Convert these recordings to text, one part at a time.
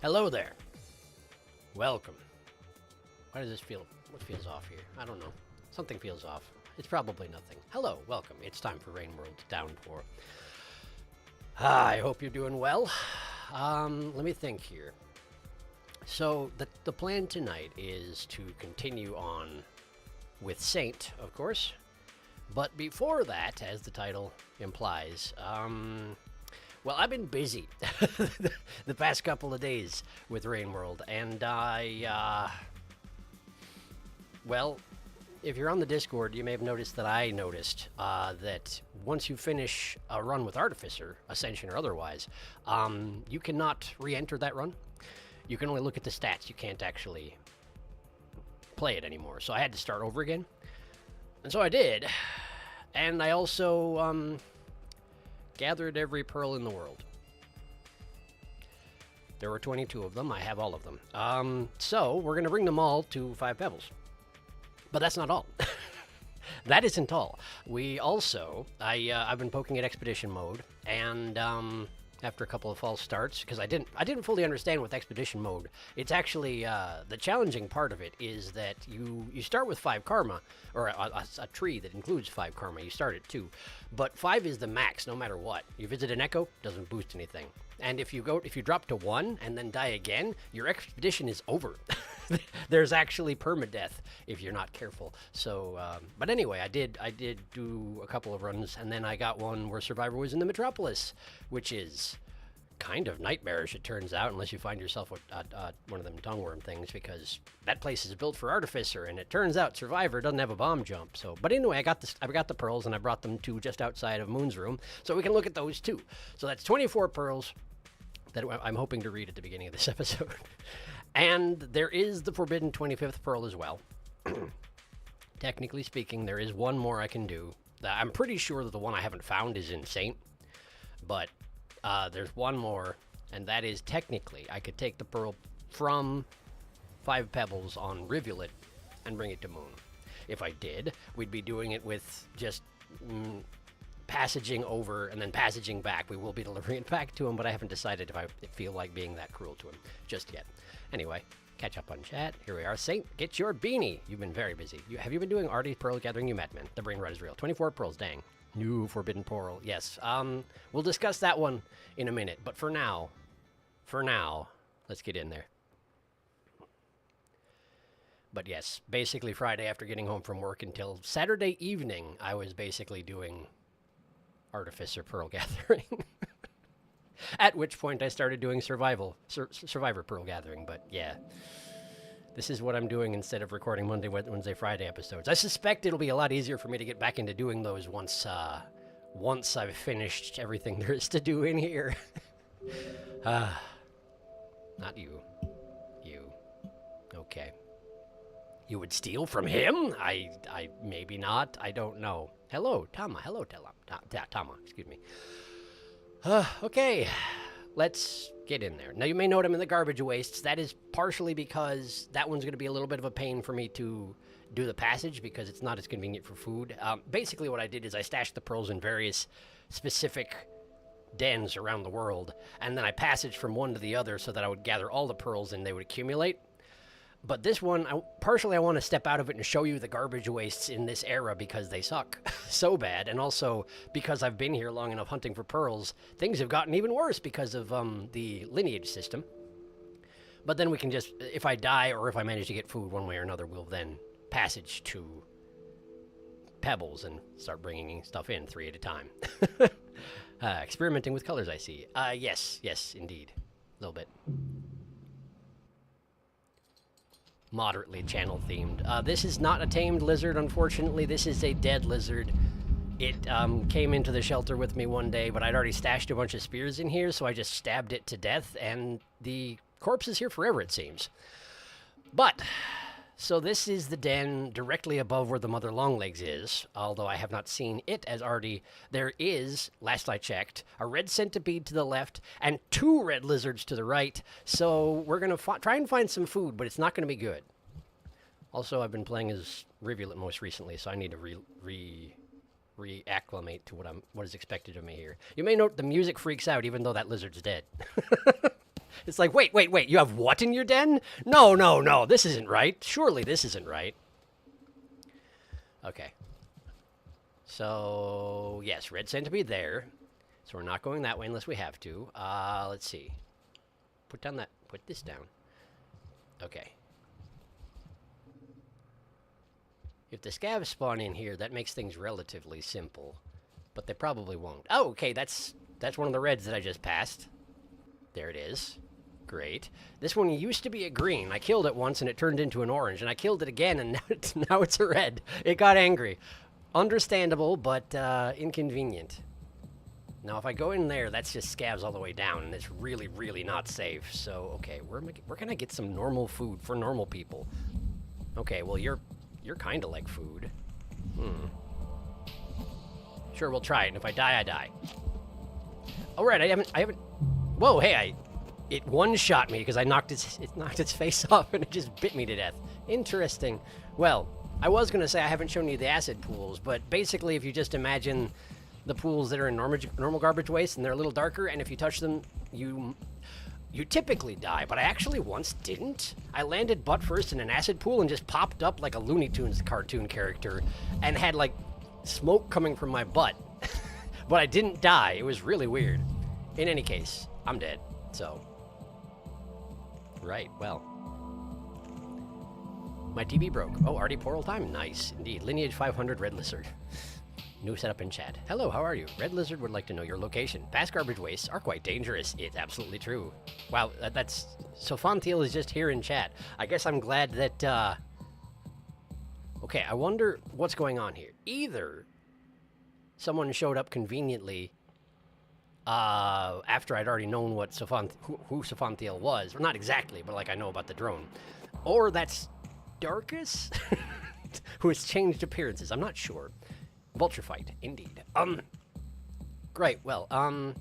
Hello there. Welcome. Why does this feel... What feels off here? I don't know. Something feels off. It's probably nothing. Hello, welcome. It's time for Rain World's Downpour. I hope you're doing well. Let me think here. So, the plan tonight is to continue on with Saint, of course. But before that, as the title implies, well, I've been busy the past couple of days with Rain World, and well, if you're on the Discord, you may have noticed that I noticed that once you finish a run with Artificer, Ascension or otherwise, you cannot re-enter that run. You can only look at the stats. You can't actually play it anymore. So I had to start over again. And so I did. And I also gathered every pearl in the world. There were 22 of them. I have all of them. So we're going to bring them all to 5 Pebbles. But that's not all. That isn't all. We also, I've been poking at Expedition mode, and after a couple of false starts, because I didn't fully understand with Expedition mode. It's actually, the challenging part of it is that you start with 5 karma, or a tree that includes 5 karma. You start at 2, but 5 is the max no matter what. You visit an echo, doesn't boost anything. And if you drop to 1 and then die again, your expedition is over. There's actually permadeath if you're not careful. So, but anyway, I did do a couple of runs, and then I got one where Survivor was in the Metropolis, which is kind of nightmarish, it turns out, unless you find yourself with one of them tongue-worm things, because that place is built for Artificer, and it turns out Survivor doesn't have a bomb jump. So, but anyway, I got the pearls, and I brought them to just outside of Moon's room, so we can look at those too. So that's 24 pearls that I'm hoping to read at the beginning of this episode. And there is the Forbidden 25th Pearl as well. Technically speaking, there is one more I can do. I'm pretty sure that the one I haven't found is in Saint. But there's one more, and that is technically I could take the pearl from 5 Pebbles on Rivulet and bring it to Moon. If I did, we'd be doing it with just... passaging over and then passaging back. We will be delivering it back to him, but I haven't decided if I feel like being that cruel to him just yet. Anyway, catch up on chat. Here we are. Saint, get your beanie. You've been very busy. Have you been doing Artie Pearl Gathering? You madman. The brain rot is real. 24 pearls, dang. New Forbidden Pearl. Yes. We'll discuss that one in a minute, but for now, let's get in there. But yes, basically Friday after getting home from work until Saturday evening, I was basically doing Artificer Pearl Gathering. At which point I started doing Survivor Pearl Gathering, but yeah. This is what I'm doing instead of recording Monday, Wednesday, Friday episodes. I suspect it'll be a lot easier for me to get back into doing those once I've finished everything there is to do in here. Not you. You. Okay. You would steal from him? I maybe not. I don't know. Hello, Tama. Hello, Tama. Excuse me. Okay, let's get in there. Now, you may note I'm in the garbage wastes. That is partially because that one's going to be a little bit of a pain for me to do the passage because it's not as convenient for food. Basically, what I did is I stashed the pearls in various specific dens around the world, and then I passaged from one to the other so that I would gather all the pearls and they would accumulate. But this one, partially I want to step out of it and show you the garbage wastes in this era because they suck so bad. And also because I've been here long enough hunting for pearls, things have gotten even worse because of the lineage system. But then we can just, if I die or if I manage to get food one way or another, we'll then passage to Pebbles and start bringing stuff in 3 at a time. Experimenting with colors, I see. Yes, indeed. A little bit. Moderately channel themed. This is not a tamed lizard, unfortunately. This is a dead lizard. It came into the shelter with me one day, but I'd already stashed a bunch of spears in here, so I just stabbed it to death, and the corpse is here forever, it seems. But, so this is the den directly above where the Mother Longlegs is, although I have not seen it as already. There is, last I checked, a red centipede to the left and 2 red lizards to the right, so we're going to try and find some food, but it's not going to be good. Also, I've been playing as Rivulet most recently, so I need to reacclimate to what is expected of me here. You may note the music freaks out even though that lizard's dead. It's like, wait, wait, wait, you have what in your den? No, no, no, this isn't right. Surely this isn't right. Okay. So, yes, red centipede there. So we're not going that way unless we have to. Let's see. Put this down. Okay. If the scavs spawn in here, that makes things relatively simple. But they probably won't. Oh, okay, that's one of the reds that I just passed. There it is. Great. This one used to be a green. I killed it once and it turned into an orange. And I killed it again and now it's a red. It got angry. Understandable, but inconvenient. Now, if I go in there, that's just scavs all the way down, and it's really, really not safe. So, okay, we're gonna get some normal food for normal people. Okay, well, you're kind of like food. Sure, we'll try it, and if I die, I die. Oh, right, I haven't... Whoa, hey, it one-shot me because it knocked its face off, and it just bit me to death. Interesting. Well, I was gonna say I haven't shown you the acid pools, but basically, if you just imagine the pools that are in normal garbage waste, and they're a little darker, and if you touch them, you typically die, but I actually once didn't. I landed butt first in an acid pool and just popped up like a Looney Tunes cartoon character and had, like, smoke coming from my butt. But I didn't die. It was really weird. In any case, I'm dead, so. Right, well. My TV broke. Oh, already portal time? Nice, indeed. Lineage 500 Red Lizard. New setup in chat. Hello, how are you? Red Lizard would like to know your location. Past garbage wastes are quite dangerous. It's absolutely true. Wow, that's... So Fontiel is just here in chat. I guess I'm glad that, Okay, I wonder what's going on here. Either someone showed up conveniently after I'd already known what who Fontiel was. Or not exactly, but like I know about the drone. Or that's Darkus, who has changed appearances. I'm not sure. Vulture fight, indeed. Great, well, I'm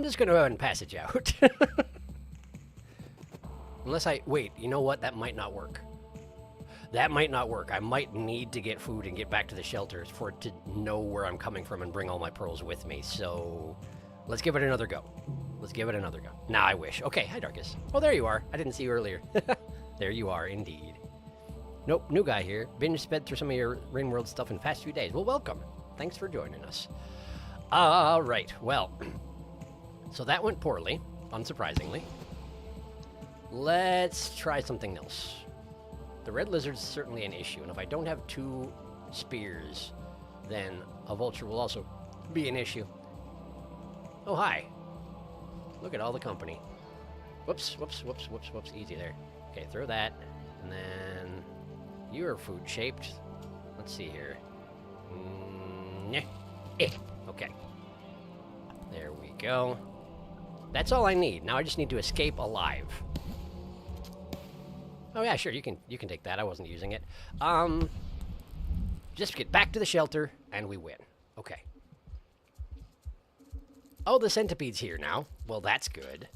just gonna go ahead and passage out. Unless wait, you know what? That might not work. That might not work. I might need to get food and get back to the shelters for it to know where I'm coming from and bring all my pearls with me, so let's give it another go. Let's give it another go. Nah, I wish. Okay, hi, Darkus. Oh, there you are. I didn't see you earlier. There you are, indeed. Nope, new guy here. Binge sped through some of your Rain World stuff in fast few days. Well, welcome. Thanks for joining us. All right, well, so that went poorly, unsurprisingly. Let's try something else. The red lizard's certainly an issue, and if I don't have 2 spears, then a vulture will also be an issue. Oh, hi. Look at all the company. Whoops, whoops, whoops, whoops, whoops. Easy there. Okay, throw that, and then... You're food-shaped. Let's see here. Okay. There we go. That's all I need. Now I just need to escape alive. Oh yeah, sure, you can take that. I wasn't using it. Just get back to the shelter, and we win. Okay. Oh, the centipede's here now. Well, that's good.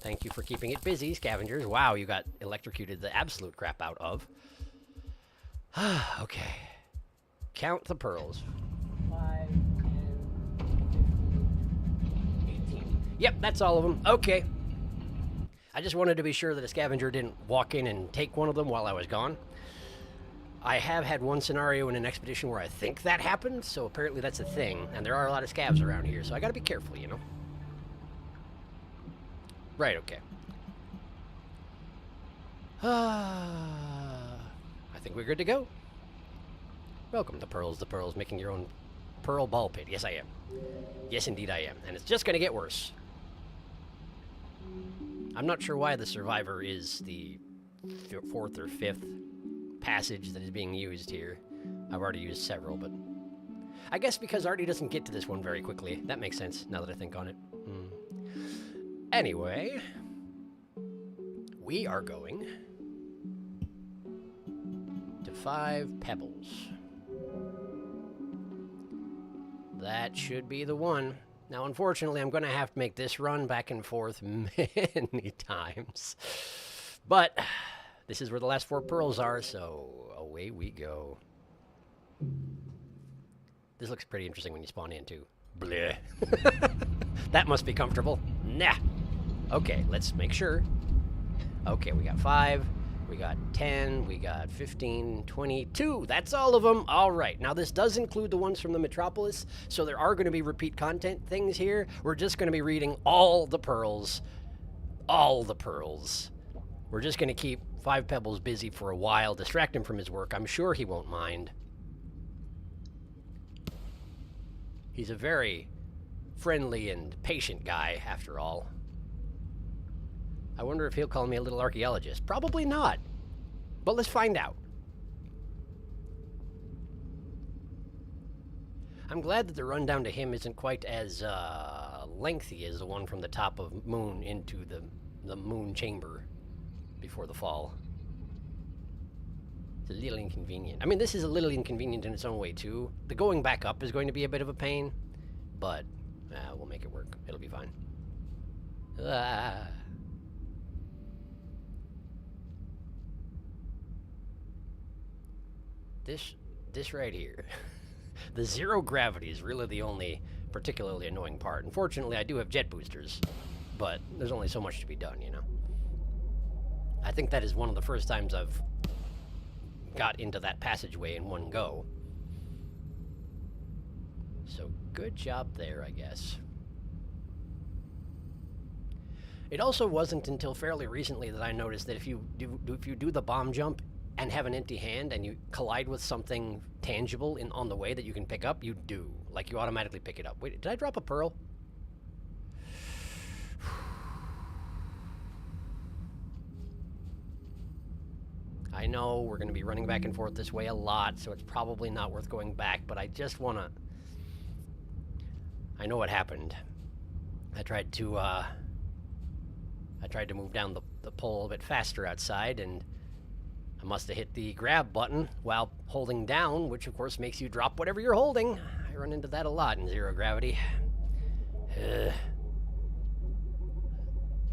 Thank you for keeping it busy, scavengers. Wow, you got electrocuted the absolute crap out of. Okay. Count the pearls. 5, 10, 18. Yep, that's all of them. Okay. I just wanted to be sure that a scavenger didn't walk in and take one of them while I was gone. I have had one scenario in an expedition where I think that happened, so apparently that's a thing. And there are a lot of scavs around here, so I gotta be careful, you know? Right, okay. I think we're good to go. Welcome to the pearls, making your own pearl ball pit. Yes, I am. Yes, indeed I am. And it's just going to get worse. I'm not sure why the survivor is the 4th or 5th passage that is being used here. I've already used several, but... I guess because Artie doesn't get to this one very quickly. That makes sense, now that I think on it. Anyway... We are going... to 5 pebbles. That should be the one. Now, unfortunately, I'm going to have to make this run back and forth many times. But this is where the last 4 pearls are, so away we go. This looks pretty interesting when you spawn in, too. Bleh. That must be comfortable. Nah. Okay, let's make sure. Okay, we got 5, we got 10, we got 15, 22. That's all of them. All right. Now, this does include the ones from the Metropolis, so there are going to be repeat content things here. We're just going to be reading all the pearls. All the pearls. We're just going to keep Five Pebbles busy for a while, distract him from his work. I'm sure he won't mind. He's a very friendly and patient guy, after all. I wonder if he'll call me a little archaeologist. Probably not. But let's find out. I'm glad that the run down to him isn't quite as lengthy as the one from the top of Moon into the Moon chamber before the fall. It's a little inconvenient. I mean, this is a little inconvenient in its own way, too. The going back up is going to be a bit of a pain, but we'll make it work. It'll be fine. This right here. The zero gravity is really the only particularly annoying part. Unfortunately, I do have jet boosters, but there's only so much to be done, you know? I think that is one of the first times I've got into that passageway in one go. So good job there, I guess. It also wasn't until fairly recently that I noticed that if you do the bomb jump and have an empty hand and you collide with something tangible on the way that you can pick up, you do. Like, you automatically pick it up. Wait, did I drop a pearl? I know we're going to be running back and forth this way a lot, so it's probably not worth going back, but I just want to... I know what happened. I tried to move down the pole a bit faster outside, and I must have hit the grab button while holding down, which of course makes you drop whatever you're holding. I run into that a lot in zero gravity.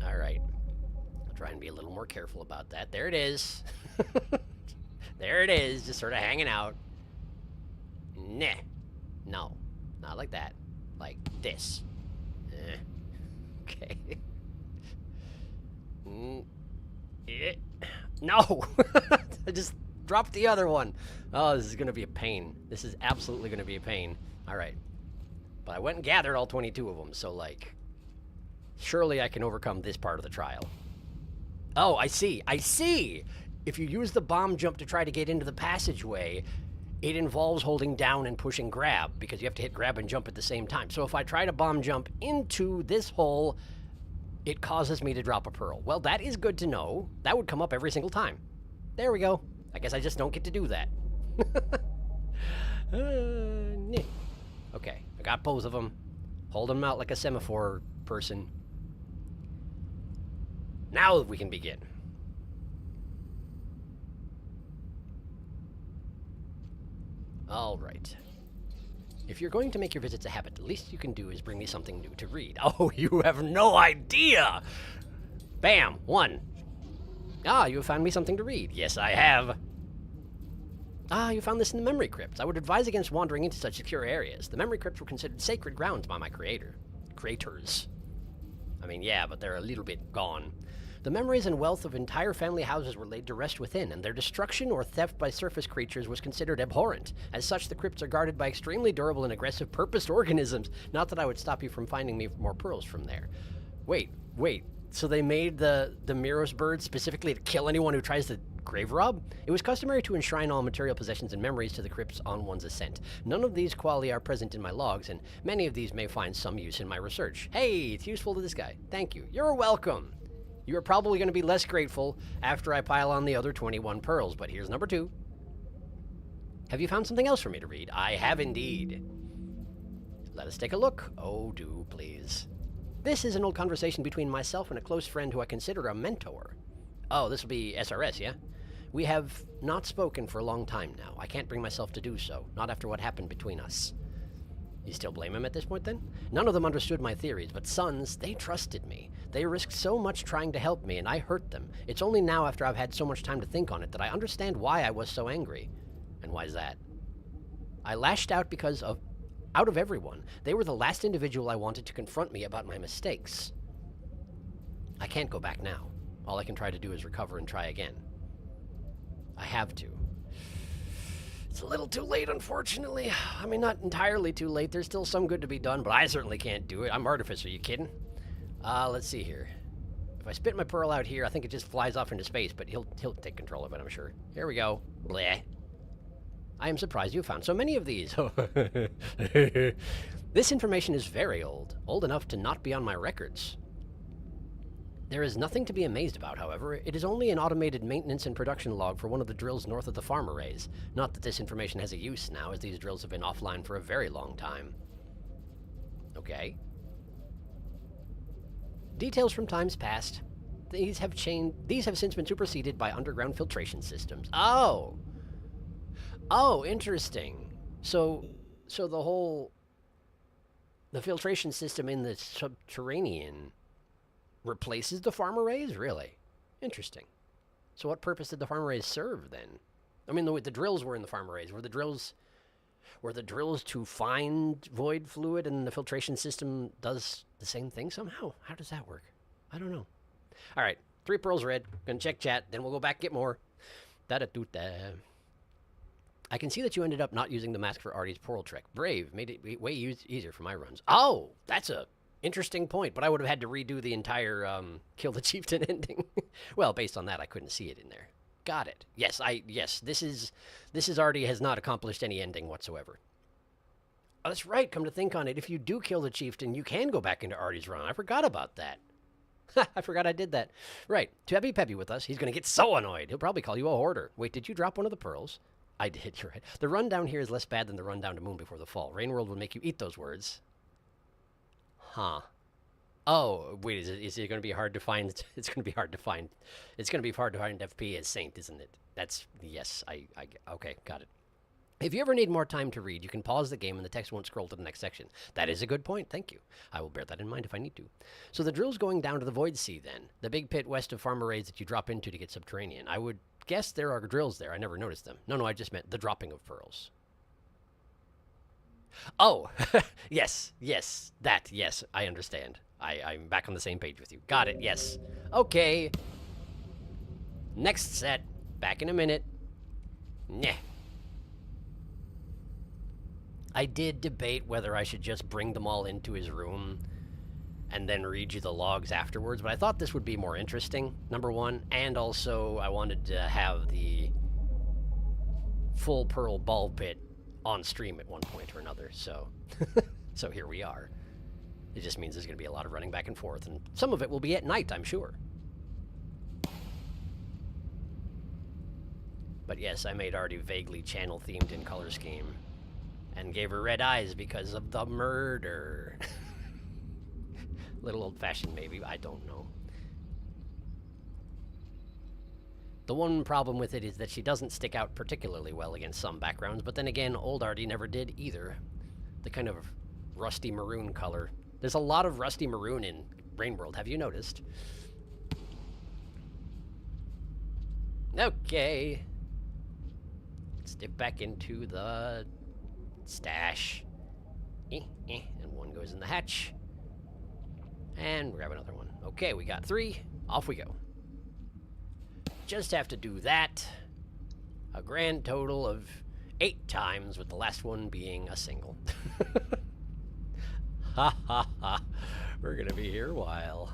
Alright. I'll try and be a little more careful about that. There it is. There it is, just sort of hanging out. Nah. No. Not like that. Like this. Okay. No! I just dropped the other one. Oh, this is going to be a pain. This is absolutely going to be a pain. Alright. But I went and gathered all 22 of them, so, like, surely I can overcome this part of the trial. Oh, I see. I see! If you use the bomb jump to try to get into the passageway, it involves holding down and pushing grab, because you have to hit grab and jump at the same time. So if I try to bomb jump into this hole, it causes me to drop a pearl. Well, that is good to know. That would come up every single time. There we go. I guess I just don't get to do that. Okay, I got both of them. Hold them out like a semaphore person. Now we can begin. All right. If you're going to make your visits a habit, the least you can do is bring me something new to read. Oh, you have no idea! Bam! 1. Ah, you have found me something to read. Yes, I have. Ah, you found this in the memory crypts. I would advise against wandering into such secure areas. The memory crypts were considered sacred grounds by my creators. I mean, yeah, but they're a little bit gone. The memories and wealth of entire family houses were laid to rest within, and their destruction or theft by surface creatures was considered abhorrent. As such, the crypts are guarded by extremely durable and aggressive purposed organisms. Not that I would stop you from finding me more pearls from there. Wait. So they made the Miros bird specifically to kill anyone who tries to grave rob? It was customary to enshrine all material possessions and memories to the crypts on one's ascent. None of these quality are present in my logs, and many of these may find some use in my research. Hey, it's useful to this guy. Thank you. You're welcome. You are probably going to be less grateful after I pile on the other 21 pearls, but here's number 2. Have you found something else for me to read? I have indeed. Let us take a look. Oh, do, please. This is an old conversation between myself and a close friend who I consider a mentor. Oh, this will be SRS, yeah? We have not spoken for a long time now. I can't bring myself to do so, not after what happened between us. You still blame him at this point, then? None of them understood my theories, but Sons, they trusted me. They risked so much trying to help me, and I hurt them. It's only now, after I've had so much time to think on it, that I understand why I was so angry. And why is that? I lashed out because of Out of everyone, they were the last individual I wanted to confront me about my mistakes. I can't go back now. All I can try to do is recover and try again. I have to. It's a little too late, unfortunately. I mean, not entirely too late. There's still some good to be done, but I certainly can't do it. I'm Artificer, are you kidding? Let's see here. If I spit my pearl out here, I think it just flies off into space, but he'll take control of it, I'm sure. Here we go. Bleh. I am surprised you found so many of these. This information is very old. Old enough to not be on my records. There is nothing to be amazed about, however. It is only an automated maintenance and production log for one of the drills north of the farm arrays. Not that this information has a use now, as these drills have been offline for a very long time. Okay. Details from times past. These have since been superseded by underground filtration systems. Oh! Oh, interesting. So the filtration system in the subterranean replaces the farm arrays? Really? Interesting. So what purpose did the farm arrays serve, then? I mean, the drills were in the farm arrays. Were the drills to find void fluid, and the filtration system does the same thing somehow? How does that work? I don't know. All right, 3 pearls red. Gonna check chat, then we'll go back, get more. Da-da-doo-da. I can see that you ended up not using the mask for Artie's pearl trick. Brave. Made it way easier for my runs. Oh, that's a interesting point, but I would have had to redo the entire Kill the Chieftain ending. Well, based on that, I couldn't see it in there. Got it. Yes, this is Artie has not accomplished any ending whatsoever. Oh, that's right, come to think on it. If you do kill the Chieftain, you can go back into Artie's run. I forgot about that. I forgot I did that. Right, to be Peppy with us, he's going to get so annoyed. He'll probably call you a hoarder. Wait, did you drop one of the pearls? I did, you're right. The run down here is less bad than the run down to Moon before the fall. Rainworld will make you eat those words. Huh. Oh, wait, is it going to be hard to find? It's going to be hard to find. It's going to be hard to find FP as Saint, isn't it? That's, yes, okay, got it. If you ever need more time to read, you can pause the game and the text won't scroll to the next section. That is a good point, thank you. I will bear that in mind if I need to. So the drill's going down to the Void Sea, then. The big pit west of farm arrays that you drop into to get subterranean. I would guess there are drills there. I never noticed them. No, I just meant the dropping of pearls. Oh, yes, I understand. I'm back on the same page with you. Got it, yes. Okay. Next set. Back in a minute. Nyeh. I did debate whether I should just bring them all into his room and then read you the logs afterwards, but I thought this would be more interesting, number one, and also I wanted to have the full pearl ball pit on stream at one point or another, so so here we are. It just means there's going to be a lot of running back and forth, and some of it will be at night, I'm sure. But yes, I made Artie vaguely channel-themed in color scheme, and gave her red eyes because of the murder. Little old-fashioned, maybe. I don't know. The one problem with it is that she doesn't stick out particularly well against some backgrounds, but then again, old Artie never did either. The kind of rusty maroon color. There's a lot of rusty maroon in Rainworld, have you noticed? Okay. Let's dip back into the stash. And one goes in the hatch. And grab another one. Okay, we got 3. Off we go. Just have to do that a grand total of 8 times, with the last one being a single. Ha ha ha. We're gonna be here a while.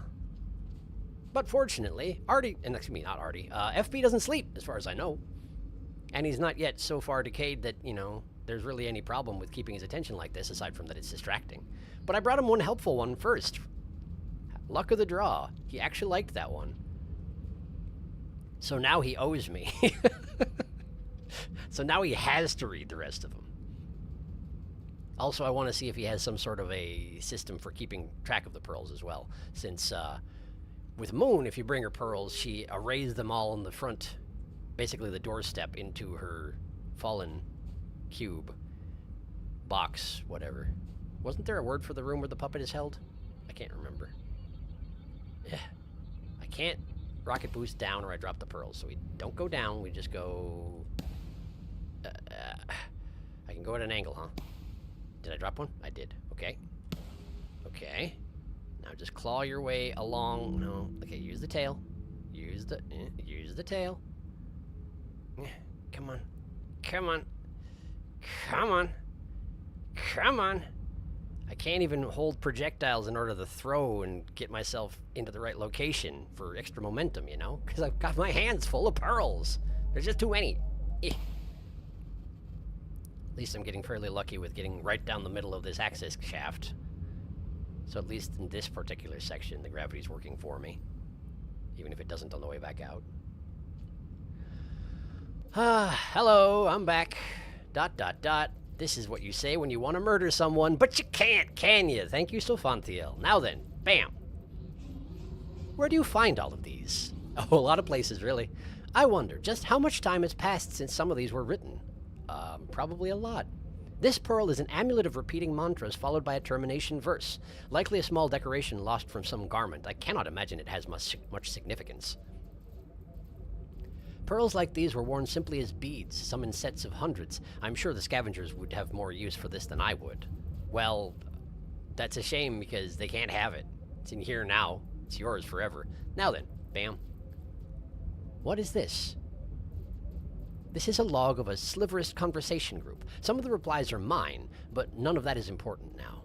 But fortunately, Artie, and excuse me, not Artie, FP doesn't sleep, as far as I know. And he's not yet so far decayed that, you know, there's really any problem with keeping his attention like this, aside from that it's distracting. But I brought him one helpful one first. Luck of the draw. He actually liked that one. So now he owes me. So now he has to read the rest of them. Also, I want to see if he has some sort of a system for keeping track of the pearls as well. Since with Moon, if you bring her pearls, she arrays them all in the front, basically the doorstep into her fallen cube, box, whatever. Wasn't there a word for the room where the puppet is held? I can't remember. Yeah. I can't rocket boost down or I drop the pearls, so we don't go down, we just go... I can go at an angle, huh? Did I drop one? I did. Okay. Okay. Now just claw your way along. No. Okay, use the tail. Use the tail. Come on. Come on. Come on. Come on. I can't even hold projectiles in order to throw and get myself into the right location for extra momentum, you know? Because I've got my hands full of pearls. There's just too many. At least I'm getting fairly lucky with getting right down the middle of this access shaft. So at least in this particular section, the gravity's working for me. Even if it doesn't on the way back out. Hello, I'm back. ... This is what you say when you want to murder someone, but you can't, can you? Thank you, Sophantiel. Now then, bam. Where do you find all of these? Oh, a lot of places, really. I wonder just how much time has passed since some of these were written. Probably a lot. This pearl is an amulet of repeating mantras followed by a termination verse. Likely a small decoration lost from some garment. I cannot imagine it has much significance. Pearls like these were worn simply as beads, some in sets of hundreds. I'm sure the scavengers would have more use for this than I would. Well, that's a shame because they can't have it. It's in here now. It's yours forever. Now then, bam. What is this? This is a log of a sliverist conversation group. Some of the replies are mine, but none of that is important now.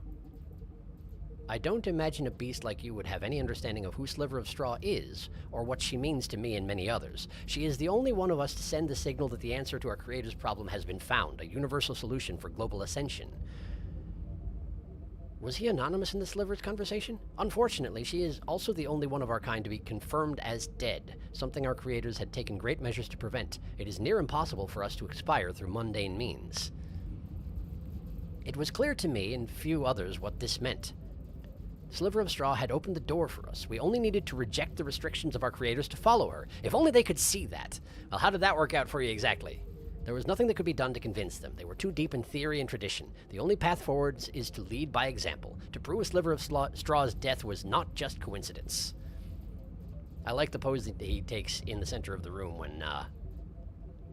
I don't imagine a beast like you would have any understanding of who Sliver of Straw is, or what she means to me and many others. She is the only one of us to send the signal that the answer to our Creator's problem has been found, a universal solution for global ascension. Was he anonymous in the Sliver's conversation? Unfortunately, she is also the only one of our kind to be confirmed as dead, something our creators had taken great measures to prevent. It is near impossible for us to expire through mundane means. It was clear to me and few others what this meant. Sliver of Straw had opened the door for us. We only needed to reject the restrictions of our creators to follow her. If only they could see that. Well, how did that work out for you exactly? There was nothing that could be done to convince them. They were too deep in theory and tradition. The only path forwards is to lead by example. To prove a Sliver of Straw's death was not just coincidence. I like the pose that he takes in the center of the room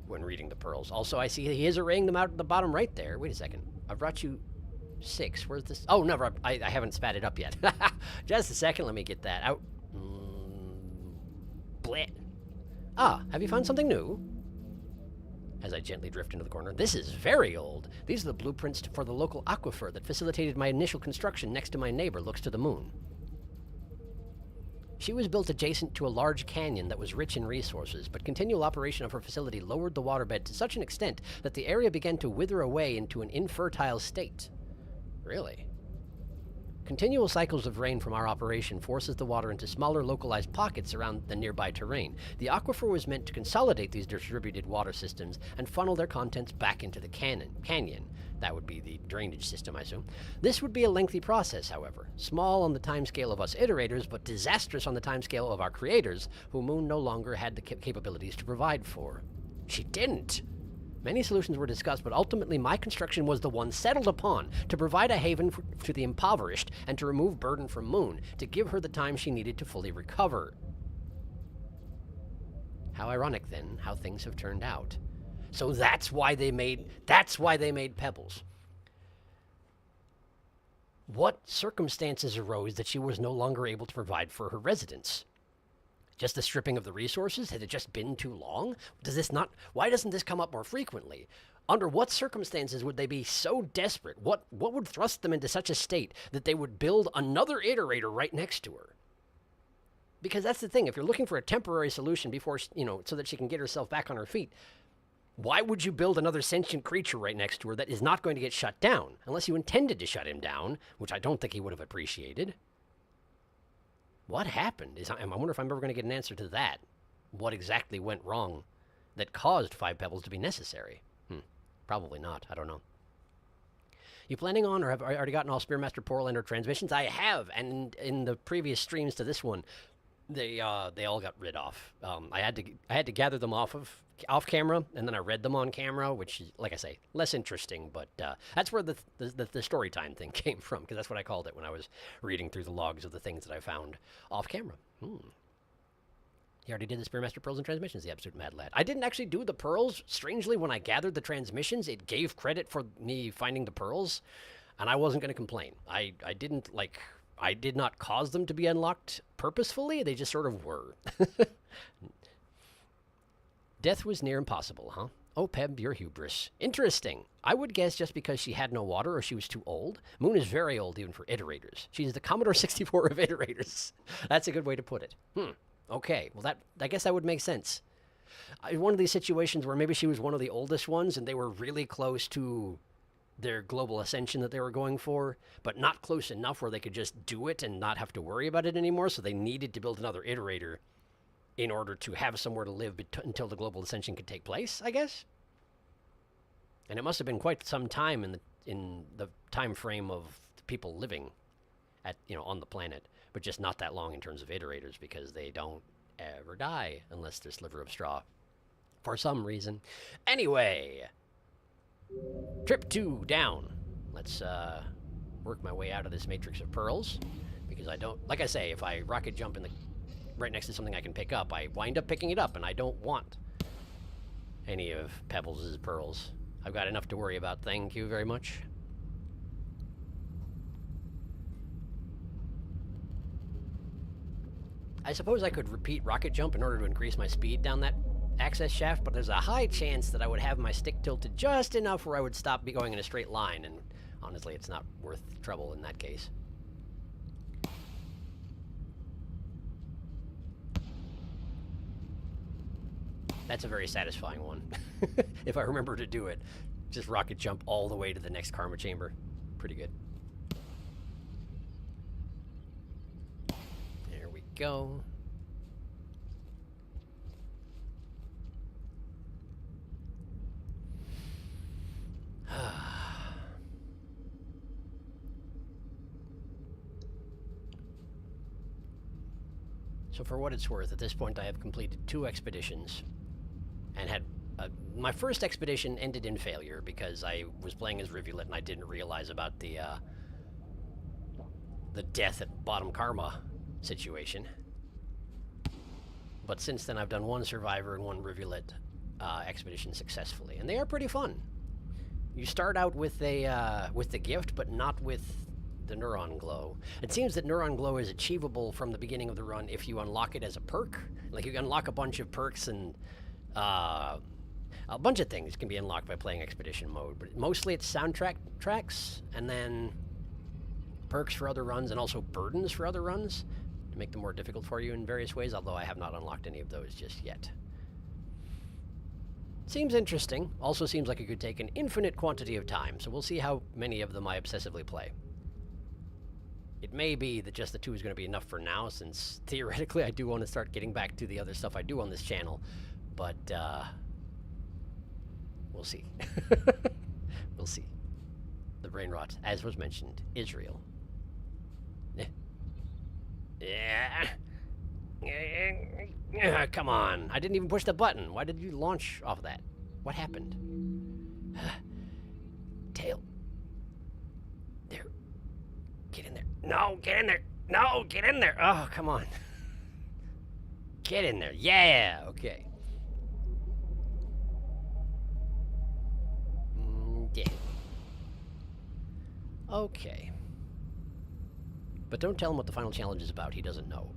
when reading the pearls. Also, I see he is arraying them out at the bottom right there. Wait a second. I brought you 6. Where's this? Oh, no, I haven't spat it up yet. Just a second. Let me get that out. Bleh. Ah, have you found something new? As I gently drift into the corner. This is very old. These are the blueprints for the local aquifer that facilitated my initial construction next to my neighbor looks to the moon. She was built adjacent to a large canyon that was rich in resources, but continual operation of her facility lowered the waterbed to such an extent that the area began to wither away into an infertile state. Really? Continual cycles of rain from our operation forces the water into smaller localized pockets around the nearby terrain. The aquifer was meant to consolidate these distributed water systems and funnel their contents back into the canyon. That would be the drainage system, I assume. This would be a lengthy process, however. Small on the timescale of us iterators, but disastrous on the timescale of our creators, who Moon no longer had the capabilities to provide for. She didn't! Many solutions were discussed, but ultimately my construction was the one settled upon, to provide a haven to the impoverished and to remove burden from Moon, to give her the time she needed to fully recover. How ironic, then, how things have turned out. So that's why they made Pebbles. What circumstances arose that she was no longer able to provide for her residents? Just the stripping of the resources? Had it just been too long? Why doesn't this come up more frequently? Under what circumstances would they be so desperate? What would thrust them into such a state that they would build another iterator right next to her? Because that's the thing. If you're looking for a temporary solution before, so that she can get herself back on her feet, why would you build another sentient creature right next to her that is not going to get shut down? Unless you intended to shut him down, which I don't think he would have appreciated. What happened? I wonder if I'm ever going to get an answer to that. What exactly went wrong that caused 5 pebbles to be necessary? Probably not. I don't know. You planning on, or have I already gotten all Spearmaster Portal Ender transmissions? I have, and in the previous streams to this one, they all got rid off. I had to gather them off camera, and then I read them on camera, which is, like I say, less interesting. But that's where the story time thing came from, because that's what I called it when I was reading through the logs of the things that I found off camera. He already did the Spearmaster Pearls and Transmissions, the absolute mad lad. I didn't actually do the pearls. Strangely, when I gathered the transmissions, it gave credit for me finding the pearls. And I wasn't going to complain. I didn't, like, I did not cause them to be unlocked purposefully. They just sort of were. Death was near impossible, huh? Oh, Peb, your hubris. Interesting. I would guess just because she had no water or she was too old. Moon is very old even for iterators. She's the Commodore 64 of iterators. That's a good way to put it. Okay, well, I guess that would make sense. One of these situations where maybe she was one of the oldest ones and they were really close to their global ascension that they were going for, but not close enough where they could just do it and not have to worry about it anymore, so they needed to build another iterator in order to have somewhere to live until the global ascension could take place, I guess. And it must have been quite some time in the time frame of people living at on the planet, but just not that long in terms of iterators, because they don't ever die unless they're Sliver of Straw for some reason. Anyway, trip 2 down. Let's work my way out of this matrix of pearls, because I don't, like I say, if I rocket jump right next to something I can pick up, I wind up picking it up, and I don't want any of Pebbles' pearls. I've got enough to worry about, thank you very much. I suppose I could repeat rocket jump in order to increase my speed down that access shaft, but there's a high chance that I would have my stick tilted just enough where I would stop going in a straight line, and honestly, it's not worth trouble in that case. That's a very satisfying one. If I remember to do it, just rocket jump all the way to the next karma chamber. Pretty good. There we go. So for what it's worth, at this point I have completed 2 expeditions and had my first expedition ended in failure because I was playing as Rivulet and I didn't realize about the death at bottom karma situation. But since then I've done 1 survivor and 1 Rivulet expedition successfully, and they are pretty fun. You start out with the gift, but not with the Neuron Glow. It seems that Neuron Glow is achievable from the beginning of the run if you unlock it as a perk. Like, you can unlock a bunch of perks, and a bunch of things can be unlocked by playing Expedition mode, but mostly it's soundtrack tracks, and then perks for other runs, and also burdens for other runs to make them more difficult for you in various ways, although I have not unlocked any of those just yet. Seems interesting. Also seems like it could take an infinite quantity of time, so we'll see how many of them I obsessively play. It may be that just the 2 is going to be enough for now, since theoretically I do want to start getting back to the other stuff I do on this channel, but we'll see. We'll see. The brain rot, as was mentioned, Israel. Yeah. Come on. I didn't even push the button. Why did you launch off of that? What happened? Tail. There. Get in there. No, get in there. No, get in there. Oh, come on. Get in there. Yeah. Okay. Yeah. Okay. But don't tell him what the final challenge is about. He doesn't know.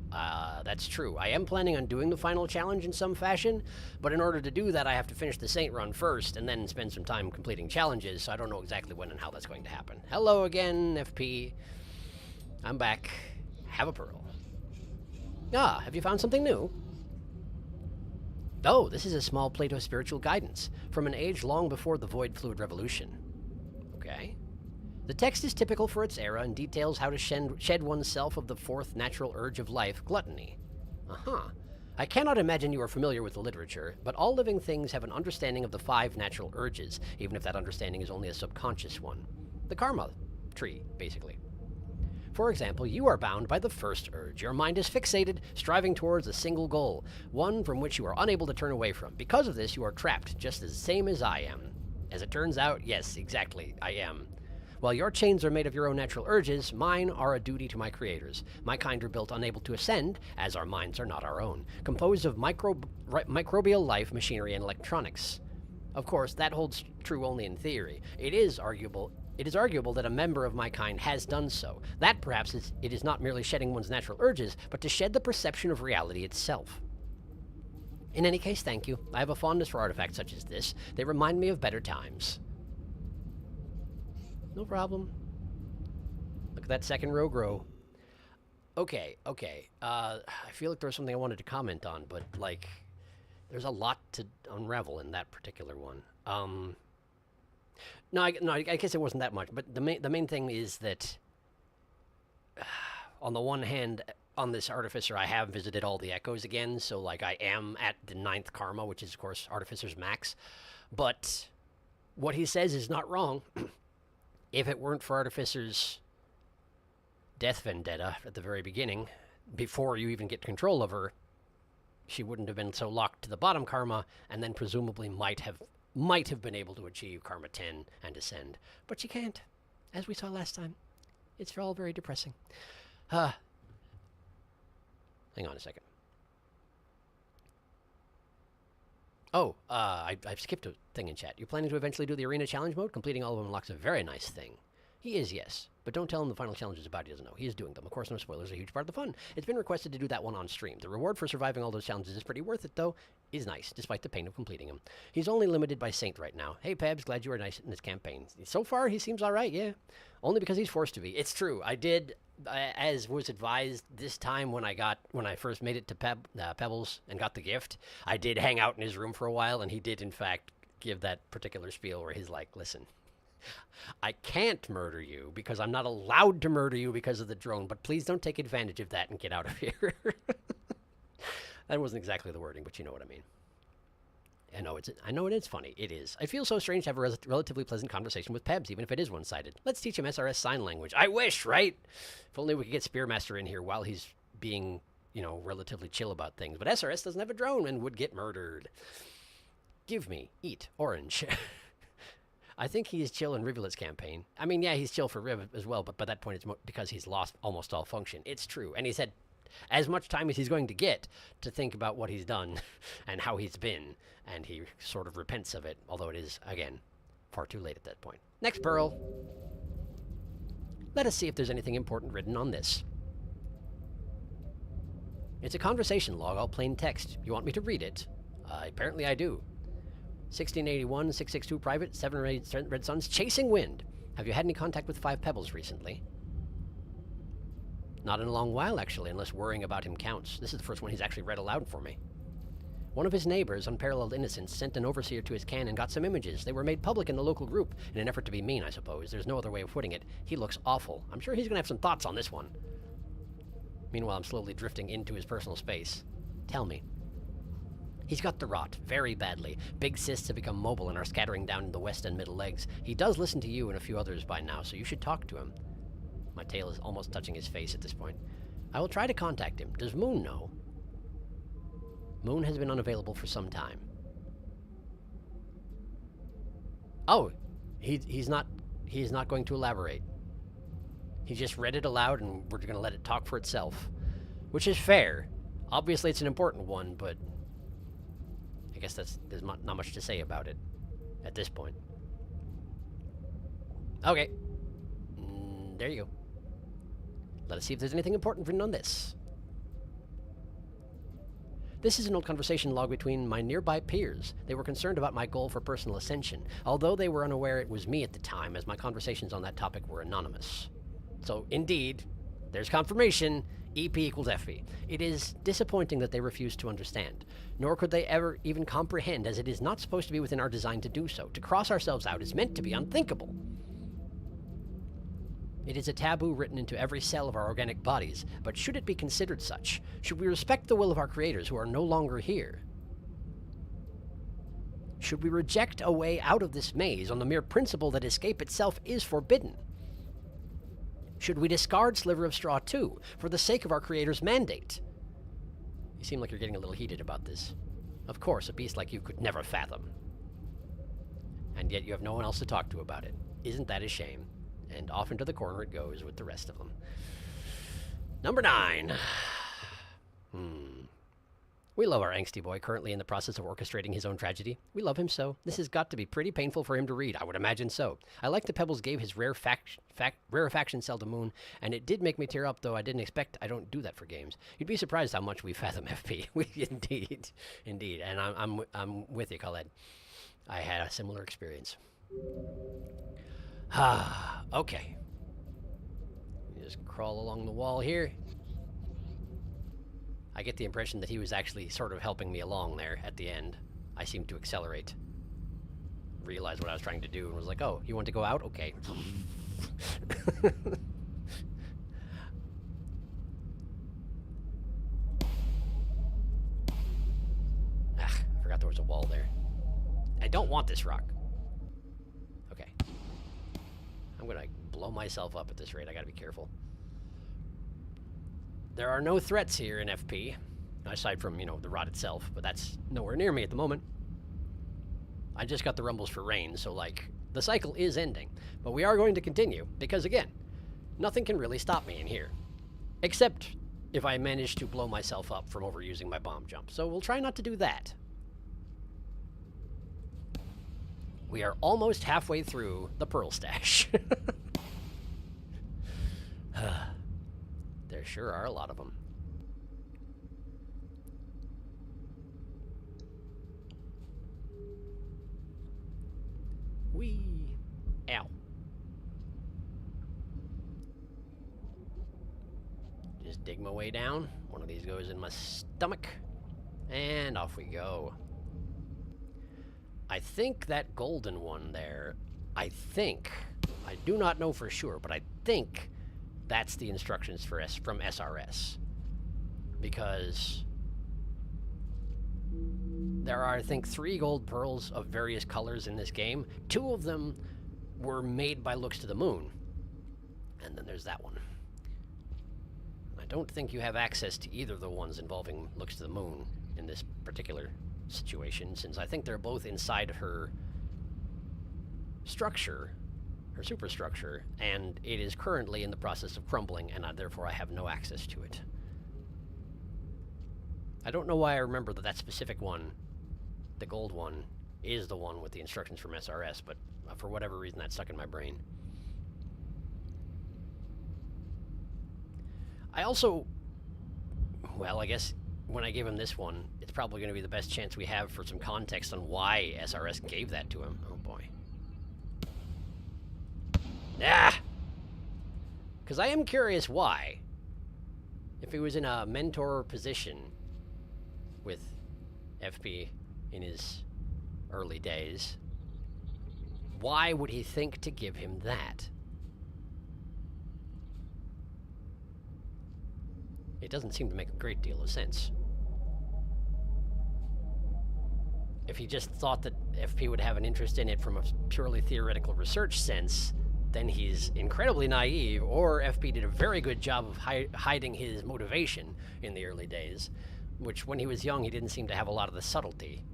That's true. I am planning on doing the final challenge in some fashion, but in order to do that, I have to finish the Saint run first, and then spend some time completing challenges, so I don't know exactly when and how that's going to happen. Hello again, FP. I'm back. Have a pearl. Ah, have you found something new? Oh, this is a small Plato spiritual guidance, from an age long before the Void Fluid Revolution. Okay. The text is typical for its era and details how to shed oneself of the 4th natural urge of life, gluttony. I cannot imagine you are familiar with the literature, but all living things have an understanding of the 5 natural urges, even if that understanding is only a subconscious one. The karma tree, basically. For example, you are bound by the 1st urge. Your mind is fixated, striving towards a single goal, one from which you are unable to turn away from. Because of this, you are trapped, just the same as I am. As it turns out, yes, exactly, I am. While your chains are made of your own natural urges, mine are a duty to my creators. My kind are built unable to ascend, as our minds are not our own, composed of microbial life, machinery, and electronics. Of course, that holds true only in theory. It is arguable it is arguable that a member of my kind has done so. That, perhaps, it is not merely shedding one's natural urges, but to shed the perception of reality itself. In any case, thank you. I have a fondness for artifacts such as this. They remind me of better times. No problem. Look at that second row grow. Okay. I feel like there was something I wanted to comment on, but, like, there's a lot to unravel in that particular one. No, I guess it wasn't that much, but the main thing is that, on the one hand, on this Artificer, I have visited all the Echoes again, so, like, I am at the 9th Karma, which is, of course, Artificer's max. But what he says is not wrong. If it weren't for Artificer's death vendetta at the very beginning, before you even get control of her, she wouldn't have been so locked to the bottom Karma, and then presumably might have been able to achieve Karma 10 and ascend. But she can't, as we saw last time. It's all very depressing. Hang on a second. Oh, I've skipped a thing in chat. You're planning to eventually do the arena challenge mode? Completing all of them unlocks a very nice thing. He is, yes. But don't tell him the final challenge is about he doesn't know. He is doing them. Of course, no spoilers are a huge part of the fun. It's been requested to do that one on stream. The reward for surviving all those challenges is pretty worth it, though. Is nice, despite the pain of completing them. He's only limited by Saint right now. Hey, Pebs, glad you were nice in this campaign. So far, he seems all right, yeah. Only because he's forced to be. It's true. I did, as was advised this time when I first made it to Pebbles and got the gift, I did hang out in his room for a while, and he did, in fact, give that particular spiel where he's like, listen, I can't murder you because I'm not allowed to murder you because of the drone, but please don't take advantage of that and get out of here. That wasn't exactly the wording, but you know what I mean. I know it is funny. It is. I feel so strange to have a relatively pleasant conversation with Pebs, even if it is one-sided. Let's teach him SRS sign language. I wish, right? If only we could get Spearmaster in here while he's being, relatively chill about things. But SRS doesn't have a drone and would get murdered. Give me, eat, orange. I think he is chill in Rivulet's campaign. I mean, yeah, he's chill for Riv as well, but by that point it's because he's lost almost all function. It's true. And he's had as much time as he's going to get to think about what he's done and how he's been, and he sort of repents of it, although it is, again, far too late at that point. Next Pearl. Let us see if there's anything important written on this. It's a conversation log, all plain text. You want me to read it? Apparently I do. 1681, 662 Private, 7 Red Suns, Chasing Wind. Have you had any contact with 5 Pebbles recently? Not in a long while, actually, unless worrying about him counts. This is the first one he's actually read aloud for me. One of his neighbors, Unparalleled Innocence, sent an overseer to his can and got some images. They were made public in the local group, in an effort to be mean, I suppose. There's no other way of putting it. He looks awful. I'm sure he's going to have some thoughts on this one. Meanwhile, I'm slowly drifting into his personal space. Tell me. He's got the rot, very badly. Big cysts have become mobile and are scattering down in the west and middle legs. He does listen to you and a few others by now, so you should talk to him. My tail is almost touching his face at this point. I will try to contact him. Does Moon know? Moon has been unavailable for some time. Oh, he's not going to elaborate. He just read it aloud and we're going to let it talk for itself. Which is fair. Obviously it's an important one, but I guess there's not much to say about it at this point. Okay. There you go. Let us see if there's anything important written on this. This is an old conversation log between my nearby peers. They were concerned about my goal for personal ascension, although they were unaware it was me at the time, as my conversations on that topic were anonymous. So, indeed, there's confirmation. EP equals FE. It is disappointing that they refused to understand, nor could they ever even comprehend, as it is not supposed to be within our design to do so. To cross ourselves out is meant to be unthinkable. It is a taboo written into every cell of our organic bodies, but should it be considered such? Should we respect the will of our creators who are no longer here? Should we reject a way out of this maze on the mere principle that escape itself is forbidden? Should we discard Sliver of Straw too, for the sake of our creator's mandate? You seem like you're getting a little heated about this. Of course, a beast like you could never fathom. And yet you have no one else to talk to about it. Isn't that a shame? And off into the corner it goes with the rest of them. Number 9. We love our angsty boy, currently in the process of orchestrating his own tragedy. We love him so. This has got to be pretty painful for him to read. I would imagine so. I like the Pebbles gave his rarefaction cell to Moon, and it did make me tear up, though I didn't expect. I don't do that for games. You'd be surprised how much we fathom FP. We indeed, indeed. And I'm with you, Khaled. I had a similar experience. Okay. Just crawl along the wall here. I get the impression that he was actually sort of helping me along there at the end. I seemed to accelerate. Realized what I was trying to do and was like, oh, you want to go out? Okay. I forgot there was a wall there. I don't want this rock. Okay. I'm gonna blow myself up at this rate. I gotta be careful. There are no threats here in FP, aside from, you know, the rod itself, but that's nowhere near me at the moment. I just got the rumbles for rain, so, like, the cycle is ending. But we are going to continue, because, again, nothing can really stop me in here. Except if I manage to blow myself up from overusing my bomb jump. So we'll try not to do that. We are almost halfway through the Pearl Stash. There sure are a lot of them. Whee! Ow. Just dig my way down. One of these goes in my stomach. And off we go. I think that golden one there, I do not know for sure, but I think that's the instructions for from SRS. Because there are, I think, 3 gold pearls of various colors in this game. 2 of them were made by Looks to the Moon. And then there's that one. I don't think you have access to either of the ones involving Looks to the Moon in this particular situation, since I think they're both inside her structure, her superstructure, and it is currently in the process of crumbling, and therefore I have no access to it. I don't know why I remember that specific one, the gold one, is the one with the instructions from SRS, but for whatever reason that stuck in my brain. I also, well, I guess when I give him this one, it's probably going to be the best chance we have for some context on why SRS gave that to him. Oh boy. Ah! Because I am curious why. If he was in a mentor position with FP in his early days, why would he think to give him that? It doesn't seem to make a great deal of sense. If he just thought that FP would have an interest in it from a purely theoretical research sense, then he's incredibly naive, or FP did a very good job of hiding his motivation in the early days, which when he was young he didn't seem to have a lot of the subtlety,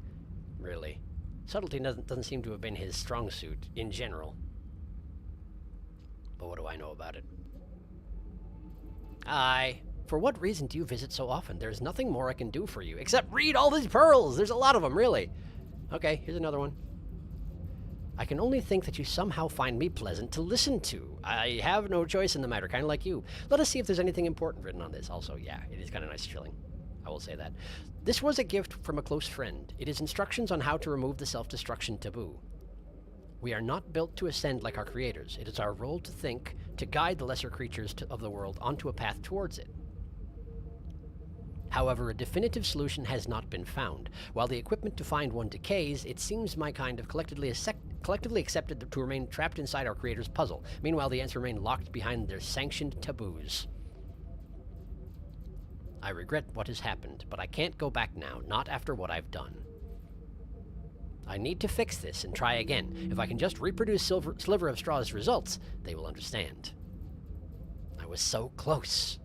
really. Subtlety doesn't seem to have been his strong suit in general. But what do I know about it? For what reason do you visit so often? There's nothing more I can do for you, except read all these pearls! There's a lot of them, really! Okay, here's another one. I can only think that you somehow find me pleasant to listen to. I have no choice in the matter, kind of like you. Let us see if there's anything important written on this. Also, yeah, it is kind of nice chilling. I will say that. This was a gift from a close friend. It is instructions on how to remove the self-destruction taboo. We are not built to ascend like our creators. It is our role to think, to guide the lesser creatures of the world onto a path towards it. However, a definitive solution has not been found. While the equipment to find one decays, it seems my kind of collectively accepted to remain trapped inside our creator's puzzle. Meanwhile, the ants remain locked behind their sanctioned taboos. I regret what has happened, but I can't go back now, not after what I've done. I need to fix this and try again. If I can just reproduce Sliver of Straw's results, they will understand. I was so close.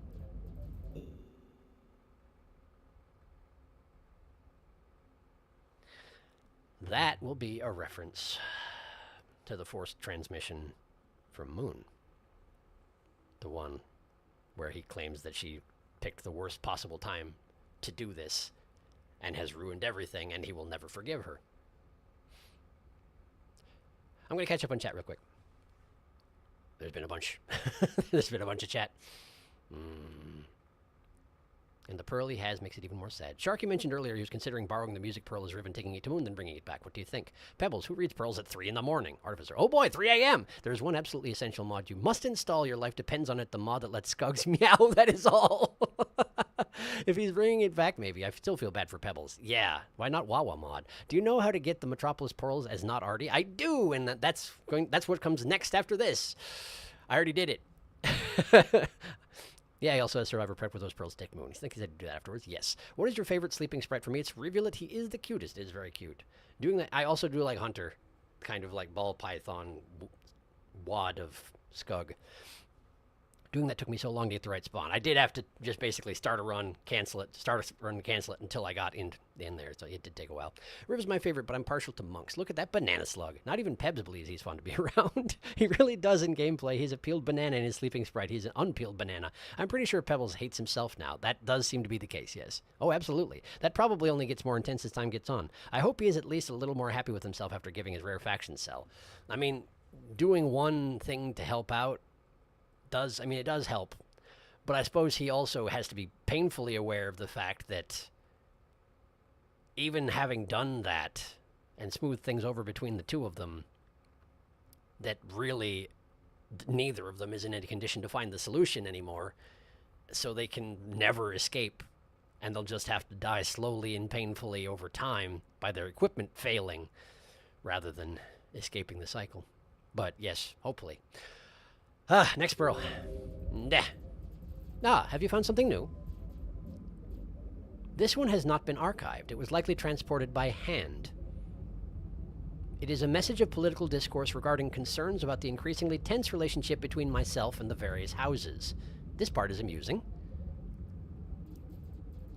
That will be a reference to the forced transmission from Moon. The one where he claims that she picked the worst possible time to do this and has ruined everything, and he will never forgive her. I'm going to catch up on chat real quick. There's been a bunch. There's been a bunch of chat. And the pearl he has makes it even more sad. Sharky mentioned earlier he was considering borrowing the music pearl as Riven, taking it to Moon, then bringing it back. What do you think? Pebbles, who reads pearls at 3 in the morning? Artificer, oh boy, 3 a.m. There's one absolutely essential mod you must install. Your life depends on it. The mod that lets Skugs meow. That is all. If he's bringing it back, maybe. I still feel bad for Pebbles. Yeah, why not Wawa mod? Do you know how to get the Metropolis pearls as not Artie? I do, and that's what comes next after this. I already did it. Yeah, he also has Survivor Prep with those pearls take Moon. You think he said to do that afterwards? Yes. What is your favorite sleeping sprite? For me, it's Rivulet. He is the cutest. It is very cute. Doing that, I also do like Hunter, kind of like ball python wad of Skug. Doing that took me so long to get the right spawn. I did have to just basically start a run, cancel it, cancel it until I got in there, so it did take a while. Riv is my favorite, but I'm partial to monks. Look at that banana slug. Not even Pebs believes he's fun to be around. He really does in gameplay. He's a peeled banana in his sleeping sprite. He's an unpeeled banana. I'm pretty sure Pebbles hates himself now. That does seem to be the case, yes. Oh, absolutely. That probably only gets more intense as time gets on. I hope he is at least a little more happy with himself after giving his rare faction cell. I mean, doing one thing to help out it does help, but I suppose he also has to be painfully aware of the fact that even having done that and smoothed things over between the two of them, that really neither of them is in any condition to find the solution anymore, so they can never escape, and they'll just have to die slowly and painfully over time by their equipment failing rather than escaping the cycle. But yes, hopefully. Next pearl. Nah. Have you found something new? This one has not been archived. It was likely transported by hand. It is a message of political discourse regarding concerns about the increasingly tense relationship between myself and the various houses. This part is amusing.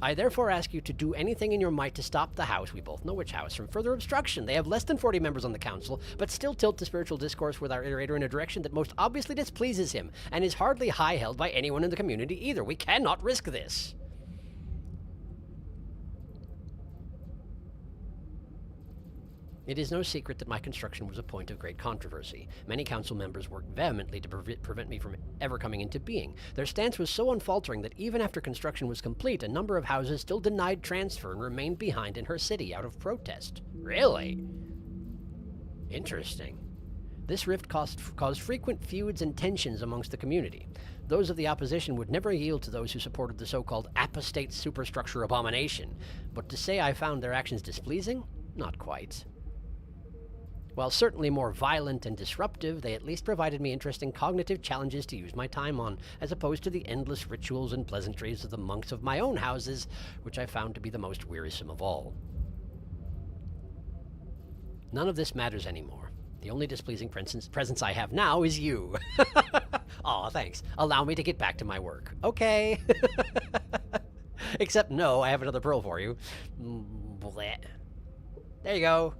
I therefore ask you to do anything in your might to stop the house, we both know which house, from further obstruction. They have less than 40 members on the council, but still tilt the spiritual discourse with our iterator in a direction that most obviously displeases him, and is hardly high-held by anyone in the community either. We cannot risk this. It is no secret that my construction was a point of great controversy. Many council members worked vehemently to prevent me from ever coming into being. Their stance was so unfaltering that even after construction was complete, a number of houses still denied transfer and remained behind in her city out of protest. Really? Interesting. This rift caused frequent feuds and tensions amongst the community. Those of the opposition would never yield to those who supported the so-called apostate superstructure abomination. But to say I found their actions displeasing? Not quite. While certainly more violent and disruptive, they at least provided me interesting cognitive challenges to use my time on, as opposed to the endless rituals and pleasantries of the monks of my own houses, which I found to be the most wearisome of all. None of this matters anymore. The only displeasing presence I have now is you. Aw, thanks. Allow me to get back to my work. Okay. Except no, I have another pearl for you. Blech. There you go.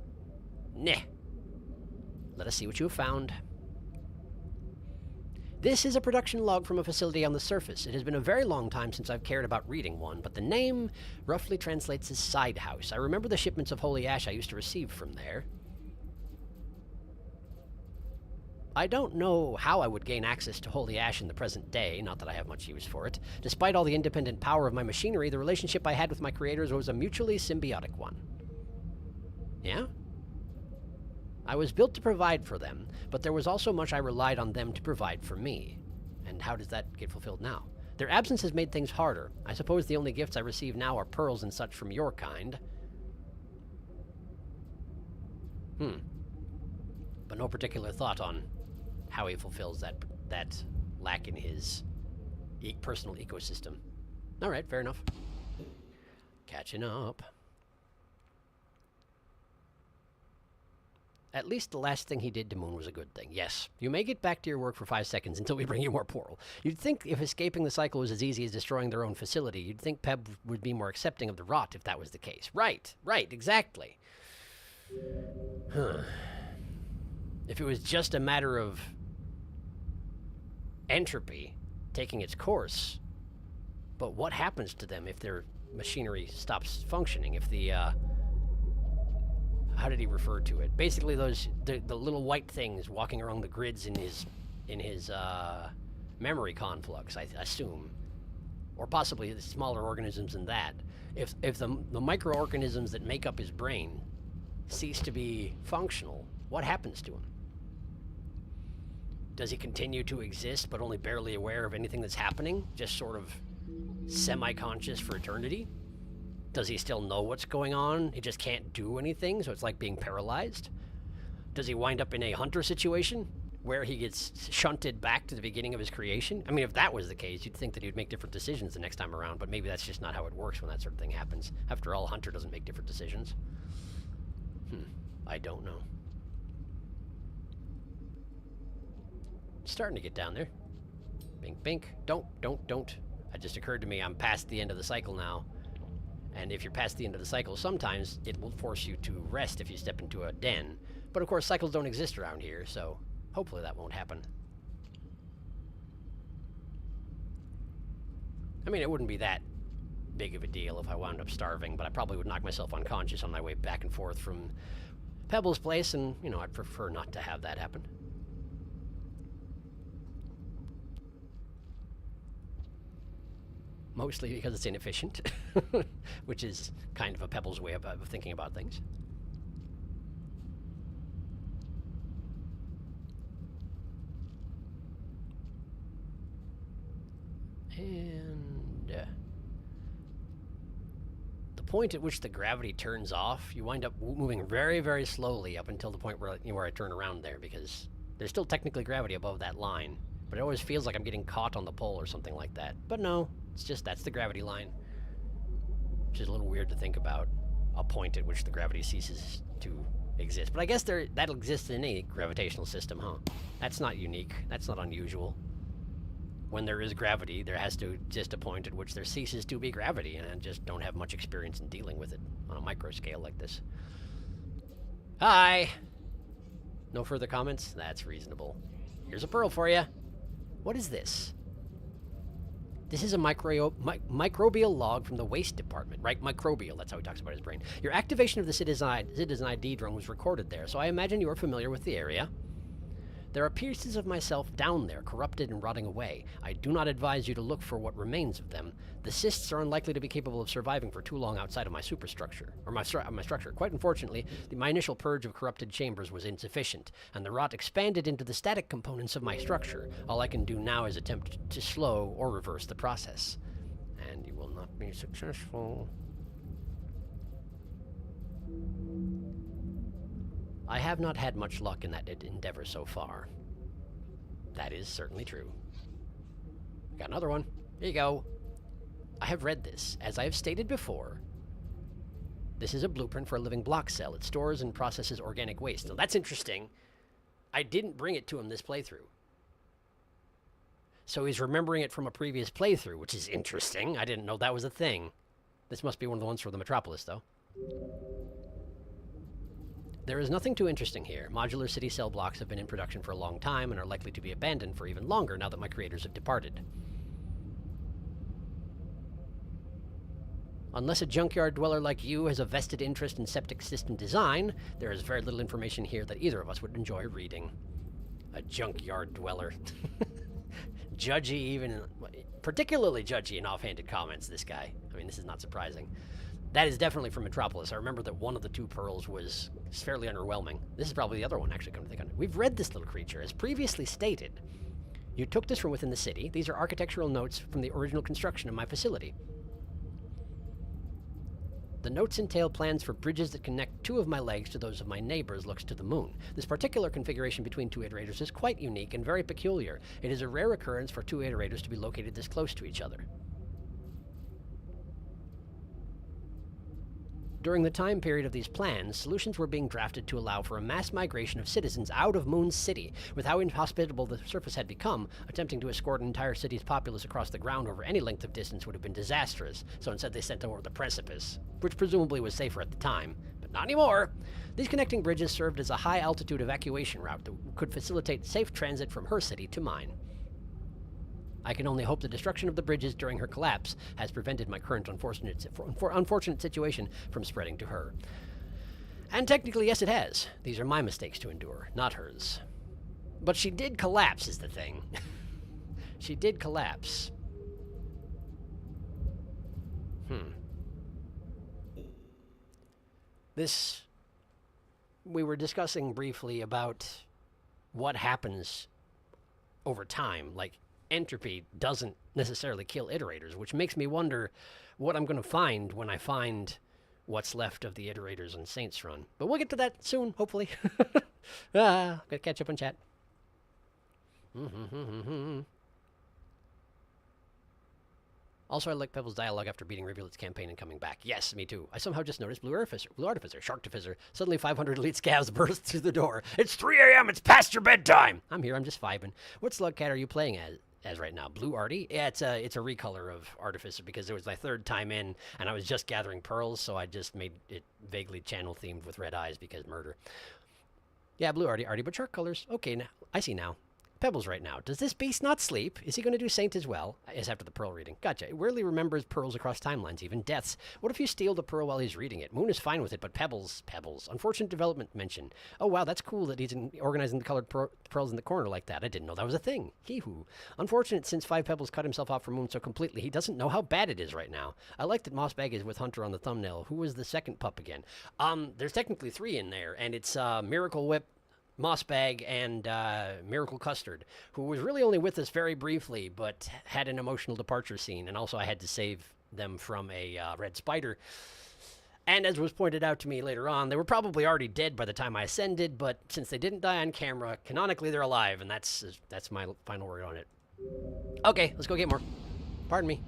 Nah. Let us see what you have found. This is a production log from a facility on the surface. It has been a very long time since I've cared about reading one, but the name roughly translates as side house. I remember the shipments of holy ash I used to receive from there. I don't know how I would gain access to holy ash in the present day, not that I have much use for it. Despite all the independent power of my machinery, the relationship I had with my creators was a mutually symbiotic one. Yeah? I was built to provide for them, but there was also much I relied on them to provide for me. And how does that get fulfilled now? Their absence has made things harder. I suppose the only gifts I receive now are pearls and such from your kind. But no particular thought on how he fulfills that lack in his personal ecosystem. All right, fair enough. Catching up. At least the last thing he did to Moon was a good thing. Yes, you may get back to your work for 5 seconds until we bring you more portal. You'd think if escaping the cycle was as easy as destroying their own facility, you'd think Peb would be more accepting of the rot if that was the case. Right, exactly. If it was just a matter of entropy taking its course, but what happens to them if they're machinery stops functioning, if the how did he refer to it? Basically, the little white things walking around the grids in his memory conflux, I assume, or possibly the smaller organisms than that. If the microorganisms that make up his brain cease to be functional, what happens to him? Does he continue to exist, but only barely aware of anything that's happening? Just sort of semi-conscious for eternity? Does he still know what's going on? He just can't do anything, so it's like being paralyzed? Does he wind up in a hunter situation where he gets shunted back to the beginning of his creation? I mean, if that was the case, you'd think that he'd make different decisions the next time around, but maybe that's just not how it works when that sort of thing happens. After all, Hunter doesn't make different decisions. I don't know. Starting to get down there. Bink, bink. Don't. It just occurred to me I'm past the end of the cycle now. And if you're past the end of the cycle, sometimes it will force you to rest if you step into a den. But of course, cycles don't exist around here, so hopefully that won't happen. I mean, it wouldn't be that big of a deal if I wound up starving, but I probably would knock myself unconscious on my way back and forth from Pebble's place, and, you know, I'd prefer not to have that happen. Mostly because it's inefficient, which is kind of a Pebble's way of thinking about things. And the point at which the gravity turns off, you wind up moving very, very slowly up until the point where, where I turn around there, because there's still technically gravity above that line, but it always feels like I'm getting caught on the pole or something like that. But no. It's just, that's the gravity line. Which is a little weird to think about. A point at which the gravity ceases to exist. But I guess that exists in any gravitational system, huh? That's not unique. That's not unusual. When there is gravity, there has to exist a point at which there ceases to be gravity, and I just don't have much experience in dealing with it on a micro scale like this. Hi! No further comments? That's reasonable. Here's a pearl for you. What is this? This is a microbial log from the waste department, right? Microbial, that's how he talks about his brain. Your activation of the Citizen ID drone was recorded there, so I imagine you are familiar with the area. There are pieces of myself down there, corrupted and rotting away. I do not advise you to look for what remains of them. The cysts are unlikely to be capable of surviving for too long outside of my superstructure, or my structure. Quite unfortunately, my initial purge of corrupted chambers was insufficient, and the rot expanded into the static components of my structure. All I can do now is attempt to slow or reverse the process. And you will not be successful. I have not had much luck in that endeavor so far. That is certainly true. Got another one. Here you go. I have read this. As I have stated before, this is a blueprint for a living block cell. It stores and processes organic waste. Now that's interesting. I didn't bring it to him this playthrough. So he's remembering it from a previous playthrough, which is interesting. I didn't know that was a thing. This must be one of the ones for the Metropolis, though. There is nothing too interesting here. Modular city cell blocks have been in production for a long time and are likely to be abandoned for even longer now that my creators have departed. Unless a junkyard dweller like you has a vested interest in septic system design, there is very little information here that either of us would enjoy reading. A junkyard dweller. Judgy even, particularly judgy in offhanded comments, this guy. I mean, this is not surprising. That is definitely from Metropolis. I remember that one of the two pearls was fairly underwhelming. This is probably the other one, actually, come to think of it. We've read this little creature. As previously stated, you took this from within the city. These are architectural notes from the original construction of my facility. The notes entail plans for bridges that connect two of my legs to those of my neighbors looks to the moon. This particular configuration between two iterators is quite unique and very peculiar. It is a rare occurrence for two iterators to be located this close to each other. During the time period of these plans, solutions were being drafted to allow for a mass migration of citizens out of Moon City. With how inhospitable the surface had become, attempting to escort an entire city's populace across the ground over any length of distance would have been disastrous, so instead they sent over the precipice, which presumably was safer at the time, but not anymore. These connecting bridges served as a high-altitude evacuation route that could facilitate safe transit from her city to mine. I can only hope the destruction of the bridges during her collapse has prevented my current unfortunate situation from spreading to her. And technically, yes, it has. These are my mistakes to endure, not hers. But she did collapse, is the thing. She did collapse. We were discussing briefly about what happens over time. Like, entropy doesn't necessarily kill iterators, which makes me wonder what I'm going to find when I find what's left of the iterators on Saints Run. But we'll get to that soon, hopefully. Gotta catch up on chat. Also, I like Pebble's dialogue after beating Rivulet's campaign and coming back. Yes, me too. I somehow just noticed Blue Artificer, Sharktificer. Suddenly 500 elite scavs burst through the door. It's 3 a.m. It's past your bedtime. I'm here. I'm just vibing. What Slugcat are you playing as right now? Blue Arty? Yeah, it's a recolor of Artificer because it was my 3rd time in, and I was just gathering pearls, so I just made it vaguely channel-themed with red eyes because murder. Yeah, Blue Arty, but shark colors. Okay, now I see now. Pebbles right now. Does this beast not sleep? Is he going to do Saint as well? As after the Pearl reading. Gotcha. It rarely remembers pearls across timelines, even deaths. What if you steal the pearl while he's reading it? Moon is fine with it, but Pebbles. Unfortunate development mention. Oh, wow, that's cool that he's organizing the colored pearls in the corner like that. I didn't know that was a thing. Hee-hoo. Unfortunate since 5 Pebbles cut himself off from Moon so completely, he doesn't know how bad it is right now. I like that Mossbag is with Hunter on the thumbnail. Who was the second pup again? There's technically 3 in there, and it's Miracle Whip, Mossbag, and Miracle Custard, who was really only with us very briefly, but had an emotional departure scene, and also I had to save them from a red spider. And as was pointed out to me later on, they were probably already dead by the time I ascended, but since they didn't die on camera, canonically they're alive, and that's my final word on it. Okay, let's go get more. Pardon me.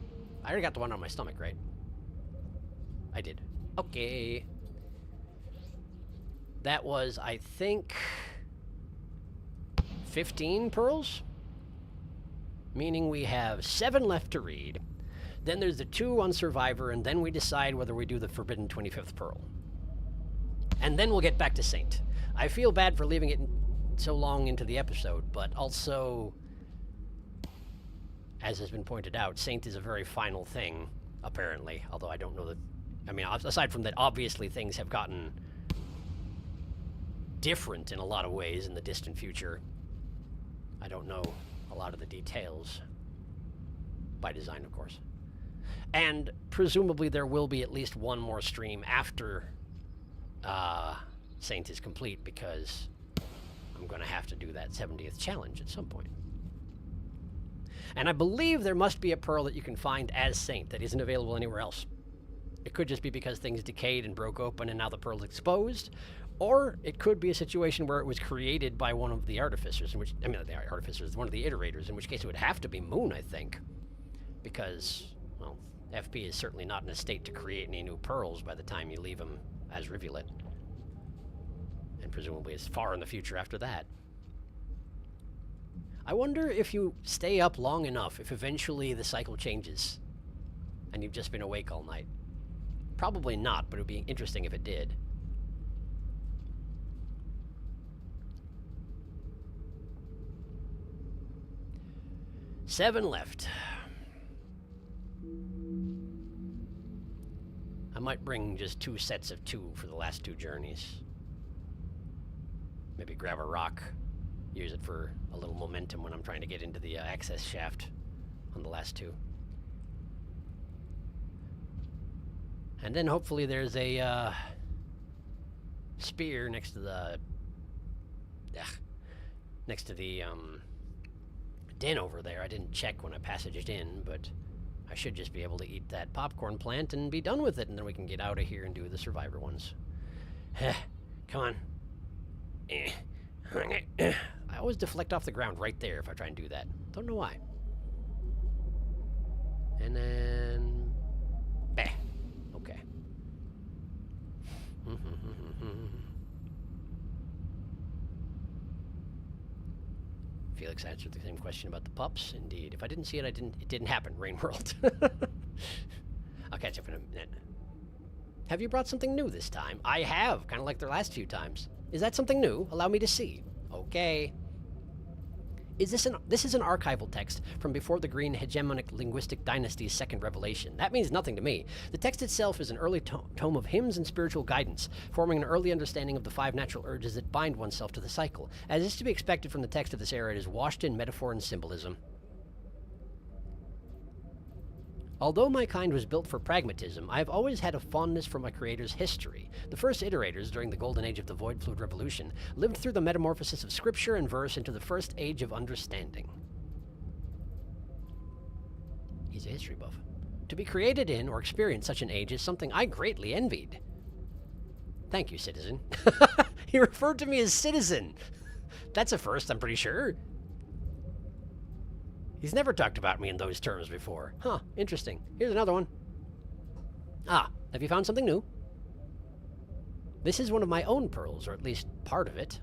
I already got the one on my stomach, right? I did. Okay. That was, I think, 15 pearls, meaning we have 7 left to read. Then there's the 2 on Survivor, and then we decide whether we do the Forbidden 25th Pearl. And then we'll get back to Saint. I feel bad for leaving it so long into the episode, but also, as has been pointed out, Saint is a very final thing, apparently, although I don't know that... I mean, aside from that, obviously things have gotten different in a lot of ways in the distant future. I don't know a lot of the details. By design, of course. And presumably there will be at least one more stream after Saint is complete, because I'm going to have to do that 70th challenge at some point. And I believe there must be a pearl that you can find as Saint that isn't available anywhere else. It could just be because things decayed and broke open and now the pearl's exposed. Or it could be a situation where it was created by one of the artificers, one of the iterators, in which case it would have to be Moon, I think. Because, well, FP is certainly not in a state to create any new pearls by the time you leave him as Rivulet. And presumably it's far in the future after that. I wonder if you stay up long enough, if eventually the cycle changes and you've just been awake all night. Probably not, but it would be interesting if it did. Seven left. I might bring just 2 sets of 2 for the last 2 journeys. Maybe grab a rock, use it for a little momentum when I'm trying to get into the access shaft on the last 2. And then hopefully there's a spear next to the den over there. I didn't check when I passaged in, but I should just be able to eat that popcorn plant and be done with it, and then we can get out of here and do the Survivor ones. Come on. I always deflect off the ground right there if I try and do that. Don't know why. And then... bah. Okay. Felix answered the same question about the pups. Indeed. If I didn't see it, it didn't happen. Rain World. I'll catch up in a minute. Have you brought something new this time? I have, kind of like the last few times. Is that something new? Allow me to see. Okay. This is an archival text from before the Green Hegemonic Linguistic Dynasty's second revelation. That means nothing to me. The text itself is an early tome of hymns and spiritual guidance, forming an early understanding of the 5 natural urges that bind oneself to the cycle. As is to be expected from the text of this era, it is washed in metaphor and symbolism. Although my kind was built for pragmatism, I have always had a fondness for my creator's history. The first iterators, during the golden age of the Void Fluid Revolution, lived through the metamorphosis of scripture and verse into the first age of understanding. He's a history buff. To be created in or experience such an age is something I greatly envied. Thank you, citizen. He referred to me as citizen. That's a first, I'm pretty sure. He's never talked about me in those terms before. Huh, interesting. Here's another one. Ah, have you found something new? This is one of my own pearls, or at least part of it.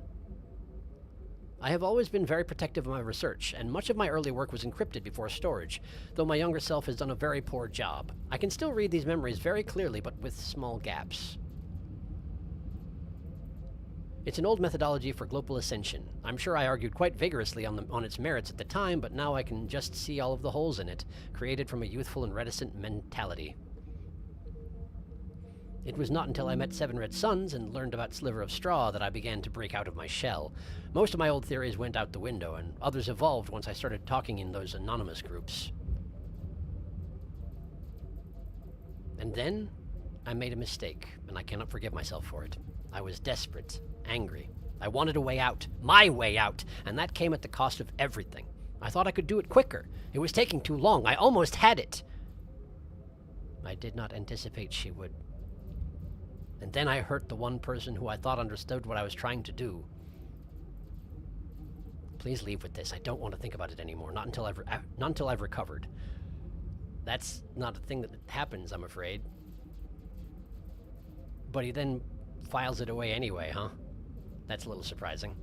I have always been very protective of my research, and much of my early work was encrypted before storage, though my younger self has done a very poor job. I can still read these memories very clearly, but with small gaps. It's an old methodology for global ascension. I'm sure I argued quite vigorously on its merits at the time, but now I can just see all of the holes in it, created from a youthful and reticent mentality. It was not until I met 7 Red Suns and learned about Sliver of Straw that I began to break out of my shell. Most of my old theories went out the window, and others evolved once I started talking in those anonymous groups. And then, I made a mistake, and I cannot forgive myself for it. I was desperate, angry. I wanted a way out, my way out, and that came at the cost of everything. I thought I could do it quicker. It was taking too long. I almost had it. I did not anticipate she would. And then I hurt the one person who I thought understood what I was trying to do. Please leave with this. I don't want to think about it anymore. Not until I've recovered. That's not a thing that happens, I'm afraid. But he then files it away anyway, huh? That's a little surprising.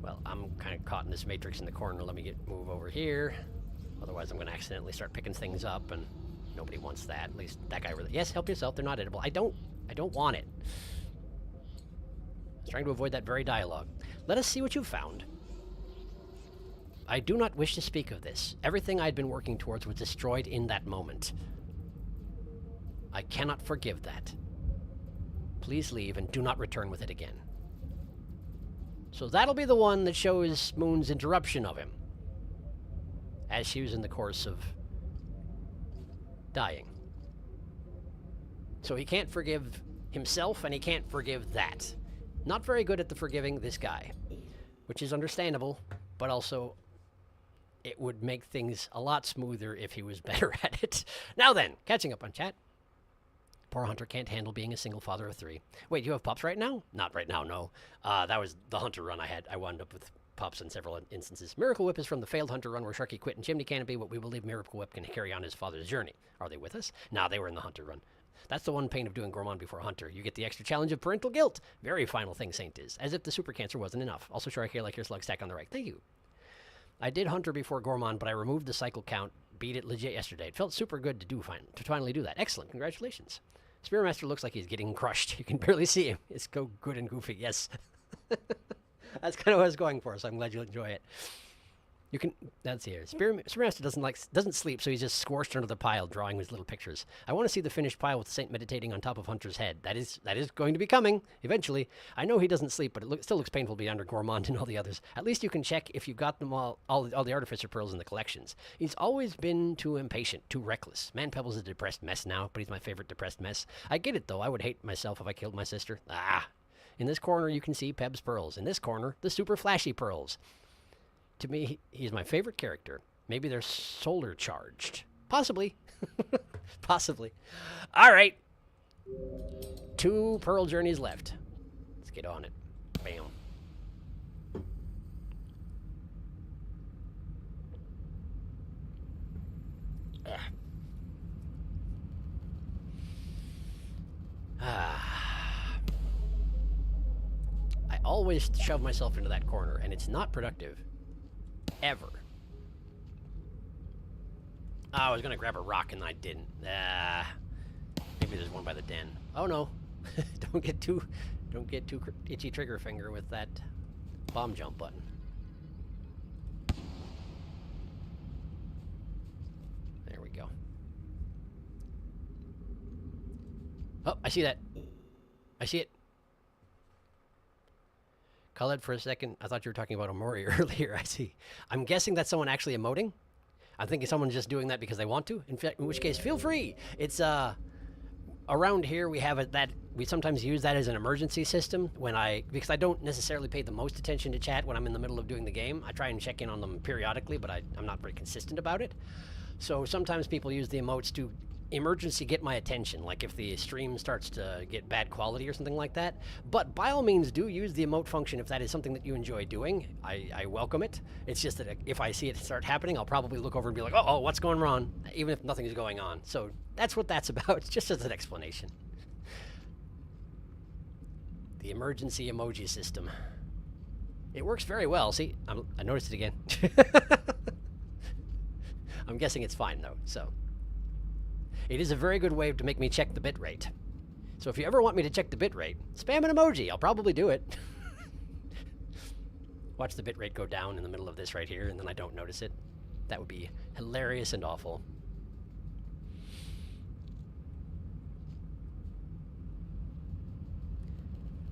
Well, I'm kind of caught in this matrix in the corner. Let me move over here. Otherwise, I'm going to accidentally start picking things up, and nobody wants that. At least that guy really... Yes, help yourself. They're not edible. I don't want it. I was trying to avoid that very dialogue. Let us see what you found. I do not wish to speak of this. Everything I had been working towards was destroyed in that moment. I cannot forgive that. Please leave and do not return with it again. So that'll be the one that shows Moon's interruption of him, as she was in the course of dying. So he can't forgive himself, and he can't forgive that. Not very good at the forgiving this guy, which is understandable, but also it would make things a lot smoother if he was better at it. Now then, catching up on chat. Poor Hunter can't handle being a single father of 3. Wait, you have pups right now? Not right now, no. That was the Hunter run I had. I wound up with pups in several instances. Miracle Whip is from the failed Hunter run where Sharky quit in Chimney Canopy, but we believe Miracle Whip can carry on his father's journey. Are they with us? Nah, they were in the Hunter run. That's the one pain of doing Gourmand before Hunter. You get the extra challenge of parental guilt. Very final thing Saint is. As if the super cancer wasn't enough. Also, Sharky, I like your slug stack on the right. Thank you. I did Hunter before Gourmand, but I removed the cycle count. Beat it legit yesterday. It felt super good to finally do that. Excellent. Congratulations. Spearmaster looks like he's getting crushed. You can barely see him. It's go good and goofy. Yes. That's kind of what I was going for, so I'm glad you'll enjoy it. You can... That's here. Spearmaster doesn't sleep, so he's just squashed under the pile, drawing his little pictures. I want to see the finished pile with Saint meditating on top of Hunter's head. That is going to be coming, eventually. I know he doesn't sleep, but it still looks painful to be under Gourmand and all the others. At least you can check if you got them all the Artificer Pearls in the collections. He's always been too impatient, too reckless. Man Pebble's a depressed mess now, but he's my favorite depressed mess. I get it, though. I would hate myself if I killed my sister. Ah! In this corner, you can see Peb's pearls. In this corner, the super flashy pearls. To me, he's my favorite character. Maybe they're solar charged. Possibly. Possibly. All right. 2 pearl journeys left. Let's get on it. Bam. I always shove myself into that corner, and it's not productive. Ever. Oh, I was gonna grab a rock and I didn't. Maybe there's one by the den. Oh no. Don't get too itchy trigger finger with that bomb jump button. There we go. Oh, I see that. I see it. Colored for a second. I thought you were talking about Omori earlier. I see. I'm guessing that's someone actually emoting. I'm thinking someone's just doing that because they want to. In fact, in which case, feel free. It's around here we have that we sometimes use that as an emergency system because I don't necessarily pay the most attention to chat when I'm in the middle of doing the game. I try and check in on them periodically, but I'm not very consistent about it. So sometimes people use the emotes to emergency get my attention, like if the stream starts to get bad quality or something like that. But by all means, do use the emote function if that is something that you enjoy doing. I welcome it. It's just that if I see it start happening, I'll probably look over and be like, oh, what's going wrong? Even if nothing is going on. So that's what that's about, just as an explanation. The emergency emoji system. It works very well. See, I noticed it again. I'm guessing it's fine though, so. It is a very good way to make me check the bitrate. So if you ever want me to check the bitrate, spam an emoji. I'll probably do it. Watch the bitrate go down in the middle of this right here, and then I don't notice it. That would be hilarious and awful.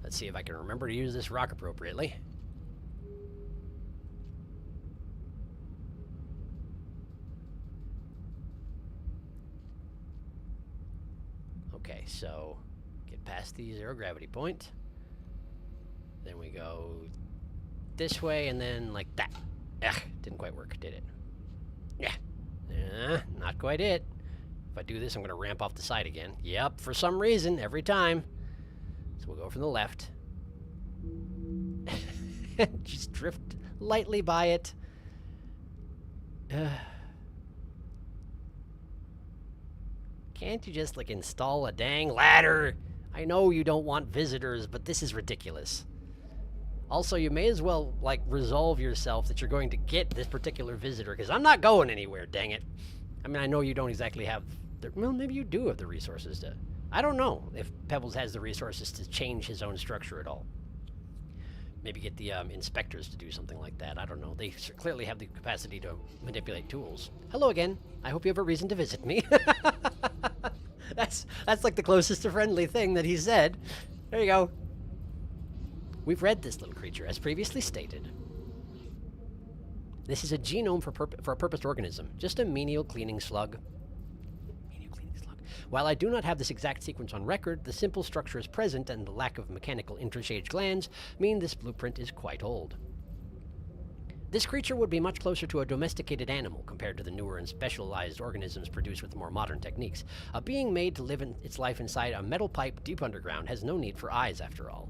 Let's see if I can remember to use this rock appropriately. Okay, so get past the zero gravity point. Then we go this way and then like that. Ugh, didn't quite work, did it? Yeah, not quite it. If I do this, I'm going to ramp off the side again. Yep, for some reason, every time. So we'll go from the left. Just drift lightly by it. Can't you just, like, install a dang ladder? I know you don't want visitors, but this is ridiculous. Also, you may as well, like, resolve yourself that you're going to get this particular visitor, because I'm not going anywhere, dang it. I mean, I know you don't exactly have... well, maybe you do have the resources to... I don't know if Pebbles has the resources to change his own structure at all. Maybe get the inspectors to do something like that. I don't know. They clearly have the capacity to manipulate tools. Hello again. I hope you have a reason to visit me. That's like the closest to friendly thing that he said. There you go. We've read this little creature, as previously stated. This is a genome for a purposed organism. Just a menial cleaning slug. While I do not have this exact sequence on record, the simple structure is present and the lack of mechanical intershade glands mean this blueprint is quite old. This creature would be much closer to a domesticated animal compared to the newer and specialized organisms produced with more modern techniques. A being made to live its life inside a metal pipe deep underground has no need for eyes after all.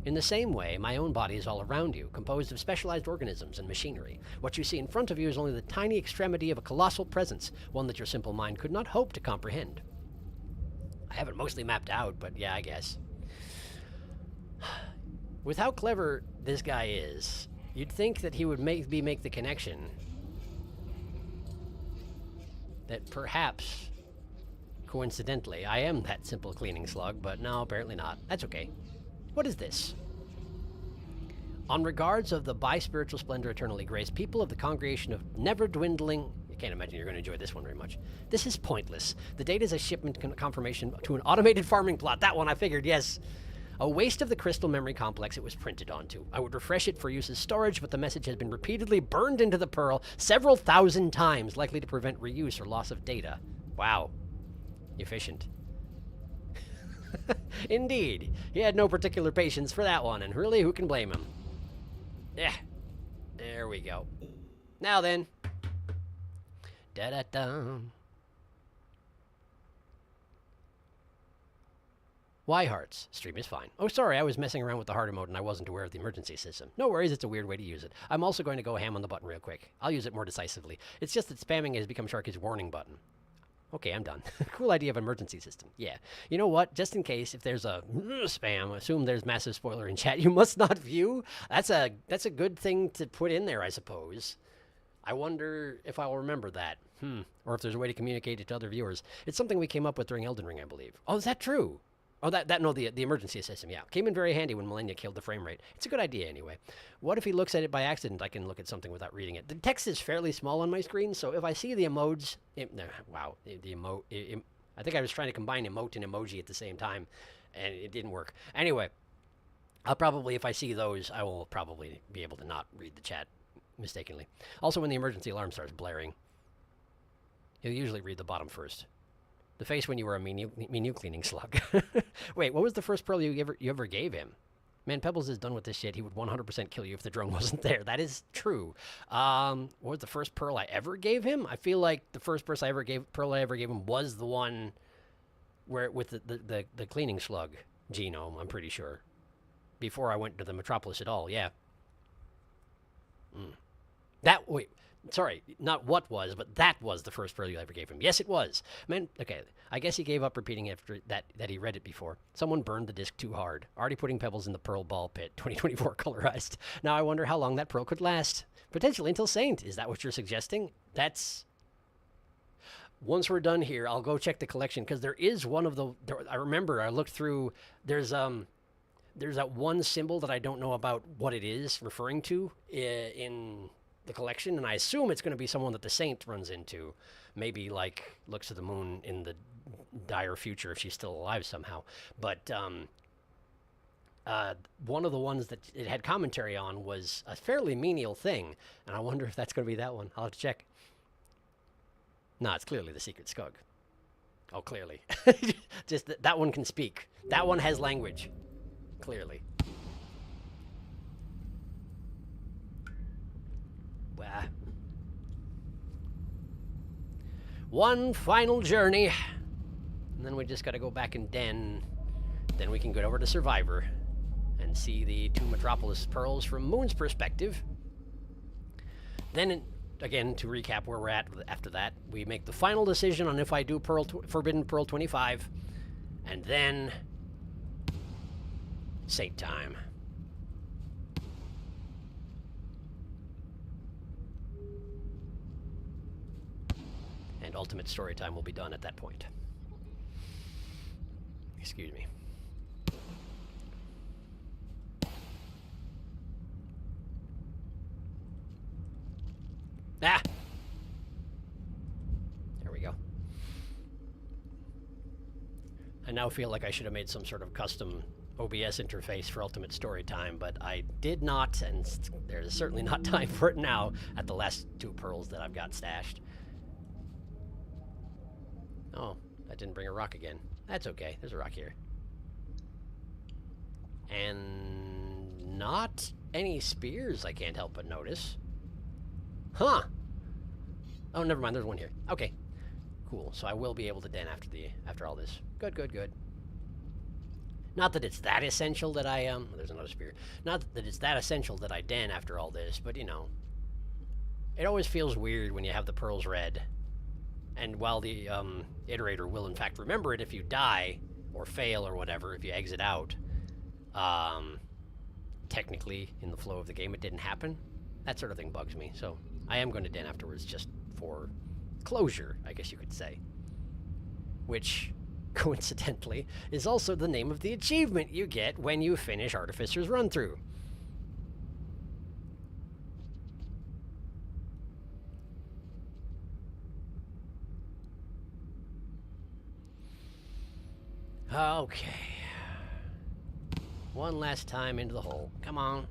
In the same way, my own body is all around you, composed of specialized organisms and machinery. What you see in front of you is only the tiny extremity of a colossal presence, one that your simple mind could not hope to comprehend. I have it mostly mapped out, but yeah, I guess. With how clever this guy is, you'd think that he would make the connection that perhaps, coincidentally, I am that simple cleaning slug, but no, apparently not. That's okay. What is this? On regards of the bi-spiritual splendor eternally graced, people of the congregation of never-dwindling... I can't imagine you're going to enjoy this one very much. This is pointless. The date is a shipment confirmation to an automated farming plot. That one I figured, yes. A waste of the crystal memory complex it was printed onto. I would refresh it for use as storage, but the message has been repeatedly burned into the pearl several thousand times, likely to prevent reuse or loss of data. Wow. Efficient. Indeed. He had no particular patience for that one, and really, who can blame him? Yeah. There we go. Now then. Da-da-da. Why hearts? Stream is fine. Oh, sorry, I was messing around with the heart emote and I wasn't aware of the emergency system. No worries, it's a weird way to use it. I'm also going to go ham on the button real quick. I'll use it more decisively. It's just that spamming has become Sharky's warning button. Okay, I'm done. Cool idea of emergency system. Yeah. You know what? Just in case, if there's a spam, assume there's massive spoiler in chat. You must not view. That's a good thing to put in there, I suppose. I wonder if I'll remember that. Or if there's a way to communicate it to other viewers. It's something we came up with during Elden Ring, I believe. Oh, is that true? Oh, no, the emergency system, yeah. Came in very handy when Millennia killed the frame rate. It's a good idea anyway. What if he looks at it by accident? I can look at something without reading it. The text is fairly small on my screen, so if I see the emotes... wow, the emote... I think I was trying to combine emote and emoji at the same time, and it didn't work. Anyway, I'll probably, if I see those, I will probably be able to not read the chat mistakenly. Also, when the emergency alarm starts blaring, you'll usually read the bottom first. The face when you were a menu cleaning slug. Wait, what was the first pearl you ever gave him? Man, Pebbles is done with this shit. He would 100% kill you if the drone wasn't there. That is true. What was the first pearl I ever gave him? I feel like the first pearl I ever gave him was the one where with the cleaning slug genome, I'm pretty sure. Before I went to the Metropolis at all, yeah. Wait, sorry, not what was, but that was the first pearl you ever gave him. Yes, it was. Man, okay, I guess he gave up repeating after that he read it before. Someone burned the disc too hard. Already putting Pebbles in the pearl ball pit, 2024 colorized. Now I wonder how long that pearl could last. Potentially until Saint. Is that what you're suggesting? That's... Once we're done here, I'll go check the collection, because there is one of the... I remember, I looked through... There's that one symbol that I don't know about what it is referring to in the collection, and I assume it's going to be someone that the Saint runs into. Maybe, like, looks to the moon in the dire future if she's still alive somehow. But one of the ones that it had commentary on was a fairly menial thing, and I wonder if that's going to be that one. I'll have to check. No, it's clearly the Secret Skug. Oh, clearly. Just that one can speak. That one has language. Clearly. Well, one final journey, and then we just got to go back and den. Then we can go over to Survivor and see the 2 Metropolis pearls from Moon's perspective. Then, again, to recap where we're at after that, we make the final decision on if I do Forbidden Pearl 25, and then Saint time. And Ultimate Story Time will be done at that point. Excuse me. Ah! There we go. I now feel like I should have made some sort of custom OBS interface for Ultimate Story Time, but I did not, and there's certainly not time for it now at the last 2 pearls that I've got stashed. Oh, that didn't bring a rock again. That's okay. There's a rock here. And not any spears, I can't help but notice. Huh. Oh, never mind. There's one here. Okay. Cool. So I will be able to den after all this. Good, good, good. Not that it's that essential that I, there's another spear. Not that it's that essential that I den after all this, but, you know, it always feels weird when you have the pearls red. And while the iterator will, in fact, remember it if you die or fail or whatever, if you exit out, technically, in the flow of the game, it didn't happen. That sort of thing bugs me. So I am going to den afterwards just for closure, I guess you could say. Which, coincidentally, is also the name of the achievement you get when you finish Artificer's Run-Through. Okay. One last time into the hole. Come on.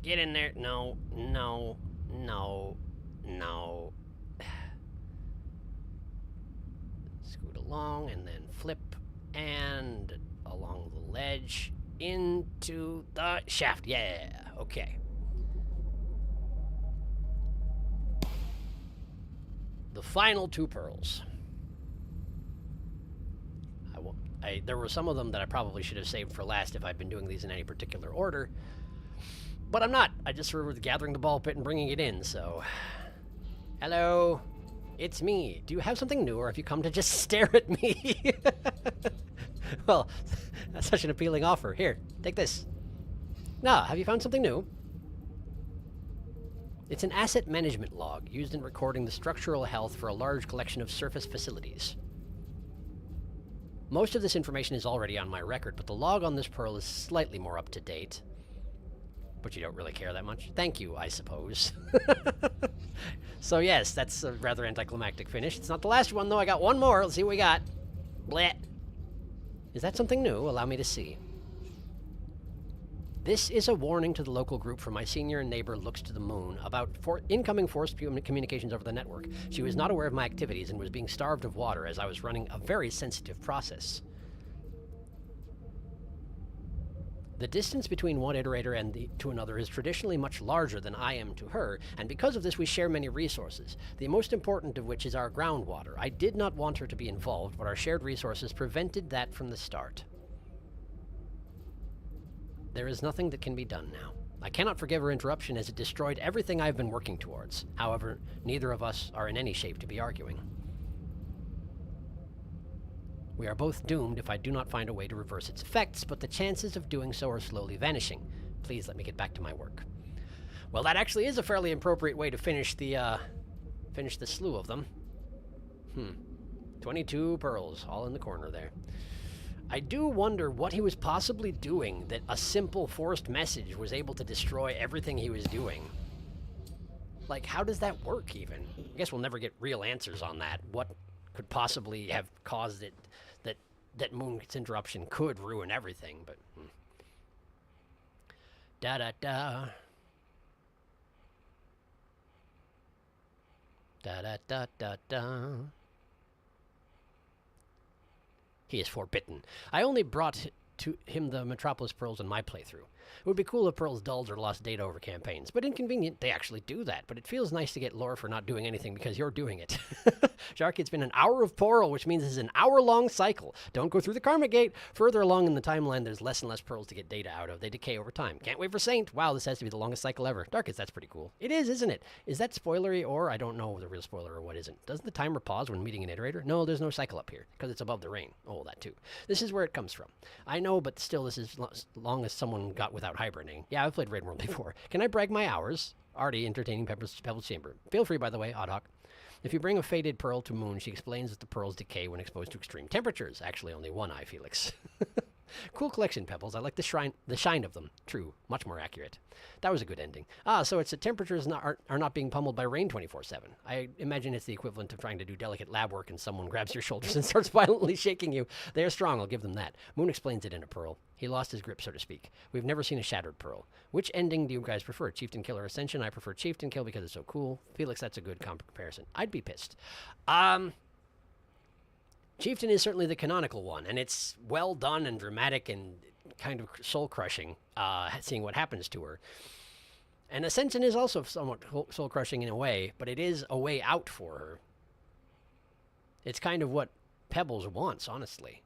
Get in there. No, no, no, no. Scoot along and then flip and along the ledge into the shaft. Yeah, okay. The final 2 pearls. There were some of them that I probably should have saved for last if I'd been doing these in any particular order. But I'm not. I just sort of was gathering the ball pit and bringing it in, so... Hello. It's me. Do you have something new, or have you come to just stare at me? Well, that's such an appealing offer. Here, take this. No, have you found something new? It's an asset management log used in recording the structural health for a large collection of surface facilities. Most of this information is already on my record, but the log on this pearl is slightly more up to date. But you don't really care that much. Thank you, I suppose. So yes, that's a rather anticlimactic finish. It's not the last one, though. I got one more. Let's see what we got. Bleh. Is that something new? Allow me to see. This is a warning to the local group from my senior and neighbor looks to the moon about incoming forced communications over the network. She was not aware of my activities and was being starved of water as I was running a very sensitive process. The distance between one iterator and to another is traditionally much larger than I am to her, and because of this we share many resources, the most important of which is our groundwater. I did not want her to be involved, but our shared resources prevented that from the start. There is nothing that can be done now. I cannot forgive her interruption as it destroyed everything I've been working towards. However, neither of us are in any shape to be arguing. We are both doomed if I do not find a way to reverse its effects, but the chances of doing so are slowly vanishing. Please let me get back to my work. Well, that actually is a fairly appropriate way to finish the slew of them. 22 pearls, all in the corner there. I do wonder what he was possibly doing that a simple forced message was able to destroy everything he was doing. Like, how does that work, even? I guess we'll never get real answers on that. What could possibly have caused it, that Moon's interruption could ruin everything, but... Da-da-da. Da-da-da-da-da. He is forbidden. I only brought to him the Metropolis Pearls in my playthrough. It would be cool if Pearls dulled or lost data over campaigns, but inconvenient they actually do that. But it feels nice to get lore for not doing anything because you're doing it. Sharky, it's been an hour of Pearl, which means it's an hour-long cycle. Don't go through the Karma Gate. Further along in the timeline, there's less and less pearls to get data out of. They decay over time. Can't wait for Saint. Wow, this has to be the longest cycle ever. Darkest, that's pretty cool. It is, isn't it? Is that spoilery, or I don't know the real spoiler or what isn't. Doesn't the timer pause when meeting an iterator? No, there's no cycle up here, because it's above the rain. Oh, that too. This is where it comes from. I know, but still, this is as long as someone got without hibernating. Yeah, I've played Raid World before. Can I brag my hours? Already entertaining Pebbles Chamber. Feel free, by the way, Odd Hawk. If you bring a faded pearl to Moon, she explains that the pearls decay when exposed to extreme temperatures. Actually, only one eye, Felix. Cool collection, Pebbles. I like the shine of them. True. Much more accurate. That was a good ending. Ah, so it's the temperatures are not being pummeled by rain 24/7. I imagine it's the equivalent of trying to do delicate lab work and someone grabs your shoulders and starts violently shaking you. They are strong, I'll give them that. Moon explains it in a pearl. He lost his grip, so to speak. We've never seen a shattered pearl. Which ending do you guys prefer? Chieftain Kill or Ascension? I prefer Chieftain Kill because it's so cool. Felix, that's a good comparison. I'd be pissed. Chieftain is certainly the canonical one, and it's well done and dramatic and kind of soul-crushing, seeing what happens to her. And Ascension is also somewhat soul-crushing in a way, but it is a way out for her. It's kind of what Pebbles wants, honestly.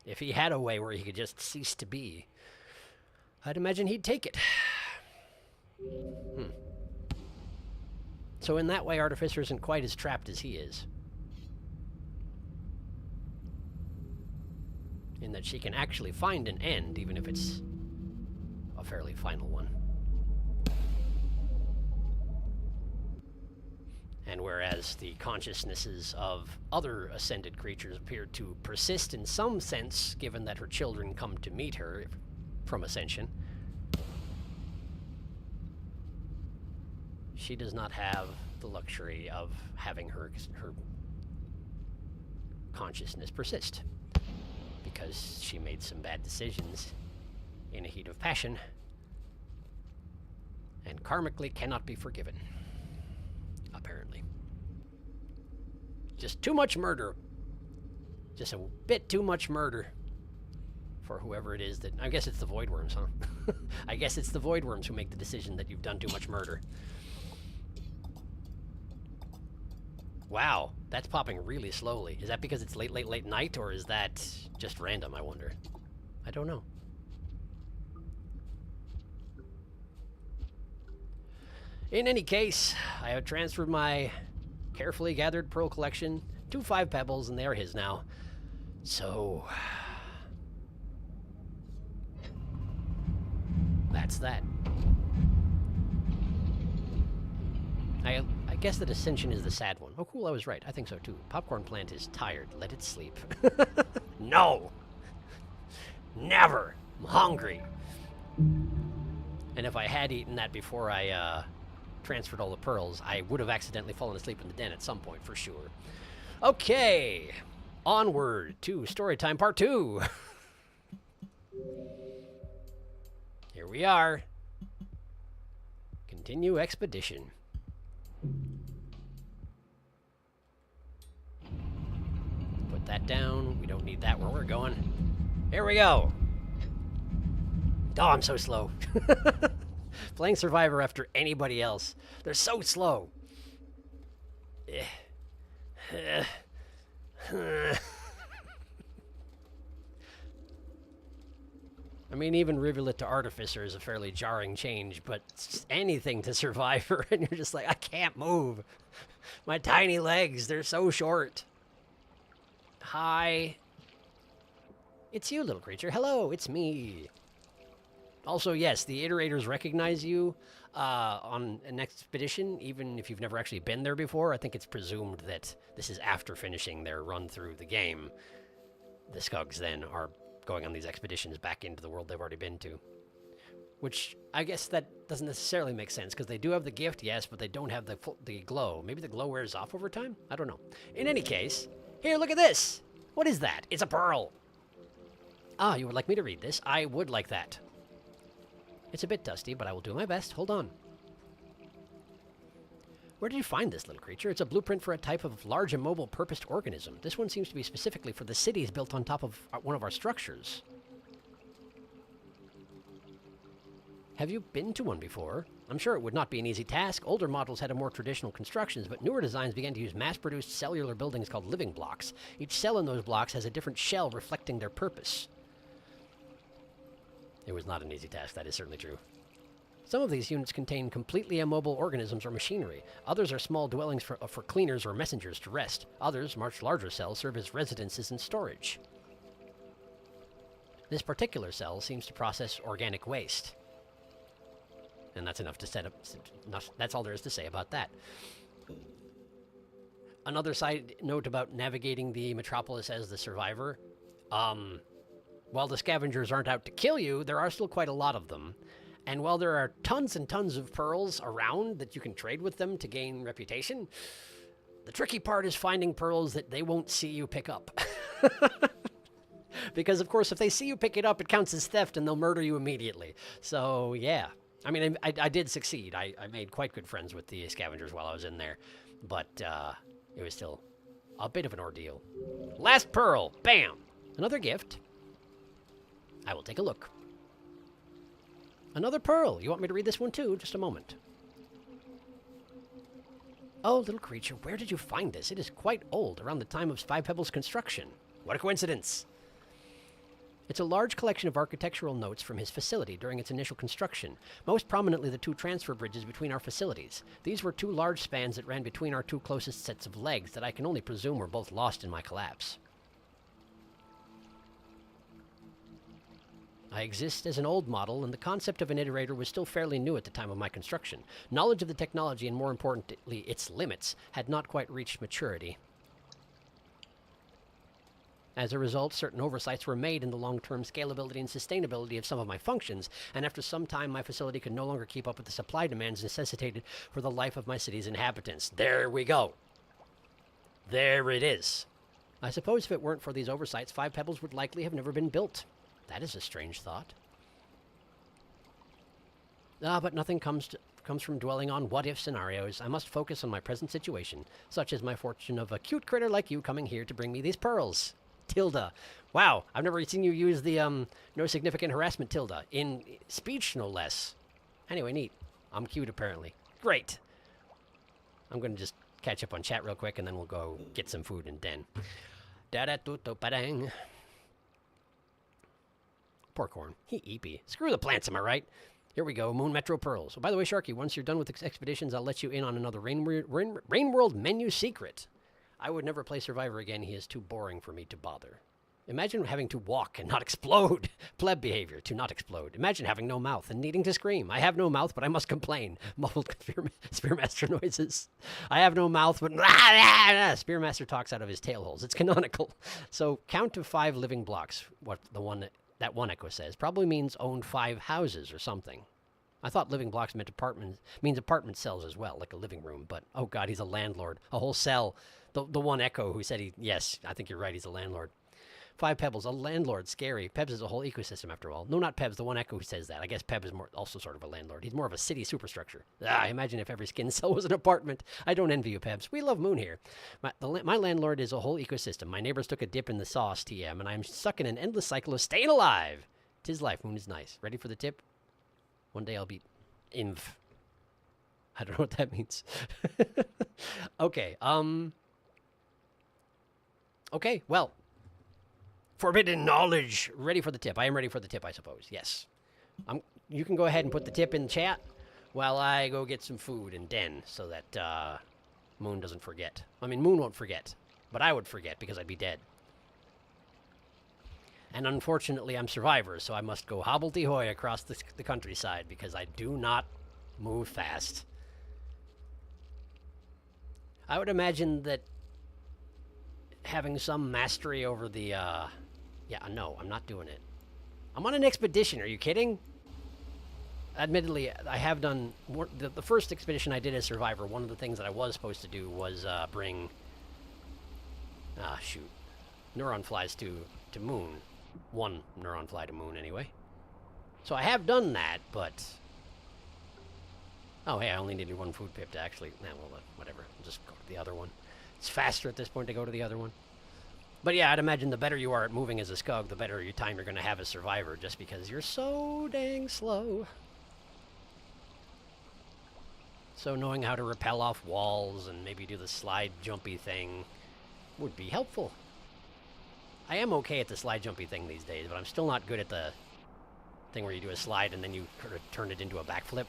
If he had a way where he could just cease to be, I'd imagine he'd take it. So in that way, Artificer isn't quite as trapped as he is. In that she can actually find an end, even if it's a fairly final one. And whereas the consciousnesses of other ascended creatures appear to persist in some sense, given that her children come to meet her from Ascension, she does not have the luxury of having her consciousness persist, because she made some bad decisions in a heat of passion, and karmically cannot be forgiven, apparently. Just too much murder. Just a bit too much murder for whoever it is that... I guess it's the Void Worms, huh? I guess it's the Void Worms who make the decision that you've done too much murder. Wow, that's popping really slowly. Is that because it's late night, or is that just random, I wonder? I don't know. In any case, I have transferred my carefully gathered pearl collection to 5 pebbles, and they are his now. So... that's that. I guess that Ascension is the sad one. Oh, cool, I was right. I think so, too. Popcorn plant is tired. Let it sleep. No! Never! I'm hungry. And if I had eaten that before I transferred all the pearls, I would have accidentally fallen asleep in the den at some point, for sure. Okay! Onward to Storytime Part 2! Here we are. Continue expedition. Put that down. We don't need that where we're going. Here we go. Oh, I'm so slow. Playing Survivor after anybody else. They're so slow. I mean, even Rivulet to Artificer is a fairly jarring change, but anything to Survivor, and you're just like, I can't move. My tiny legs, they're so short. Hi. It's you, little creature. Hello, it's me. Also, yes, the iterators recognize you on an expedition, even if you've never actually been there before. I think it's presumed that this is after finishing their run through the game. The Skugs then are going on these expeditions back into the world they've already been to. Which, I guess that doesn't necessarily make sense, because they do have the gift, yes, but they don't have the glow. Maybe the glow wears off over time? I don't know. In any case, here, look at this! What is that? It's a pearl! Ah, you would like me to read this? I would like that. It's a bit dusty, but I will do my best. Hold on. Where did you find this, little creature? It's a blueprint for a type of large immobile purposed organism. This one seems to be specifically for the cities built on top of one of our structures. Have you been to one before? I'm sure it would not be an easy task. Older models had a more traditional constructions, but newer designs began to use mass-produced cellular buildings called living blocks. Each cell in those blocks has a different shell reflecting their purpose. It was not an easy task, that is certainly true. Some of these units contain completely immobile organisms or machinery. Others are small dwellings for cleaners or messengers to rest. Others, much larger cells, serve as residences and storage. This particular cell seems to process organic waste. And that's enough to set up... That's all there is to say about that. Another side note about navigating the metropolis as the survivor. While the scavengers aren't out to kill you, there are still quite a lot of them. And while there are tons and tons of pearls around that you can trade with them to gain reputation, the tricky part is finding pearls that they won't see you pick up. Because, of course, if they see you pick it up, it counts as theft and they'll murder you immediately. So, yeah. I mean, I did succeed. I made quite good friends with the scavengers while I was in there. But it was still a bit of an ordeal. Last pearl. Bam. Another gift. I will take a look. Another pearl. You want me to read this one too? Just a moment. Oh, little creature, where did you find this? It is quite old, around the time of Five Pebbles' construction. What a coincidence. It's a large collection of architectural notes from his facility during its initial construction, most prominently the two transfer bridges between our facilities. These were two large spans that ran between our two closest sets of legs that I can only presume were both lost in my collapse. I exist as an old model, and the concept of an iterator was still fairly new at the time of my construction. Knowledge of the technology, and more importantly, its limits, had not quite reached maturity. As a result, certain oversights were made in the long-term scalability and sustainability of some of my functions, and after some time my facility could no longer keep up with the supply demands necessitated for the life of my city's inhabitants. There we go. There it is. I suppose if it weren't for these oversights, Five Pebbles would likely have never been built. That is a strange thought. But nothing comes from dwelling on what-if scenarios. I must focus on my present situation, such as my fortune of a cute critter like you coming here to bring me these pearls. Tilda. Wow, I've never seen you use the no significant harassment tilde. In speech, no less. Anyway, neat. I'm cute, apparently. Great. I'm going to just catch up on chat real quick, and then we'll go get some food in den. Da-da-do-do-ba-dang. Poor corn. He eepy. Screw the plants, am I right? Here we go. Moon Metro Pearls. Oh, by the way, Sharky, once you're done with expeditions, I'll let you in on another Rain World menu secret. I would never play Survivor again. He is too boring for me to bother. Imagine having to walk and not explode. Pleb behavior, to not explode. Imagine having no mouth and needing to scream. I have no mouth, but I must complain. Muffled Spearmaster noises. I have no mouth, but Spearmaster talks out of his tail holes. It's canonical. So count to 5 living blocks. What that one echo says probably means owned 5 houses or something. I thought living blocks meant apartment cells as well, like a living room. But oh god, he's a landlord. A whole cell. The one echo who said yes, I think you're right. He's a landlord. 5 pebbles, a landlord, scary. Pebs is a whole ecosystem after all. No, not Pebs, the one echo who says that. I guess Peb is also sort of a landlord. He's more of a city superstructure. Imagine if every skin cell was an apartment. I don't envy you, Pebs. We love Moon here. My landlord is a whole ecosystem. My neighbors took a dip in the sauce, TM, and I'm stuck in an endless cycle of staying alive. 'Tis life. Moon is nice. Ready for the tip? One day I'll be inv. I don't know what that means. Okay, okay, well. Forbidden knowledge. Ready for the tip. I am ready for the tip, I suppose. Yes. You can go ahead and put the tip in the chat while I go get some food and den so that Moon doesn't forget. I mean, Moon won't forget, but I would forget because I'd be dead. And unfortunately, I'm Survivor, so I must go hobblety-hoy across the countryside because I do not move fast. I would imagine that having some mastery over the, yeah, no, I'm not doing it. I'm on an expedition, are you kidding? Admittedly, I have done, the first expedition I did as Survivor, one of the things that I was supposed to do was bring, neuron flies to Moon. One neuron fly to Moon, anyway. So I have done that, but... Oh, hey, I only needed 1 food pip to actually... well, whatever. I'll just go to the other one. It's faster at this point to go to the other one. But yeah, I'd imagine the better you are at moving as a Scug, the better time you're going to have as Survivor, just because you're so dang slow. So knowing how to rappel off walls and maybe do the slide jumpy thing would be helpful. I am okay at the slide jumpy thing these days, but I'm still not good at the thing where you do a slide and then you sort of turn it into a backflip.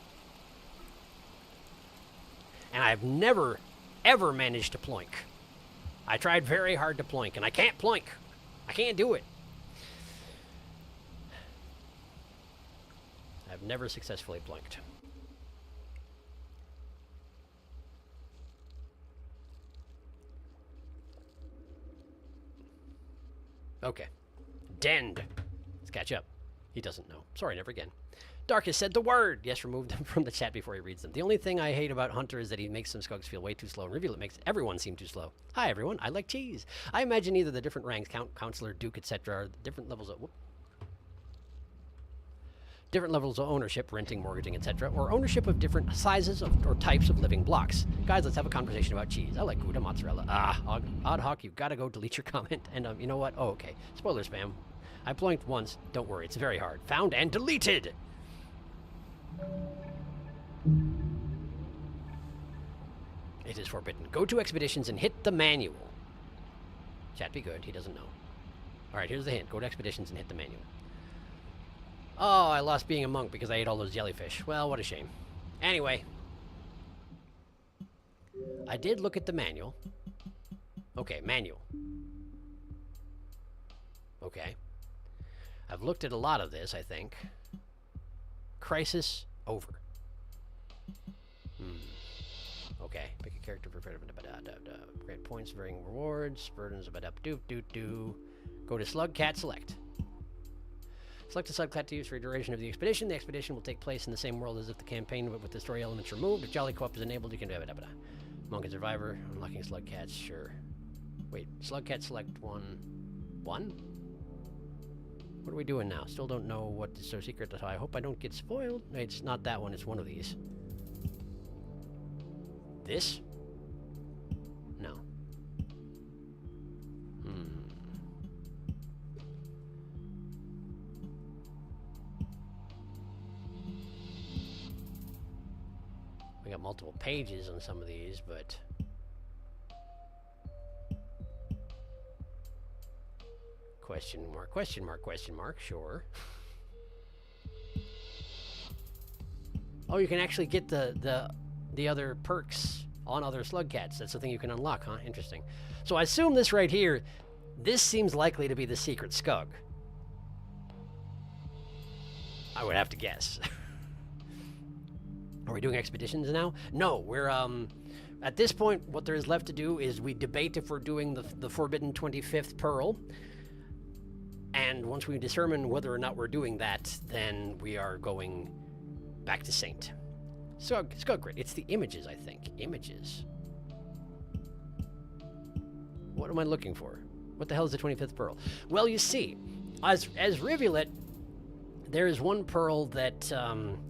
And I've never, ever managed to ploink. I tried very hard to ploink, and I can't ploink. I can't do it. I've never successfully ploinked. Okay. Dend. Let's catch up. He doesn't know. Sorry, never again. Dark has said the word. Yes, remove them from the chat before he reads them. The only thing I hate about Hunter is that he makes some Skugs feel way too slow. And reveal it makes everyone seem too slow. Hi, everyone. I like cheese. I imagine either the different ranks, Counselor, Duke, etc., are different levels of... different levels of ownership, renting, mortgaging, etc., or ownership of different sizes or types of living blocks. Guys, let's have a conversation about cheese. I like Gouda, mozzarella. Odd Hawk, you've got to go delete your comment. And, you know what? Oh, okay. Spoiler spam. I ploinked once. Don't worry. It's very hard. Found and deleted! It is forbidden. Go to expeditions and hit the manual. Chat be good. He doesn't know. Alright, here's the hint. Go to expeditions and hit the manual. Oh, I lost being a monk because I ate all those jellyfish. Well, what a shame. Anyway. I did look at the manual. Okay, manual. Okay. I've looked at a lot of this, I think. Crisis over. Okay. Pick a character for grant points, varying rewards, burdens, Go to Slug Cat Select. Select a Slug Cat to use for a duration of the expedition. The expedition will take place in the same world as if the campaign, but with the story elements removed. If Jolly Co-op is enabled, you can Monk and Survivor. Unlocking Slug Cats, sure. Wait, Slug Cat Select 1. What are we doing now? Still don't know what is so secret. So I hope I don't get spoiled. No, it's not that one. It's one of these. This? No. We got multiple pages on some of these, but... Question mark, sure. Oh, you can actually get the other perks on other slug cats. That's the thing you can unlock, huh? Interesting. So I assume this right here This seems likely to be the secret Skug. I would have to guess. Are we doing expeditions now? No, we're, at this point, what there is left to do is we debate if we're doing the Forbidden 25th Pearl. And once we determine whether or not we're doing that, then we are going back to Saint. Skug Grid. It's the images, I think. Images. What am I looking for? What the hell is the 25th Pearl? Well, you see, as Rivulet, there is one pearl that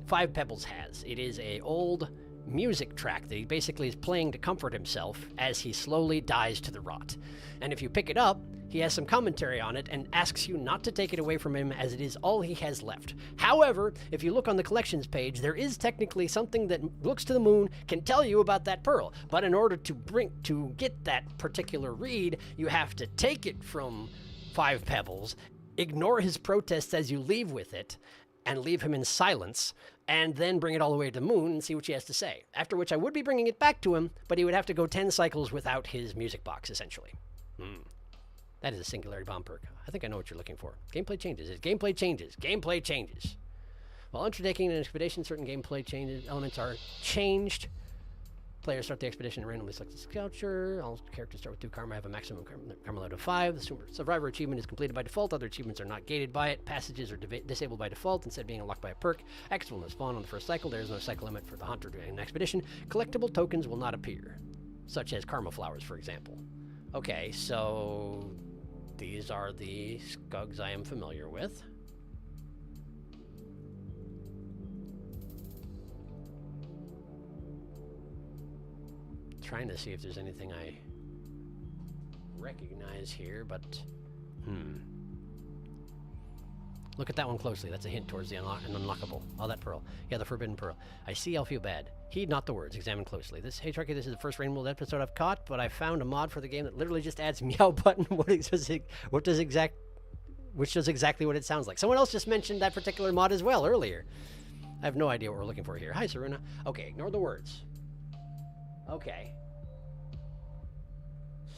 Five Pebbles has. It is a old music track that he basically is playing to comfort himself as he slowly dies to the rot. And if you pick it up, he has some commentary on it and asks you not to take it away from him as it is all he has left. However, if you look on the collections page, there is technically something that looks to the moon, can tell you about that pearl. But in order to get that particular read, you have to take it from Five Pebbles, ignore his protests as you leave with it, and leave him in silence, and then bring it all the way to the moon and see what he has to say. After which I would be bringing it back to him, but he would have to go 10 cycles without his music box, essentially. That is a Singularity Bomb perk. I think I know what you're looking for. Gameplay changes. Gameplay changes. Gameplay changes. While undertaking an expedition, certain gameplay elements are changed. Players start the expedition and randomly select a sculpture. All characters start with 2 karma, have a maximum karma load of 5. The survivor achievement is completed by default. Other achievements are not gated by it. Passages are disabled by default instead of being unlocked by a perk. X will not spawn on the first cycle. There is no cycle limit for the hunter during an expedition. Collectible tokens will not appear, such as karma flowers, for example. Okay, so these are the Skugs I am familiar with. Trying to see if there's anything I recognize here, but look at that one closely. That's a hint towards the unlockable. Oh, that pearl. Yeah, the Forbidden Pearl. I see, I'll feel bad. Heed not the words. Examine closely. Hey, Sharky, this is the first Rainbow episode I've caught, but I found a mod for the game that literally just adds meow button. Which does exactly what it sounds like. Someone else just mentioned that particular mod as well earlier. I have no idea what we're looking for here. Hi, Saruna. Okay, ignore the words. Okay.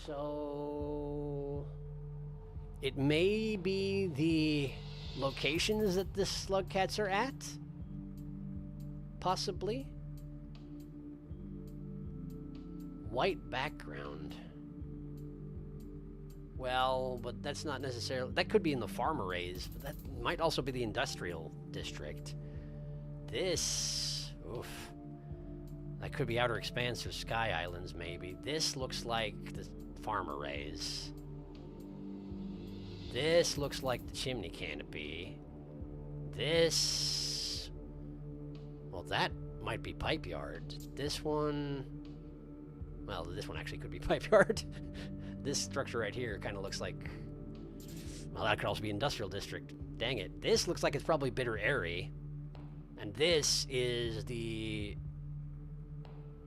So it may be the locations that the slug cats are at? Possibly. White background. Well, but that's not necessarily... That could be in the farm arrays, but that might also be the industrial district. This... Oof. That could be Outer Expanse or Sky Islands, maybe. This looks like the farm arrays. This looks like the chimney canopy. This... Well, that might be Pipe Yard. This one... Well, this one actually could be Pipe Yard. This structure right here kind of looks like... Well, that could also be Industrial District. Dang it. This looks like it's probably Bitter Airy. And this is the...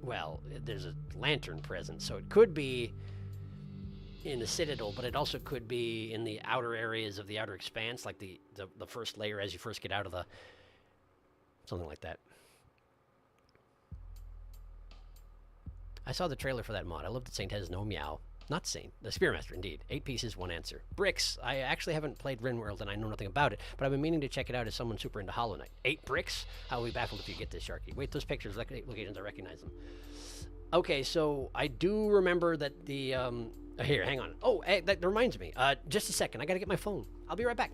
Well, there's a lantern present, so it could be in the Citadel, but it also could be in the outer areas of the Outer Expanse, like the first layer as you first get out of the... Something like that. I saw the trailer for that mod. I love that Saint has no meow. Not Saint. The Spearmaster, indeed. 8 pieces, 1 answer. Bricks. I actually haven't played RimWorld, and I know nothing about it, but I've been meaning to check it out as someone super into Hollow Knight. 8 bricks? I will be baffled if you get this, Sharky. Wait, those pictures, locations, I recognize them. Okay, so I do remember that the... here, hang on. Oh, hey, that reminds me. Just a second. I gotta get my phone. I'll be right back.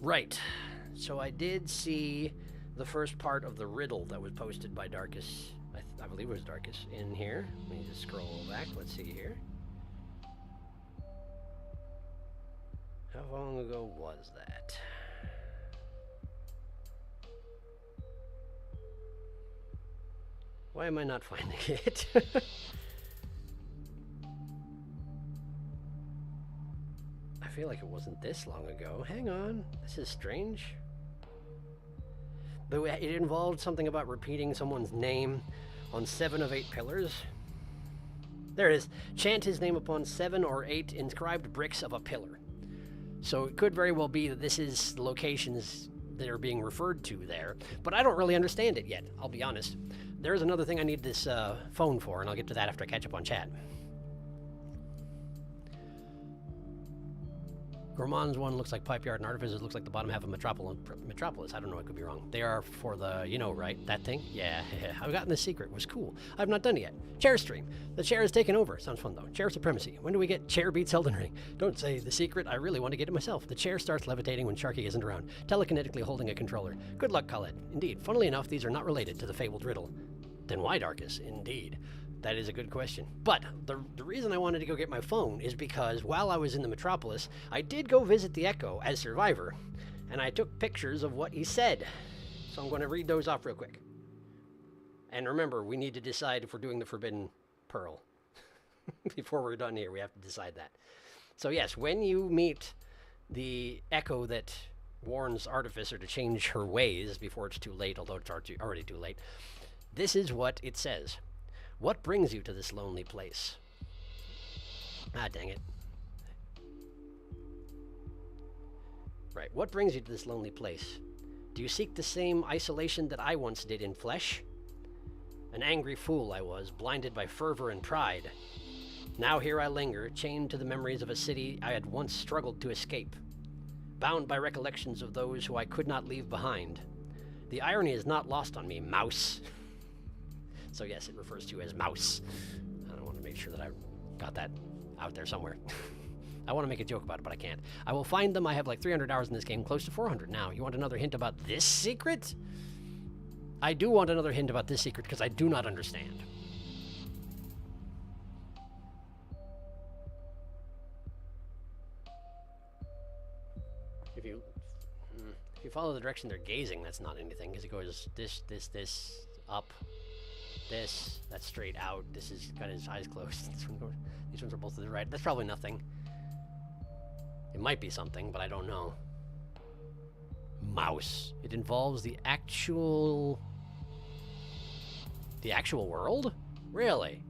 Right. So I did see the first part of the riddle that was posted by Darkus. I believe it was Darkus in here. Let me just scroll back. Let's see here. How long ago was that? Why am I not finding it? I feel like it wasn't this long ago. Hang on. This is strange. It involved something about repeating someone's name on 7 of 8 pillars. There it is. Chant his name upon 7 or 8 inscribed bricks of a pillar. So it could very well be that this is the locations that are being referred to there, but I don't really understand it yet, I'll be honest. There's another thing I need this phone for, and I'll get to that after I catch up on chat. Gourmand's one looks like Pipe Yard, and Artificers looks like the bottom half of Metropolis. I don't know, I could be wrong. They are for the, you know, right? That thing? Yeah, I've gotten the secret. It was cool. I've not done it yet. Chair stream. The chair is taken over. Sounds fun, though. Chair supremacy. When do we get chair beats Elden Ring? Don't say the secret. I really want to get it myself. The chair starts levitating when Sharky isn't around, telekinetically holding a controller. Good luck, Khaled. Indeed. Funnily enough, these are not related to the fabled riddle. Then why, Darkus? Indeed. That is a good question. But the reason I wanted to go get my phone is because while I was in the Metropolis, I did go visit the Echo as Survivor, and I took pictures of what he said. So I'm going to read those off real quick. And remember, we need to decide if we're doing the Forbidden Pearl. Before we're done here, we have to decide that. So yes, when you meet the Echo that warns Artificer to change her ways before it's too late, although it's already too late, this is what it says. What brings you to this lonely place? Ah, dang it. Right, what brings you to this lonely place? Do you seek the same isolation that I once did in flesh? An angry fool I was, blinded by fervor and pride. Now here I linger, chained to the memories of a city I had once struggled to escape, bound by recollections of those who I could not leave behind. The irony is not lost on me, mouse. So yes, it refers to you as mouse. I want to make sure that I got that out there somewhere. I want to make a joke about it, but I can't. I will find them. I have like 300 hours in this game, close to 400 now. You want another hint about this secret? I do want another hint about this secret because I do not understand. If you follow the direction they're gazing, that's not anything because it goes this, up. That's straight out. This has got his eyes closed. These ones are both to the right. That's probably nothing. It might be something, but I don't know. Mouse. It involves the actual world? Really?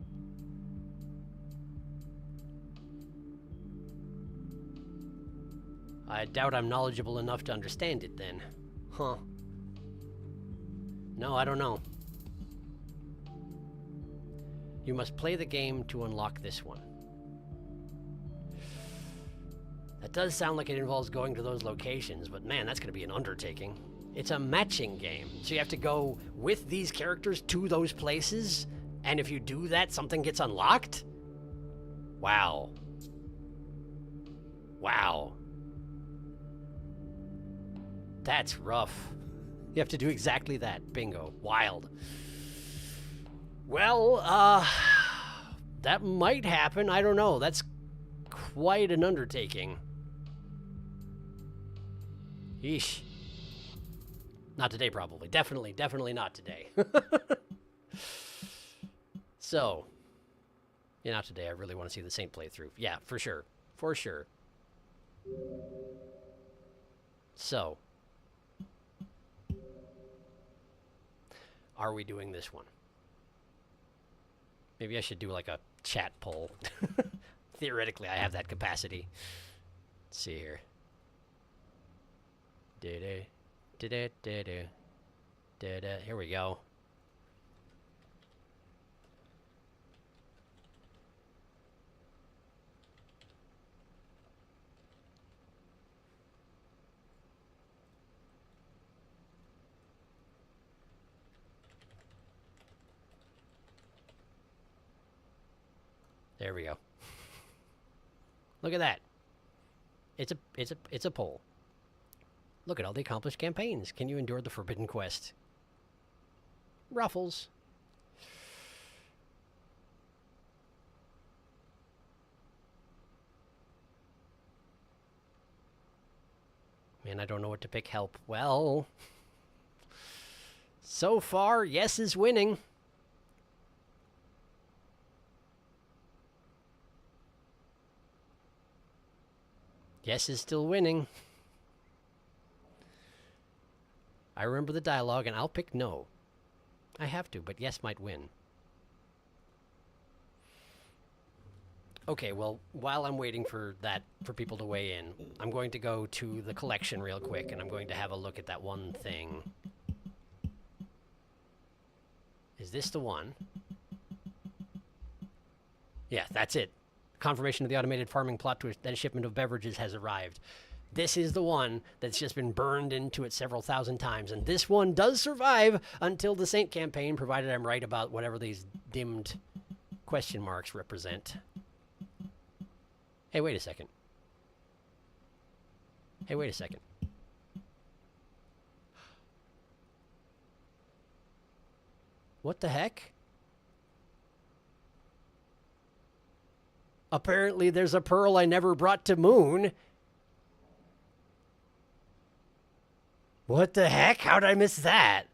I doubt I'm knowledgeable enough to understand it then. Huh. No, I don't know. You must play the game to unlock this one. That does sound like it involves going to those locations, but man, that's going to be an undertaking. It's a matching game, so you have to go with these characters to those places, and if you do that, something gets unlocked? Wow. Wow. That's rough. You have to do exactly that. Bingo. Wild. Well, that might happen. I don't know. That's quite an undertaking. Yeesh. Not today, probably. Definitely not today. So, yeah, not today. I really want to see the Saint playthrough. Yeah, for sure. For sure. So, are we doing this one? Maybe I should do like a chat poll. Theoretically, I have that capacity. Let's see here. Here we go. There we go. Look at that. It's a poll. Look at all the accomplished campaigns. Can you endure the Forbidden Quest? Ruffles. Man, I don't know what to pick. Help. Well, so far, yes is winning. Yes is still winning. I remember the dialogue, and I'll pick no. I have to, but yes might win. Okay, well, while I'm waiting for people to weigh in, I'm going to go to the collection real quick, and I'm going to have a look at that one thing. Is this the one? Yeah, that's it. Confirmation of the automated farming plot twist that a shipment of beverages has arrived. This is the one that's just been burned into it several thousand times, and this one does survive until the Saint campaign, provided I'm right about whatever these dimmed question marks represent. Hey, wait a second. Hey, wait a second. What the heck? Apparently there's a pearl I never brought to Moon. What the heck? How'd I miss that?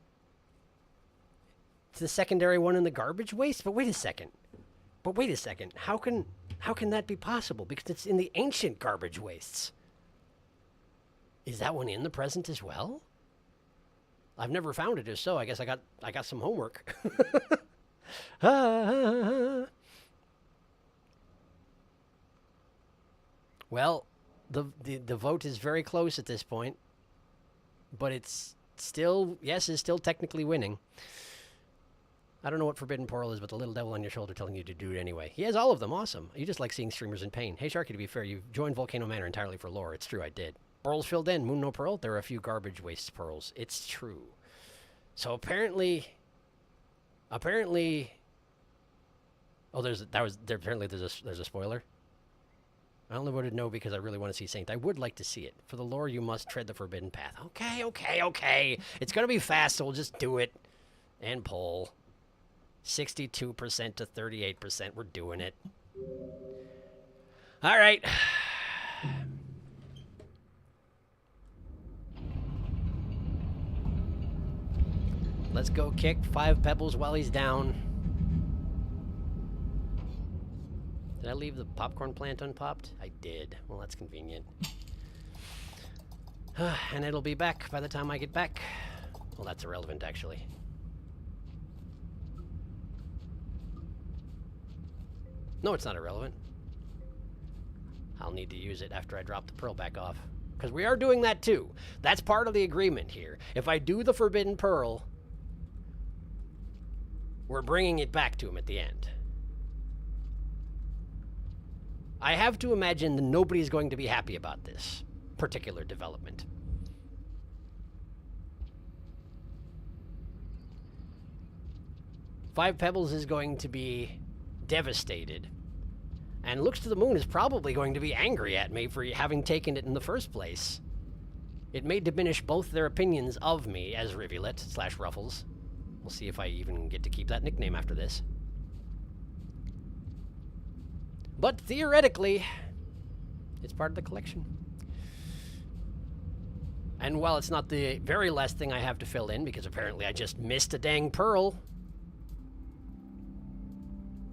It's the secondary one in the garbage waste? But wait a second. How can that be possible? Because it's in the ancient garbage wastes. Is that one in the present as well? I've never found it as so. I guess I got some homework. Well, the vote is very close at this point, but it's still, yes, is still technically winning. I don't know what Forbidden Pearl is, but the little devil on your shoulder telling you to do it anyway. He has all of them. Awesome. You just like seeing streamers in pain. Hey, Sharky, to be fair, you joined Volcano Manor entirely for lore. It's true, I did. Pearls filled in. Moon no pearl. There are a few garbage waste pearls. It's true. So apparently. Oh, there's a spoiler. I only voted no because I really want to see Saint. I would like to see it. For the lore, you must tread the forbidden path. Okay. It's going to be fast, so we'll just do it. And poll. 62% to 38%. We're doing it. All right. Let's go kick 5 pebbles while he's down. Did I leave the popcorn plant unpopped? I did. Well, that's convenient. And it'll be back by the time I get back. Well, that's irrelevant, actually. No, it's not irrelevant. I'll need to use it after I drop the pearl back off. Because we are doing that, too. That's part of the agreement here. If I do the forbidden pearl, we're bringing it back to him at the end. I have to imagine that nobody's going to be happy about this particular development. Five Pebbles is going to be devastated. And Looks to the Moon is probably going to be angry at me for having taken it in the first place. It may diminish both their opinions of me as Rivulet/Ruffles. We'll see if I even get to keep that nickname after this. But theoretically, it's part of the collection. And while it's not the very last thing I have to fill in, because apparently I just missed a dang pearl,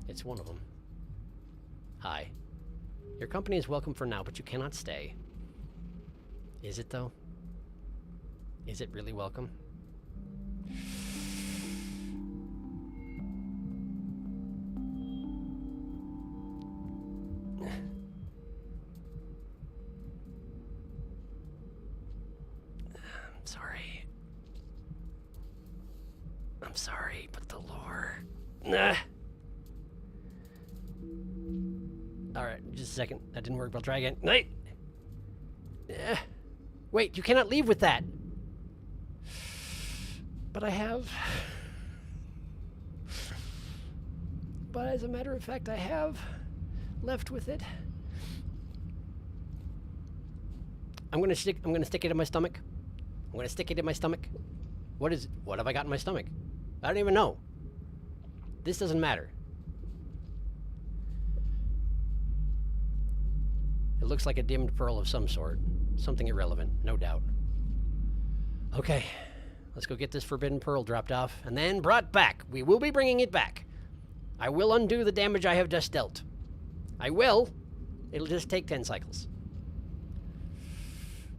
it's one of them. Hi. Your company is welcome for now, but you cannot stay. Is it, though? Is it really welcome? I'm sorry, but the lore... Nah. Alright, just a second. That didn't work, but I'll try again. Wait! Wait, you cannot leave with that! But I have... But as a matter of fact, I have left with it. I'm gonna stick it in my stomach. I'm gonna stick it in my stomach. What have I got in my stomach? I don't even know. This doesn't matter. It looks like a dimmed pearl of some sort. Something irrelevant, no doubt. Okay, let's go get this forbidden pearl dropped off and then brought back. We will be bringing it back. I will undo the damage I have just dealt. I will. It'll just take 10 cycles.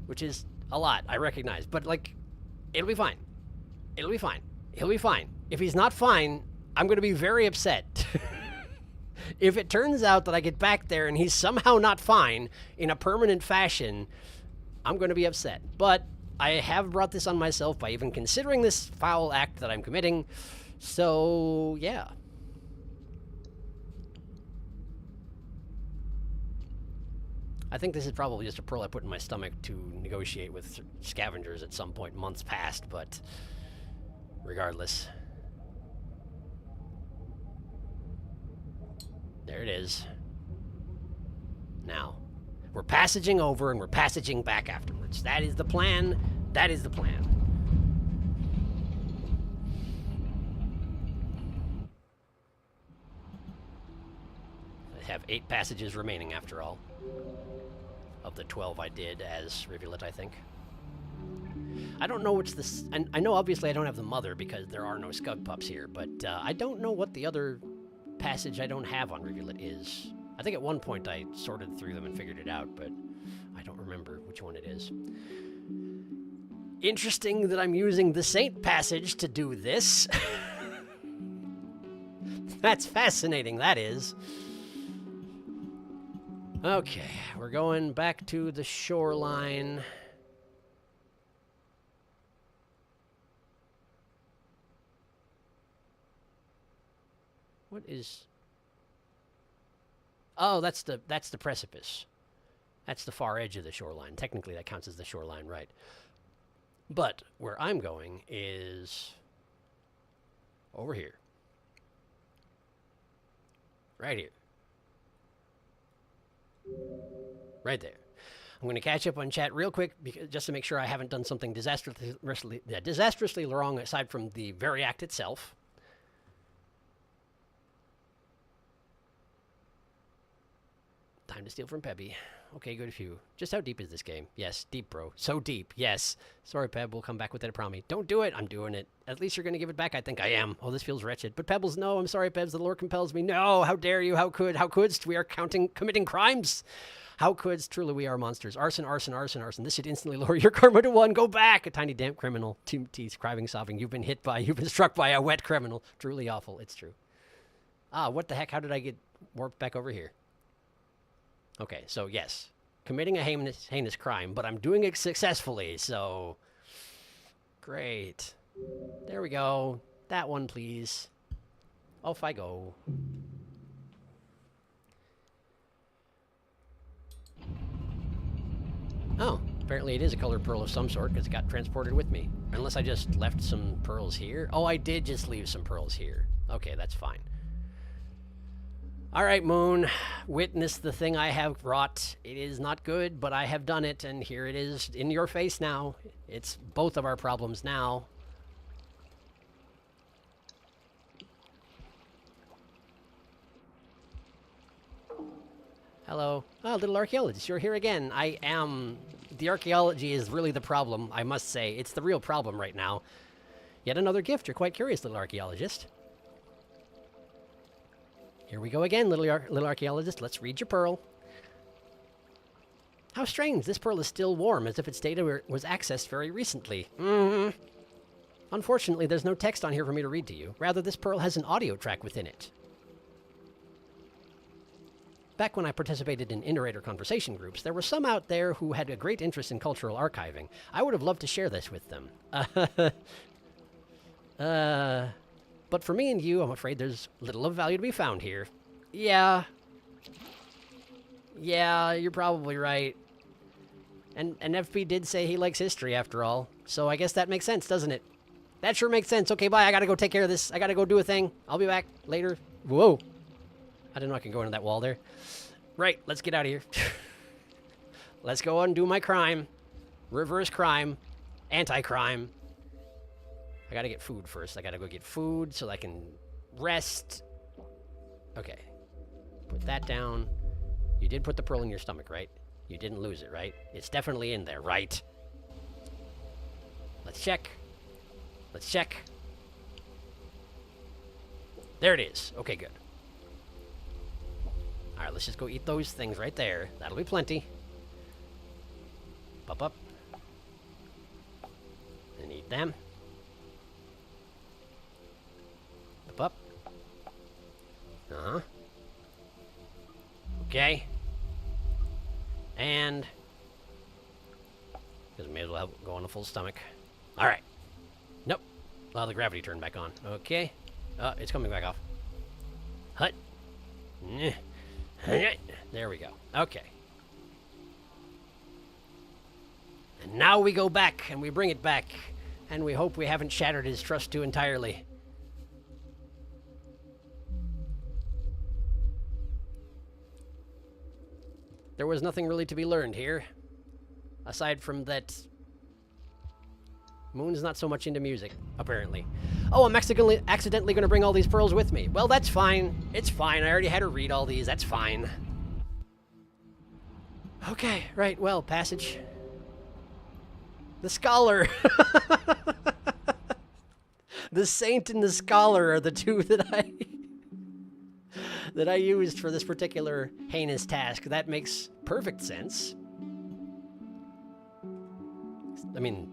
Which is a lot, I recognize. But, like, It'll be fine. It'll be fine. He'll be fine. If he's not fine, I'm going to be very upset. If it turns out that I get back there and he's somehow not fine in a permanent fashion, I'm going to be upset. But I have brought this on myself by even considering this foul act that I'm committing. So, yeah. I think this is probably just a pearl I put in my stomach to negotiate with scavengers at some point months past, but regardless. There it is. Now, we're passaging over and we're passaging back afterwards. That is the plan. That is the plan. I have 8 passages remaining after all. Of the 12 I did as Rivulet, I think. I don't know what's this. And I know obviously I don't have the mother because there are no Scug pups here, but I don't know what the other passage I don't have on Rivulet is. I think at one point I sorted through them and figured it out, but I don't remember which one it is. Interesting that I'm using the Saint passage to do this. That's fascinating, that is. Okay, we're going back to the shoreline. What is... Oh, that's the precipice. That's the far edge of the shoreline. Technically, that counts as the shoreline, right? But where I'm going is over here. Right here. Right there. I'm going to catch up on chat real quick just to make sure I haven't done something disastrously wrong aside from the very act itself. Time to steal from Pebby. Okay, good few. Just how deep is this game? Yes, deep, bro. So deep. Yes. Sorry, Peb. We'll come back with it, I promise. Don't do it. I'm doing it. At least you're going to give it back. I think I am. Oh, this feels wretched. But Pebbles, no. I'm sorry, Pebs. The lore compels me. No. How dare you? How couldst? We are committing crimes. How couldst? Truly, we are monsters. Arson, arson, arson, arson. This should instantly lower your karma to 1. Go back. A tiny damp criminal. Two teeth, crying, sobbing. You've been struck by a wet criminal. Truly awful. It's true. Ah, what the heck? How did I get warped back over here? Okay, so yes, committing a heinous crime, but I'm doing it successfully, so great. There we go. That one, please. Off I go. Oh, apparently it is a colored pearl of some sort because it got transported with me. Unless I just left some pearls here. Oh, I did just leave some pearls here. Okay, that's fine. All right, Moon, witness the thing I have wrought. It is not good, but I have done it, and here it is in your face now. It's both of our problems now. Hello. Oh, little archaeologist, you're here again. I am. The archaeology is really the problem, I must say. It's the real problem right now. Yet another gift. You're quite curious, little archaeologist. Here we go again, little archaeologist. Let's read your pearl. How strange. This pearl is still warm, as if its data was accessed very recently. Unfortunately, there's no text on here for me to read to you. Rather, this pearl has an audio track within it. Back when I participated in Iterator conversation groups, there were some out there who had a great interest in cultural archiving. I would have loved to share this with them. But for me and you, I'm afraid there's little of value to be found here. Yeah. Yeah, you're probably right. And FP did say he likes history, after all. So I guess that makes sense, doesn't it? That sure makes sense. Okay, bye. I gotta go take care of this. I gotta go do a thing. I'll be back later. Whoa. I didn't know I could go into that wall there. Right, let's get out of here. Let's go undo my crime. Reverse crime. Anti-crime. I gotta get food first. I gotta go get food so I can rest. Okay. Put that down. You did put the pearl in your stomach, right? You didn't lose it, right? It's definitely in there, right? Let's check. Let's check. There it is. Okay, good. Alright, let's just go eat those things right there. That'll be plenty. Up. I need Get them. Up. Uh-huh. Okay. And... because we may as well go on a full stomach. Alright. Nope. Allow the gravity turn back on. Okay. It's coming back off. Hut. There we go. Okay. And now we go back, and we bring it back, and we hope we haven't shattered his trust too entirely. There was nothing really to be learned here, aside from that Moon's not so much into music, apparently. Oh, I'm accidentally going to bring all these pearls with me. Well, that's fine. It's fine. I already had her read all these. That's fine. Okay, right. Well, passage. The scholar. The saint and the scholar are the two that I used for this particular heinous task. That makes perfect sense. I mean,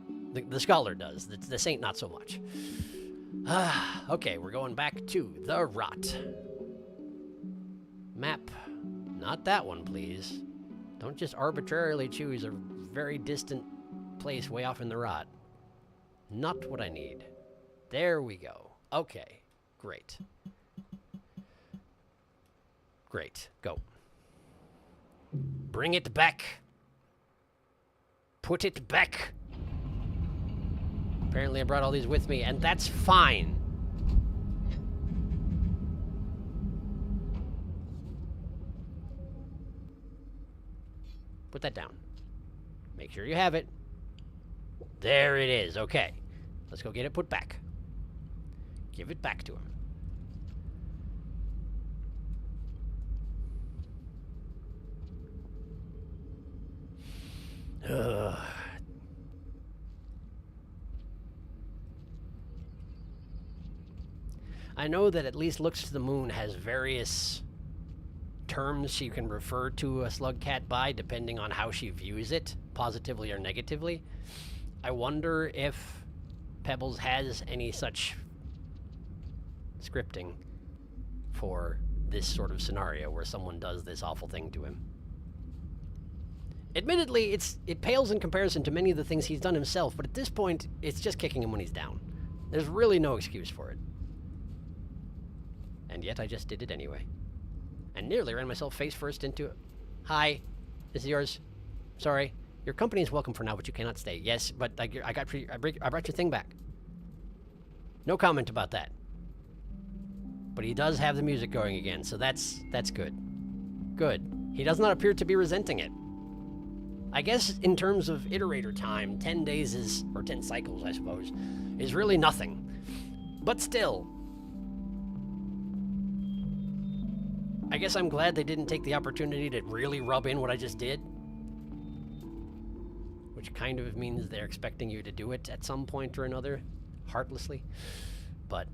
the scholar does. The saint, not so much. Okay, we're going back to the rot. Map. Not that one, please. Don't just arbitrarily choose a very distant place way off in the rot. Not what I need. There we go. Okay, great. Great, go. Bring it back. Put it back. Apparently I brought all these with me, and that's fine. Put that down. Make sure you have it. There it is. Okay. Let's go get it put back. Give it back to him. Ugh. I know that at least Looks to the Moon has various terms she can refer to a slug cat by, depending on how she views it, positively or negatively. I wonder if Pebbles has any such scripting for this sort of scenario where someone does this awful thing to him. Admittedly, it pales in comparison to many of the things he's done himself, but at this point, it's just kicking him when he's down. There's really no excuse for it. And yet I just did it anyway. And nearly ran myself face first into it. Hi, this is yours. Sorry. Your company is welcome for now, but you cannot stay. Yes, but I brought your thing back. No comment about that. But he does have the music going again, so that's good. Good. He does not appear to be resenting it. I guess in terms of iterator time, 10 days is, or 10 cycles, I suppose, is really nothing. But still, I guess I'm glad they didn't take the opportunity to really rub in what I just did. Which kind of means they're expecting you to do it at some point or another, heartlessly. But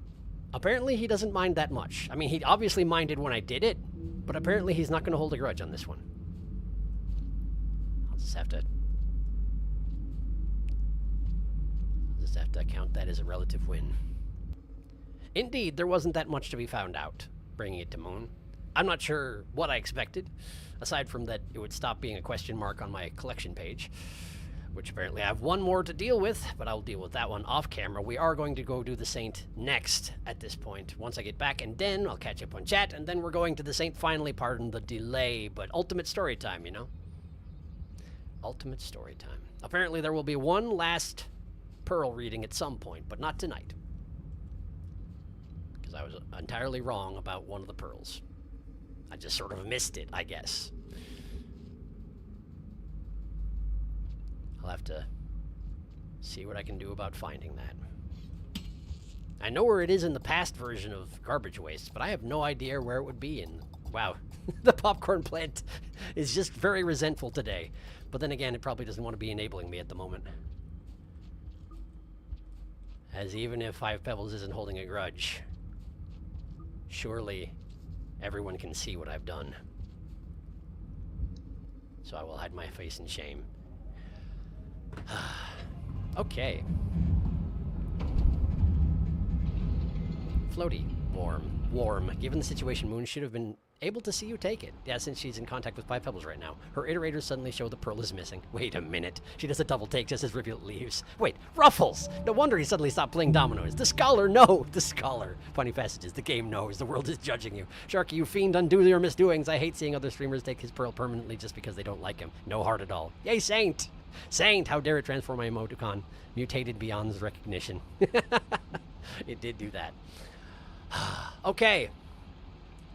apparently he doesn't mind that much. I mean, he obviously minded when I did it, but apparently he's not going to hold a grudge on this one. I'll just have to count that as a relative win. Indeed, there wasn't that much to be found out, bringing it to Moon. I'm not sure what I expected, aside from that it would stop being a question mark on my collection page, which apparently I have one more to deal with, but I'll deal with that one off camera. We are going to go do the Saint next at this point, once I get back, and then I'll catch up on chat, and then we're going to the Saint finally, pardon the delay, but ultimate story time, you know? Ultimate story time. Apparently there will be one last Pearl reading at some point, but not tonight. Because I was entirely wrong about one of the pearls. I just sort of missed it, I guess. I'll have to see what I can do about finding that. I know where it is in the past version of Garbage Waste, but I have no idea where it would be in... Wow, the popcorn plant is just very resentful today. But then again, it probably doesn't want to be enabling me at the moment. As even if Five Pebbles isn't holding a grudge, surely everyone can see what I've done. So I will hide my face in shame. Okay. floaty. Warm. Given the situation, Moon should have been able to see you take it. Yeah, since she's in contact with 5 pebbles right now. Her iterators suddenly show the pearl is missing. Wait a minute. She does a double take just as Rivulet leaves. Wait, Ruffles! No wonder he suddenly stopped playing dominoes. The Scholar, no! The Scholar. Funny passages. The game knows. The world is judging you. Sharky, you fiend, undo your misdoings. I hate seeing other streamers take his pearl permanently just because they don't like him. No heart at all. Yay, Saint! Saint! How dare it transform my emoticon. Mutated beyond recognition. It did do that. Okay.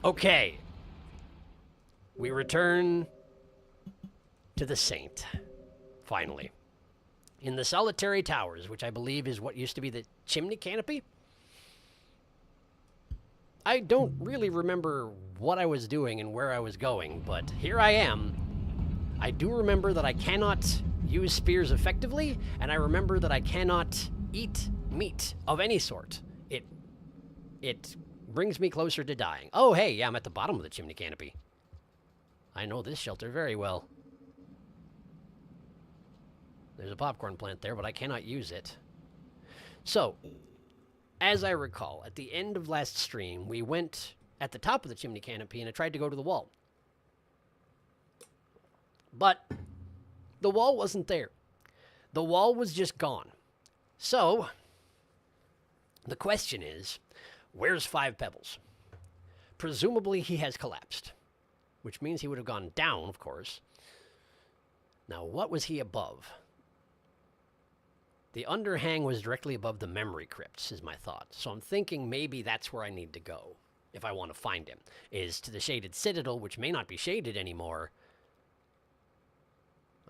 Okay. We return to the Saint, finally. In the solitary towers, which I believe is what used to be the chimney canopy. I don't really remember what I was doing and where I was going, but here I am. I do remember that I cannot use spears effectively, and I remember that I cannot eat meat of any sort. It brings me closer to dying. Oh, hey, yeah, I'm at the bottom of the chimney canopy. I know this shelter very well. There's a popcorn plant there, but I cannot use it. So, as I recall, at the end of last stream, we went at the top of the chimney canopy and I tried to go to the wall. But the wall wasn't there. The wall was just gone. So, the question is, where's 5 pebbles? Presumably he has collapsed, which means he would have gone down, of course. Now, what was he above? The underhang was directly above the memory crypts, is my thought. So I'm thinking maybe that's where I need to go, if I want to find him, is to the Shaded Citadel, which may not be shaded anymore.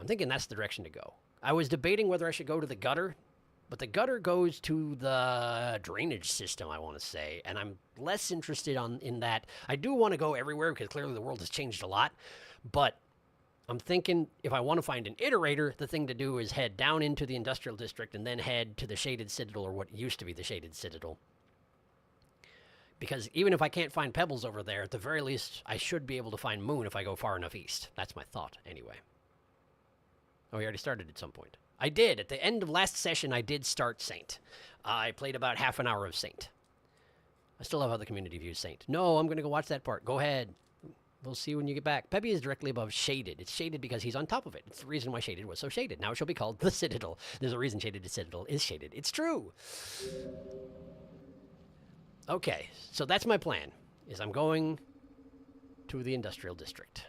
I'm thinking that's the direction to go. I was debating whether I should go to the gutter, but the gutter goes to the drainage system, I want to say, and I'm less interested in that. I do want to go everywhere because clearly the world has changed a lot, but I'm thinking if I want to find an iterator, the thing to do is head down into the industrial district and then head to the Shaded Citadel, or what used to be the Shaded Citadel. Because even if I can't find pebbles over there, at the very least, I should be able to find Moon if I go far enough east. That's my thought, anyway. Oh, we already started at some point. I did. At the end of last session, I did start Saint. I played about half an hour of Saint. I still have how the community views Saint. No, I'm going to go watch that part. Go ahead. We'll see when you get back. Peppy is directly above Shaded. It's shaded because he's on top of it. It's the reason why Shaded was so shaded. Now it shall be called the Citadel. There's a reason Shaded Citadel is shaded. It's true. Okay, so that's my plan, is I'm going to the industrial district.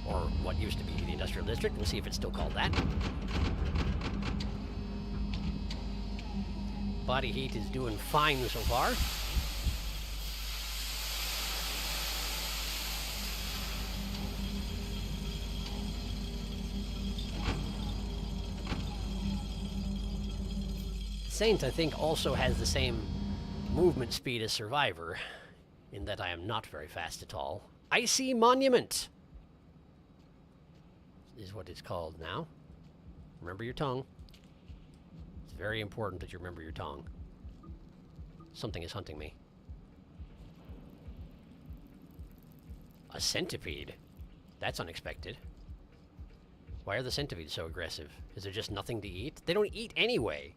Or what used to be the industrial district. We'll see if it's still called that. Body heat is doing fine so far. Saint, I think, also has the same movement speed as Survivor, in that I am not very fast at all. Icy Monument is what it's called now. Remember your tongue. It's very important that you remember your tongue. Something is hunting me. A centipede? That's unexpected. Why are the centipedes so aggressive? Is there just nothing to eat? They don't eat anyway.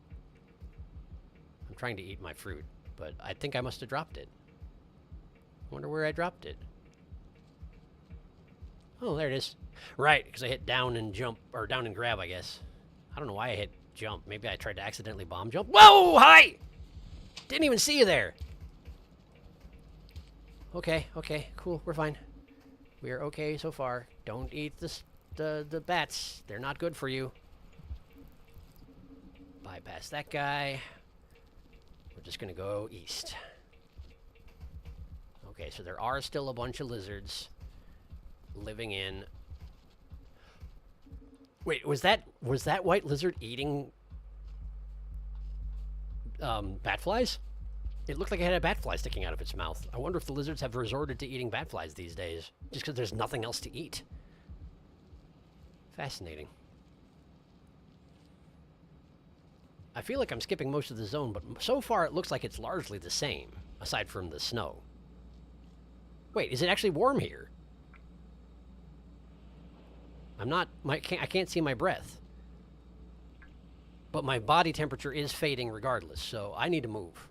I'm trying to eat my fruit, but I think I must have dropped it. I wonder where I dropped it. Oh, there it is. Right, because I hit down and jump, or down and grab, I guess. I don't know why I hit jump. Maybe I tried to accidentally bomb jump. Whoa, hi! Didn't even see you there. Okay, cool, we're fine. We are okay so far. Don't eat the bats. They're not good for you. Bypass that guy. We're just gonna go east. Okay, so there are still a bunch of lizards living in... Wait, was that white lizard eating bat flies? It looked like it had a bat fly sticking out of its mouth. I wonder if the lizards have resorted to eating bat flies these days, just because there's nothing else to eat. Fascinating. I feel like I'm skipping most of the zone, but so far it looks like it's largely the same, aside from the snow. Wait, is it actually warm here? I can't see my breath. But my body temperature is fading regardless, so I need to move.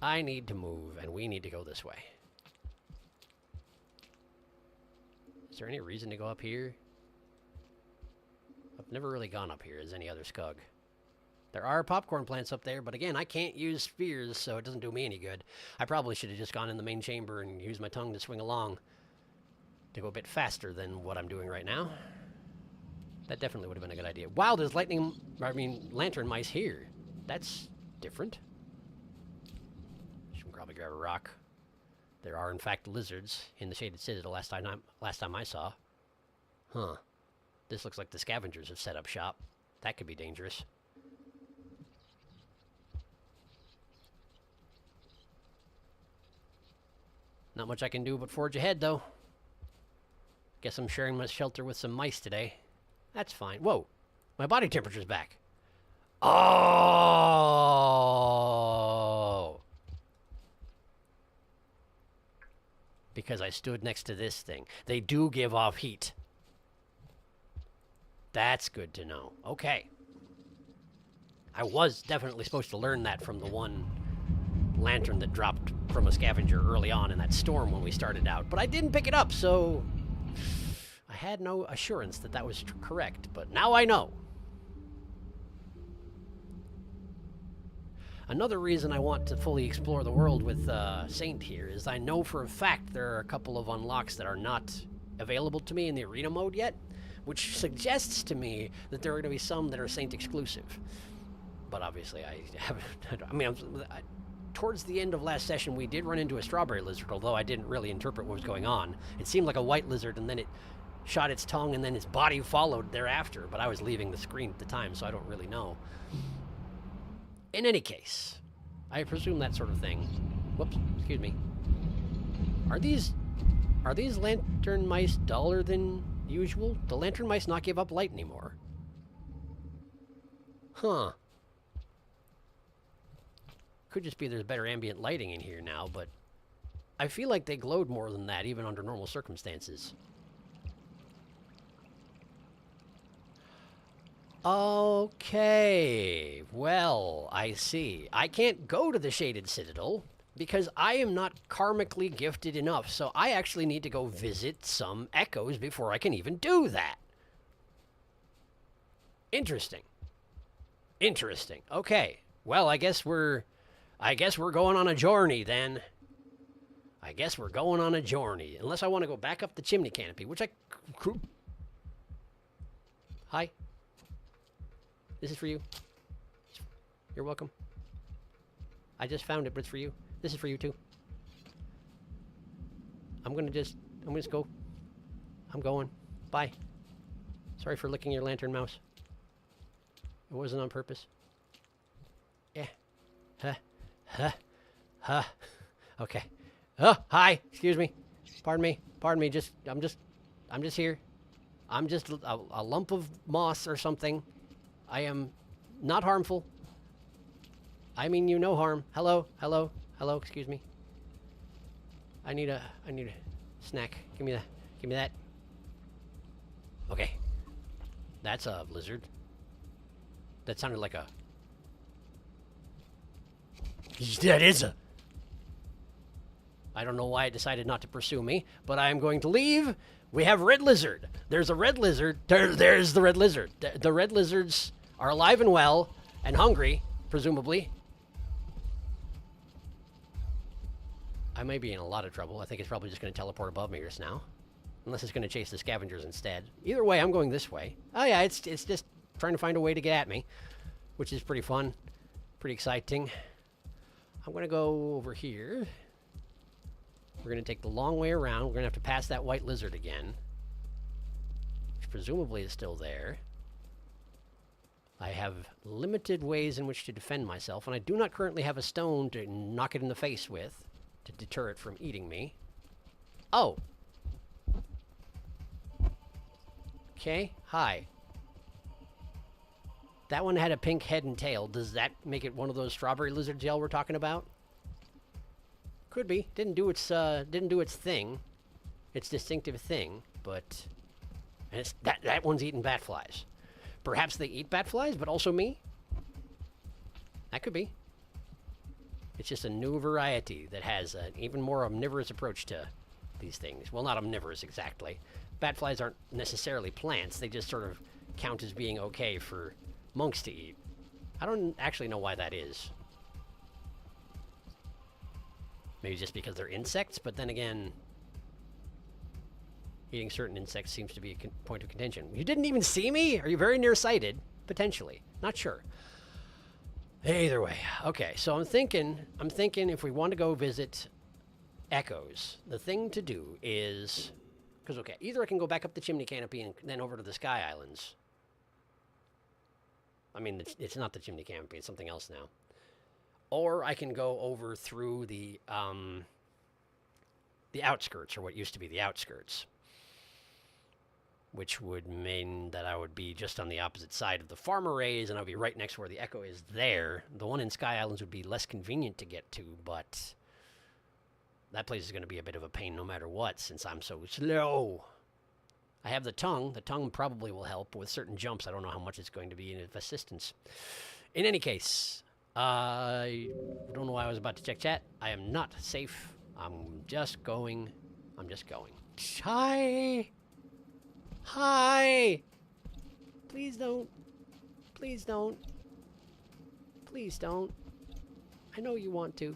I need to move, and we need to go this way. Is there any reason to go up here? I've never really gone up here as any other scug. There are popcorn plants up there, but again, I can't use spheres, so it doesn't do me any good. I probably should have just gone in the main chamber and used my tongue to swing along to go a bit faster than what I'm doing right now. That definitely would have been a good idea. Wow, there's lantern mice here. That's different. Should probably grab a rock. There are, in fact, lizards in the Shaded Citadel last time I saw. Huh. This looks like the scavengers have set up shop. That could be dangerous. Not much I can do but forge ahead, though. Guess I'm sharing my shelter with some mice today. That's fine. Whoa! My body temperature's back. Oh! Because I stood next to this thing. They do give off heat. That's good to know. Okay. I was definitely supposed to learn that from the one lantern that dropped from a scavenger early on in that storm when we started out, but I didn't pick it up, so I had no assurance that that was correct, but now I know. Another reason I want to fully explore the world with Saint here is I know for a fact there are a couple of unlocks that are not available to me in the arena mode yet, which suggests to me that there are going to be some that are Saint exclusive. But obviously I haven't, towards the end of last session, we did run into a strawberry lizard, although I didn't really interpret what was going on. It seemed like a white lizard, and then it shot its tongue, and then its body followed thereafter, but I was leaving the screen at the time, so I don't really know. In any case, I presume that sort of thing. Whoops, excuse me. Are these lantern mice duller than usual? Do lantern mice not give up light anymore? Huh. Could just be there's better ambient lighting in here now, but I feel like they glowed more than that, even under normal circumstances. Okay, well, I see. I can't go to the Shaded Citadel because I am not karmically gifted enough, so I actually need to go visit some echoes before I can even do that. Interesting. Interesting. Okay, well, I guess we're going on a journey, then. I guess we're going on a journey. Unless I want to go back up the chimney canopy, which I... Hi. This is for you. You're welcome. I just found it, but it's for you. This is for you, too. I'm gonna just go. I'm going. Bye. Sorry for licking your lantern mouse. It wasn't on purpose. Yeah. Huh. Huh. Huh. Okay. Oh, hi. Excuse me. Pardon me. Pardon me. I'm just here. I'm just a lump of moss or something. I am not harmful. I mean you no harm. Hello. Hello. Hello. Excuse me. I need a snack. Give me that. Okay. That's a lizard. That sounded like a... That is a... I don't know why it decided not to pursue me, but I am going to leave. We have red lizard. There's a red lizard. There's the red lizard. The red lizards are alive and well and hungry, presumably. I may be in a lot of trouble. I think it's probably just going to teleport above me just now. Unless it's going to chase the scavengers instead. Either way, I'm going this way. Oh yeah, it's just trying to find a way to get at me, which is pretty fun. Pretty exciting. I'm going to go over here. We're going to take the long way around. We're going to have to pass that white lizard again, which presumably is still there. I have limited ways in which to defend myself, and I do not currently have a stone to knock it in the face with to deter it from eating me. Oh. Okay, hi. That one had a pink head and tail. Does that make it one of those strawberry lizard gel we're talking about? Could be. Didn't do its thing, its distinctive thing, but and it's that one's eating bat flies. Perhaps they eat bat flies, but also me? That could be. It's just a new variety that has an even more omnivorous approach to these things. Well, not omnivorous exactly. Bat flies aren't necessarily plants. They just sort of count as being okay for monks to eat. I don't actually know why that is. Maybe just because they're insects, but then again, eating certain insects seems to be a point of contention. You didn't even see me? Are you very nearsighted? Potentially. Not sure. Either way. Okay, so I'm thinking if we want to go visit Echoes, the thing to do is... Because, okay, either I can go back up the chimney canopy and then over to the Sky Islands. I mean, it's not the chimney canopy, it's something else now. Or I can go over through the outskirts, or what used to be the outskirts. Which would mean that I would be just on the opposite side of the farm arrays, and I'll be right next to where the Echo is there. The one in Sky Islands would be less convenient to get to, but that place is going to be a bit of a pain no matter what, since I'm so slow. I have the tongue. The tongue probably will help with certain jumps. I don't know how much it's going to be of assistance. In any case, I don't know why I was about to check chat. I am not safe. I'm just going. Hi! Hi! Please don't. Please don't. Please don't. I know you want to.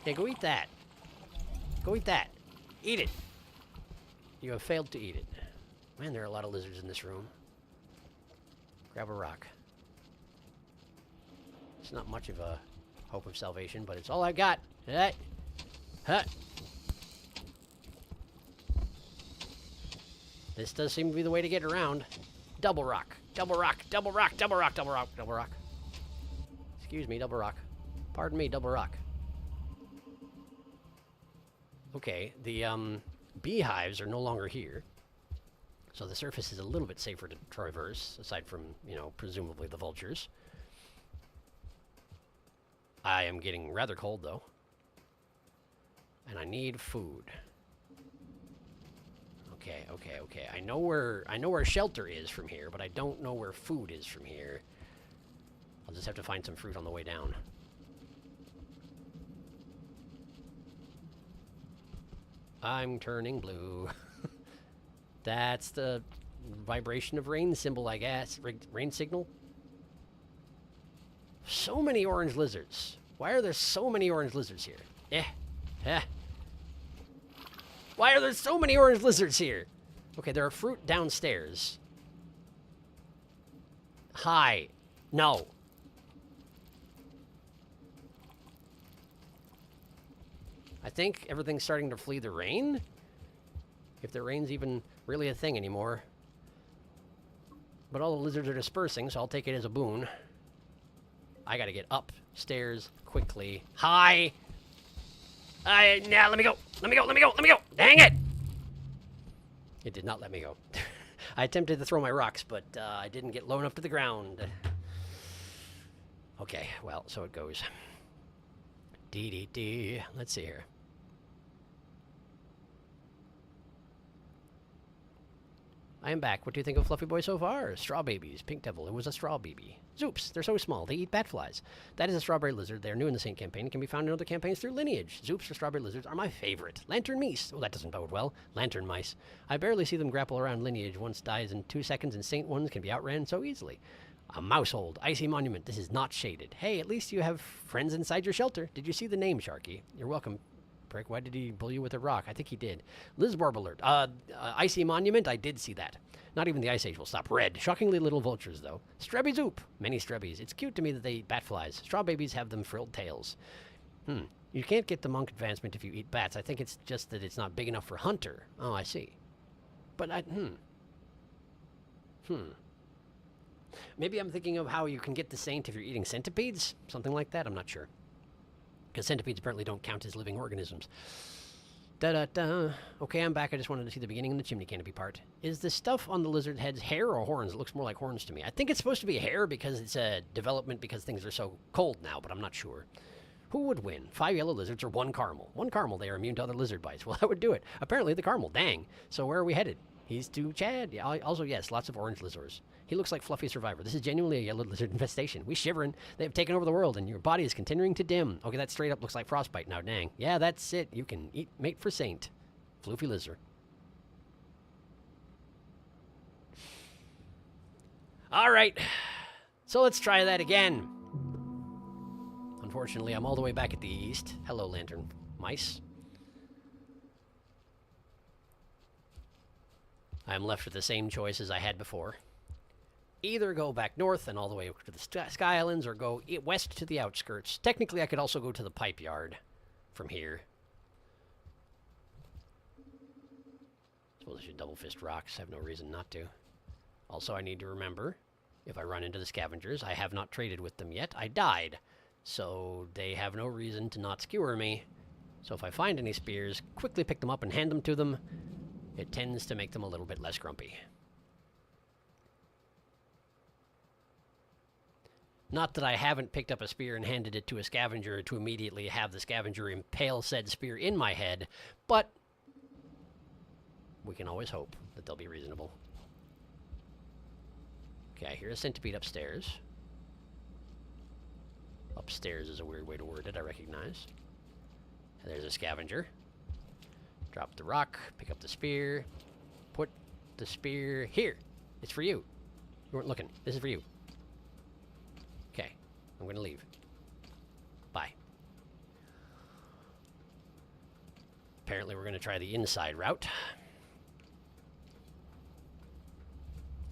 Yeah, go eat that. Go eat that. Eat it. You have failed to eat it. Man, there are a lot of lizards in this room. Grab a rock. It's not much of a hope of salvation, but it's all I've got. Hey. Huh. This does seem to be the way to get around. Double rock. Double rock. Double rock. Double rock. Double rock. Double rock. Excuse me, double rock. Pardon me, double rock. Okay, the beehives are no longer here. So the surface is a little bit safer to traverse, aside from, you know, presumably the vultures. I am getting rather cold, though. And I need food. Okay, okay, okay. I know where shelter is from here, but I don't know where food is from here. I'll just have to find some fruit on the way down. I'm turning blue. That's the vibration of rain symbol, I guess. Rain signal. So many orange lizards. Why are there so many orange lizards here? Why are there so many orange lizards here? Okay, there are fruit downstairs. Hi. No. I think everything's starting to flee the rain. If the rain's even really a thing anymore. But all the lizards are dispersing, so I'll take it as a boon. I gotta get upstairs quickly. Hi! Now let me go! Let me go! Let me go! Let me go! Dang it! It did not let me go. I attempted to throw my rocks, but I didn't get low enough to the ground. Okay, well, so it goes. Dee. Let's see here. I am back. What do you think of Fluffy Boy so far? Straw babies. Pink Devil. It was a straw baby. Zoops. They're so small. They eat bat flies. That is a strawberry lizard. They are new in the Saint campaign and can be found in other campaigns through lineage. Zoops or strawberry lizards are my favorite. Lantern mice. Oh, that doesn't bode well. Lantern mice. I barely see them grapple around lineage. Once dies in 2 seconds, and Saint ones can be outran so easily. A mousehold. Icy monument. This is not shaded. Hey, at least you have friends inside your shelter. Did you see the name, Sharky? You're welcome. Prick. Why did he bully you with a rock? I think he did. Lizbarb alert. Icy monument. I did see that. Not even the Ice Age will stop. Red. Shockingly little vultures, though. Strebby zoop. Many strebbies. It's cute to me that they eat bat flies. Straw babies have them frilled tails. You can't get the monk advancement if you eat bats. I think it's just that it's not big enough for hunter. Oh, I see. But Maybe I'm thinking of how you can get the saint if you're eating centipedes? Something like that? I'm not sure. Because centipedes apparently don't count as living organisms. Okay, I'm back. I just wanted to see the beginning and the chimney canopy part. Is the stuff on the lizard heads hair or horns? It looks more like horns to me. I think it's supposed to be hair because it's a development because things are so cold now, but I'm not sure. Who would win? 5 yellow lizards or 1 caramel? 1 caramel, they are immune to other lizard bites. Well, that would do it. Apparently the caramel, dang. So where are we headed? He's to Chad. Yeah, also, yes, lots of orange lizards. He looks like Fluffy Survivor. This is genuinely a yellow lizard infestation. We shivering. They have taken over the world, and your body is continuing to dim. Okay, that straight up looks like frostbite now, dang. Yeah, that's it. You can eat mate for saint. Floofy lizard. All right. So let's try that again. Unfortunately, I'm all the way back at the east. Hello, lantern mice. I'm left with the same choice as I had before. Either go back north and all the way to the Sky Islands, or go west to the outskirts. Technically, I could also go to the pipe yard from here. Suppose I should double fist rocks. I have no reason not to. Also, I need to remember, if I run into the scavengers, I have not traded with them yet. I died. So they have no reason to not skewer me. So if I find any spears, quickly pick them up and hand them to them. It tends to make them a little bit less grumpy. Not that I haven't picked up a spear and handed it to a scavenger to immediately have the scavenger impale said spear in my head, but we can always hope that they'll be reasonable. Okay, I hear a centipede upstairs. Upstairs is a weird way to word it, I recognize. And there's a scavenger. Drop the rock, pick up the spear, put the spear here. It's for you. You weren't looking. This is for you. Okay, I'm going to leave. Bye. Apparently we're going to try the inside route.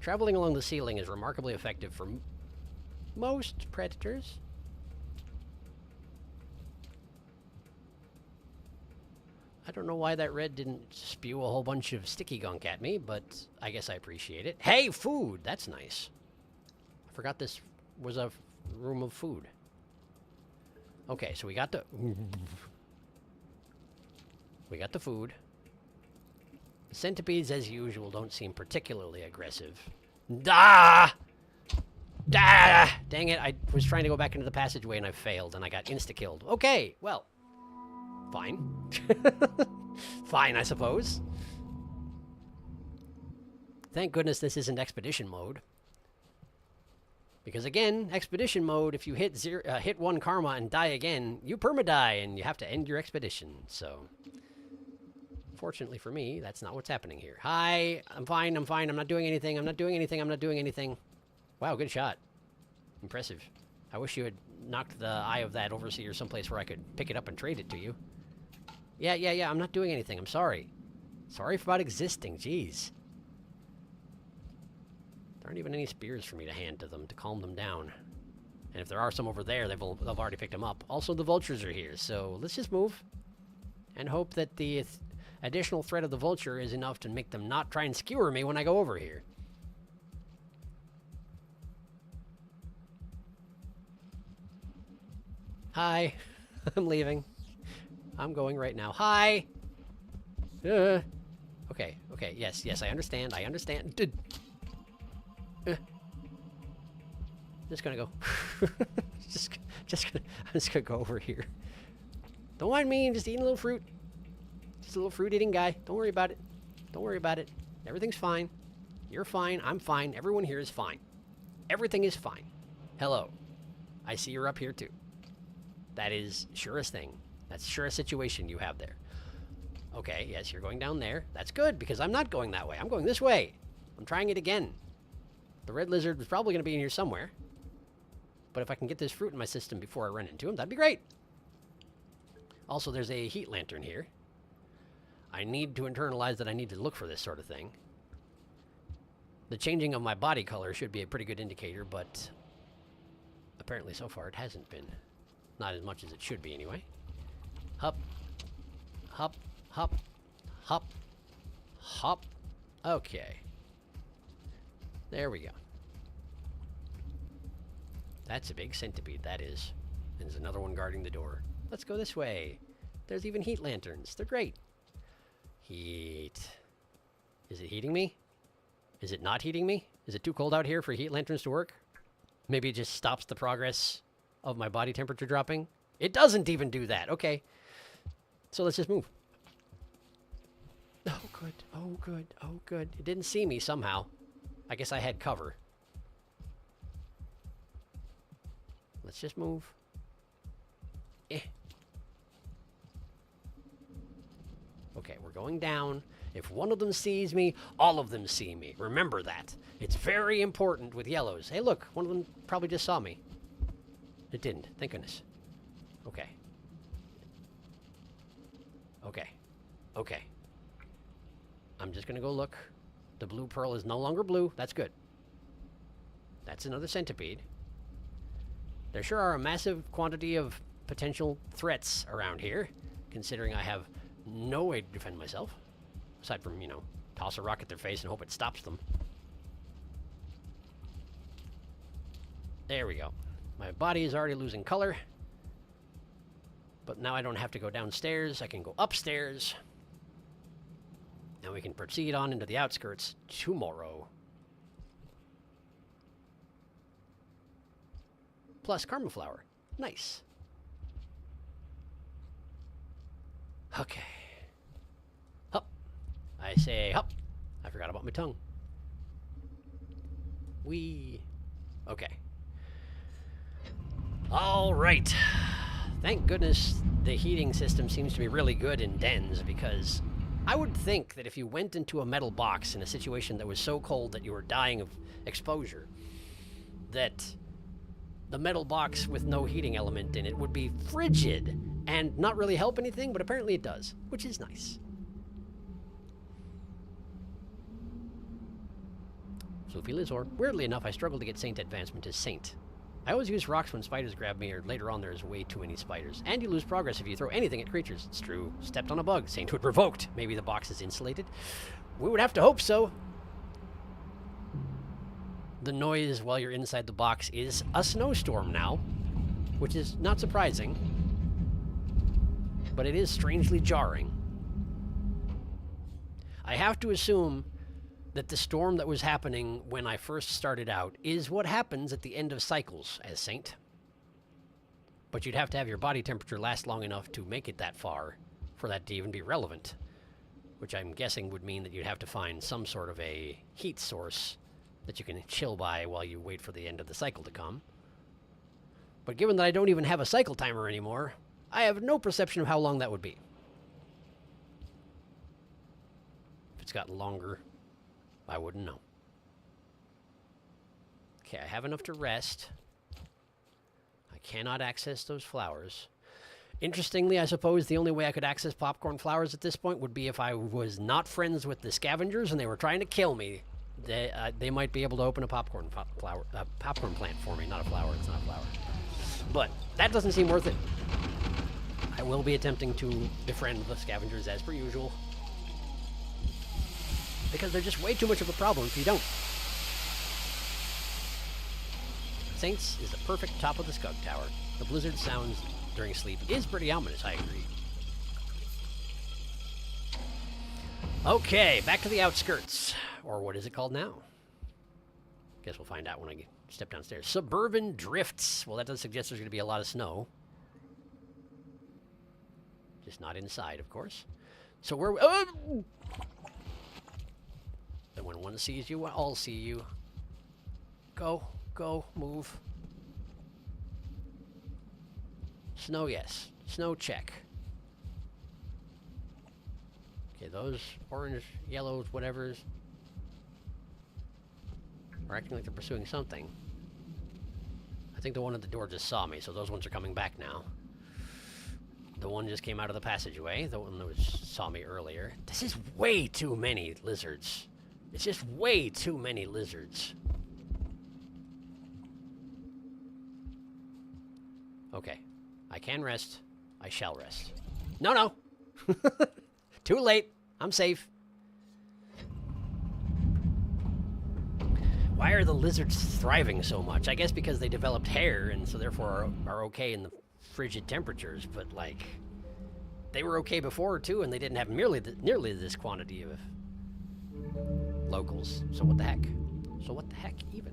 Traveling along the ceiling is remarkably effective for most predators. I don't know why that red didn't spew a whole bunch of sticky gunk at me, but I guess I appreciate it. Hey, food! That's nice. I forgot this was a room of food. Okay, so we got the... we got the food. The centipedes, as usual, don't seem particularly aggressive. Ah! Ah! Dang it, I was trying to go back into the passageway and I failed and I got insta-killed. Okay, well... fine. Fine, I suppose. Thank goodness this isn't expedition mode. Because again, expedition mode, if you hit 1 karma and die again, you perma-die and you have to end your expedition. So, fortunately for me, that's not what's happening here. Hi, I'm fine, I'm fine, I'm not doing anything, I'm not doing anything, I'm not doing anything. Wow, good shot. Impressive. I wish you had knocked the eye of that overseer someplace where I could pick it up and trade it to you. Yeah, I'm not doing anything. I'm sorry. Sorry about existing. Jeez. There aren't even any spears for me to hand to them to calm them down. And if there are some over there, they've already picked them up. Also, the vultures are here, so let's just move. And hope that the additional threat of the vulture is enough to make them not try and skewer me when I go over here. Hi. I'm leaving. I'm going right now. Hi! Okay, yes, I understand, Just gonna go. I'm just gonna go over here. Don't mind me, I'm just eating a little fruit. Just a little fruit-eating guy. Don't worry about it. Don't worry about it. Everything's fine. You're fine, I'm fine, everyone here is fine. Everything is fine. Hello. I see you're up here too. That is surest thing. That's sure a situation you have there. Okay, yes, you're going down there. That's good, because I'm not going that way. I'm going this way. I'm trying it again. The red lizard was probably going to be in here somewhere. But if I can get this fruit in my system before I run into him, that'd be great. Also, there's a heat lantern here. I need to internalize that I need to look for this sort of thing. The changing of my body color should be a pretty good indicator, but apparently so far it hasn't been. Not as much as it should be anyway. Hop, hop, hop, hop, hop. Okay. There we go. That's a big centipede, that is. And there's another one guarding the door. Let's go this way. There's even heat lanterns. They're great. Heat. Is it heating me? Is it not heating me? Is it too cold out here for heat lanterns to work? Maybe it just stops the progress of my body temperature dropping? It doesn't even do that. Okay. So let's just move. Oh, good. Oh, good. Oh, good. It didn't see me somehow. I guess I had cover. Let's just move. Eh. Okay, we're going down. If one of them sees me, all of them see me. Remember that. It's very important with yellows. Hey, look. One of them probably just saw me. It didn't. Thank goodness. Okay. Okay. Okay. I'm just going to go look. The blue pearl is no longer blue. That's good. That's another centipede. There sure are a massive quantity of potential threats around here, considering I have no way to defend myself. Aside from, you know, toss a rock at their face and hope it stops them. There we go. My body is already losing color. But now I don't have to go downstairs. I can go upstairs. Now we can proceed on into the outskirts tomorrow. Plus Karma Flower. Nice. Okay. Hup. I say hup. I forgot about my tongue. Wee. Okay. All right. Thank goodness the heating system seems to be really good in dens, because I would think that if you went into a metal box in a situation that was so cold that you were dying of exposure, that the metal box with no heating element in it would be frigid and not really help anything, but apparently it does, which is nice. Sophie Lizor. Weirdly enough, I struggle to get Saint advancement as Saint. I always use rocks when spiders grab me, or later on there's way too many spiders. And you lose progress if you throw anything at creatures. It's true. Stepped on a bug. Sainthood revoked. Maybe the box is insulated. We would have to hope so. The noise while you're inside the box is a snowstorm now, which is not surprising, but it is strangely jarring. I have to assume that the storm that was happening when I first started out is what happens at the end of cycles as Saint. But you'd have to have your body temperature last long enough to make it that far for that to even be relevant, which I'm guessing would mean that you'd have to find some sort of a heat source that you can chill by while you wait for the end of the cycle to come. But given that I don't even have a cycle timer anymore, I have no perception of how long that would be. If it's gotten longer, I wouldn't know. Okay, I have enough to rest. I cannot access those flowers. Interestingly, I suppose the only way I could access popcorn flowers at this point would be if I was not friends with the scavengers and they were trying to kill me. They might be able to open a popcorn plant for me. Not a flower, it's not a flower. But that doesn't seem worth it. I will be attempting to befriend the scavengers as per usual, because they're just way too much of a problem if you don't. Saints is the perfect top of the Skug Tower. The blizzard sounds during sleep is pretty ominous, I agree. Okay, back to the outskirts. Or what is it called now? Guess we'll find out when I step downstairs. Suburban Drifts. Well, that does suggest there's going to be a lot of snow. Just not inside, of course. So we're... And when one sees you, all see you. Go, go, move. Snow, yes. Snow, check. Okay, those orange, yellows, whatevers are acting like they're pursuing something. I think the one at the door just saw me, so those ones are coming back now. The one just came out of the passageway. The one that saw me earlier. This is way too many lizards. It's just way too many lizards. Okay. I can rest. I shall rest. No, no. Too late. I'm safe. Why are the lizards thriving so much? I guess because they developed hair and so therefore are okay in the frigid temperatures, but like they were okay before too, and they didn't have nearly this quantity of locals. So what the heck? So what the heck even?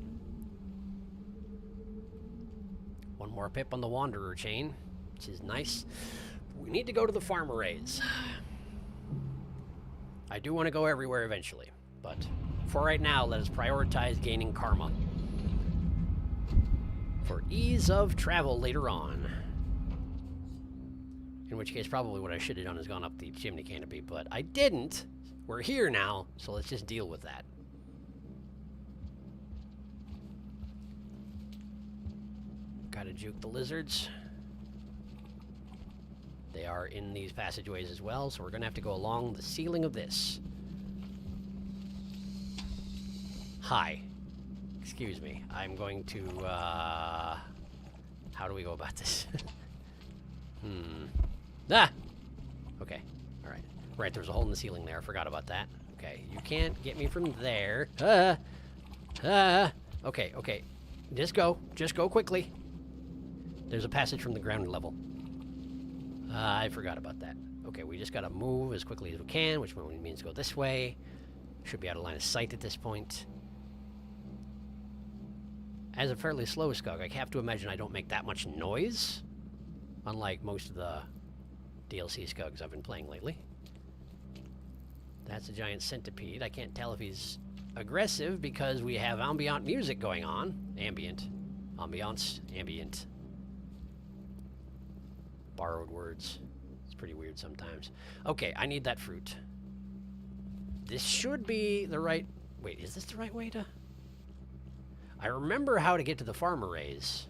One more pip on the Wanderer chain. which is nice. We need to go to the farm arrays. I do want to go everywhere eventually, but for right now, let us prioritize gaining karma for ease of travel later on. In which case, probably what I should have done is gone up the chimney canopy, but I didn't. We're here now, so let's just deal with that. Gotta juke the lizards. They are in these passageways as well, so we're gonna have to go along the ceiling of this. Hi. Excuse me. I'm going to, how do we go about this? Ah! Okay. Alright. Right, there's a hole in the ceiling there. I forgot about that. Okay, you can't get me from there. Okay, okay. Just go. Just go quickly. There's a passage from the ground level. I forgot about that. Okay, we just gotta move as quickly as we can, which means go this way. Should be out of line of sight at this point. As a fairly slow skug, I have to imagine I don't make that much noise. Unlike most of the DLC skugs I've been playing lately. That's a giant centipede. I can't tell if he's aggressive because we have ambient music going on. Ambient. Ambiance. Ambient. Borrowed words. It's pretty weird sometimes. Okay, I need that fruit. This should be the right... Wait, is this the right way to... I remember how to get to the farm arrays.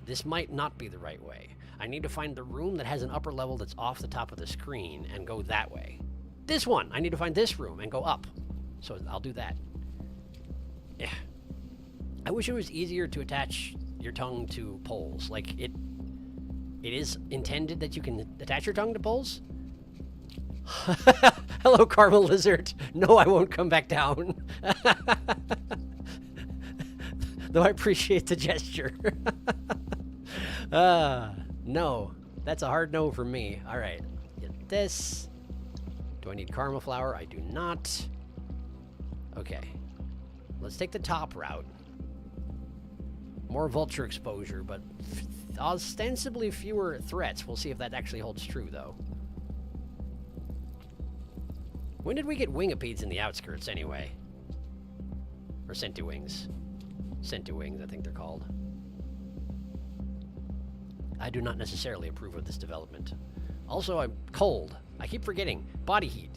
This might not be the right way. I need to find the room that has an upper level that's off the top of the screen and go that way. This one! I need to find this room and go up. So I'll do that. Yeah. I wish it was easier to attach your tongue to poles. Like, it is intended that you can attach your tongue to poles? Hello, Karma Lizard. No, I won't come back down. Though I appreciate the gesture. No. That's a hard no for me. Alright. Get this. Do I need Karma Flower? I do not. Okay. Let's take the top route. More vulture exposure, but ostensibly fewer threats. We'll see if that actually holds true, though. When did we get wingipedes in the outskirts, anyway? Or Centiwings? Centiwings, I think they're called. I do not necessarily approve of this development. Also, I'm cold. I keep forgetting. Body heat.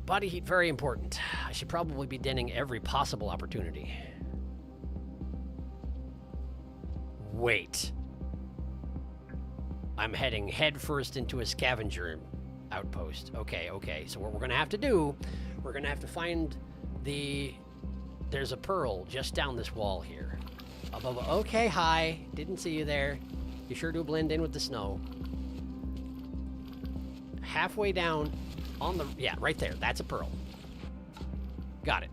Body heat, very important. I should probably be denning every possible opportunity. Wait. I'm heading headfirst into a scavenger outpost. Okay, okay. So what we're going to have to do, we're going to have to find the... There's a pearl just down this wall here. Above. Okay, hi. Didn't see you there. You sure do blend in with the snow. Halfway down on the... Yeah, right there. That's a pearl. Got it.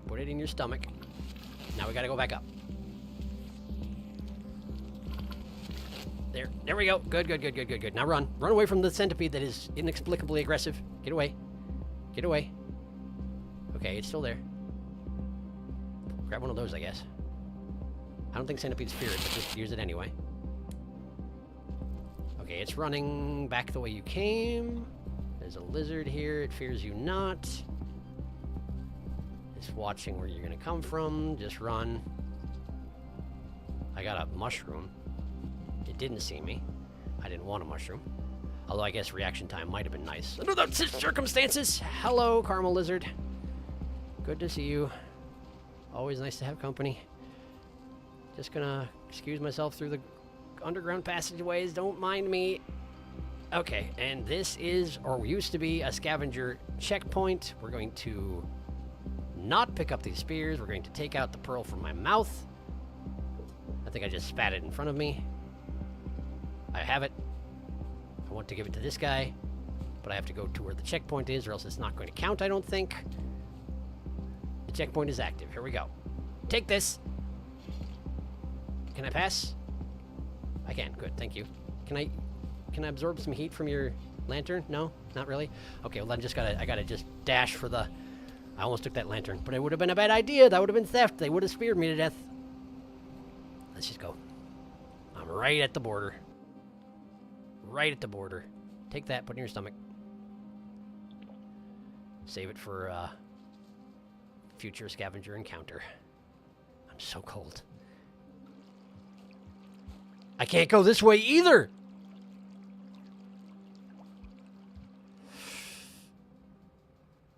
Put it in your stomach. Now we got to go back up. There. There we go. Good, good, good, good, good, good. Now run. Run away from the centipede that is inexplicably aggressive. Get away. Get away. Okay, it's still there. Grab one of those, I guess. I don't think centipedes fear it, but just use it anyway. Okay, it's running back the way you came. There's a lizard here. It fears you not. It's watching where you're going to come from. Just run. I got a mushroom. It didn't see me. I didn't want a mushroom. Although I guess reaction time might have been nice. Under those circumstances. Hello, Karma Lizard. Good to see you. Always nice to have company. Just gonna excuse myself through the underground passageways. Don't mind me. Okay, and this is, or used to be, a scavenger checkpoint. We're going to not pick up these spears. We're going to take out the pearl from my mouth. I think I just spat it in front of me. I have it. I want to give it to this guy, but I have to go to where the checkpoint is, or else it's not going to count, I don't think. The checkpoint is active. Here we go. Take this. Can I pass? I can. Good. Thank you. Can I absorb some heat from your lantern? No? Not really? Okay, well, I gotta just dash for the... I almost took that lantern, but it would have been a bad idea. That would have been theft. They would have speared me to death. Let's just go. I'm Right at the border. Right at the border. Take that, put it in your stomach. Save it for future scavenger encounter. I'm so cold. I can't go this way either!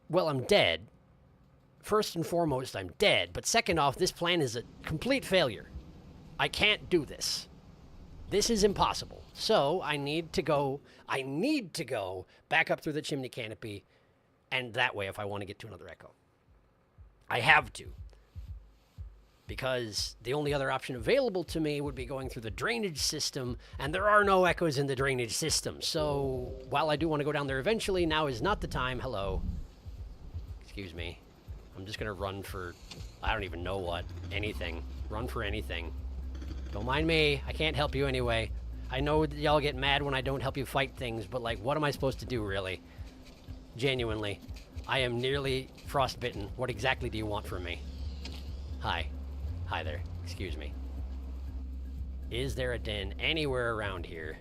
Well, I'm dead. First and foremost, I'm dead. But second off, this plan is a complete failure. I can't do this. This is impossible. So I need to go back up through the chimney canopy, and that way if I want to get to another echo. I have to. Because the only other option available to me would be going through the drainage system, and there are no echoes in the drainage system. So while I do want to go down there eventually, now is not the time. Hello. Excuse me. I'm just going to run for, I don't even know what, anything. Run for anything. Don't mind me. I can't help you anyway. I know that y'all get mad when I don't help you fight things, but like, what am I supposed to do, really? Genuinely. I am nearly frostbitten. What exactly do you want from me? Hi. Hi there. Excuse me. Is there a den anywhere around here?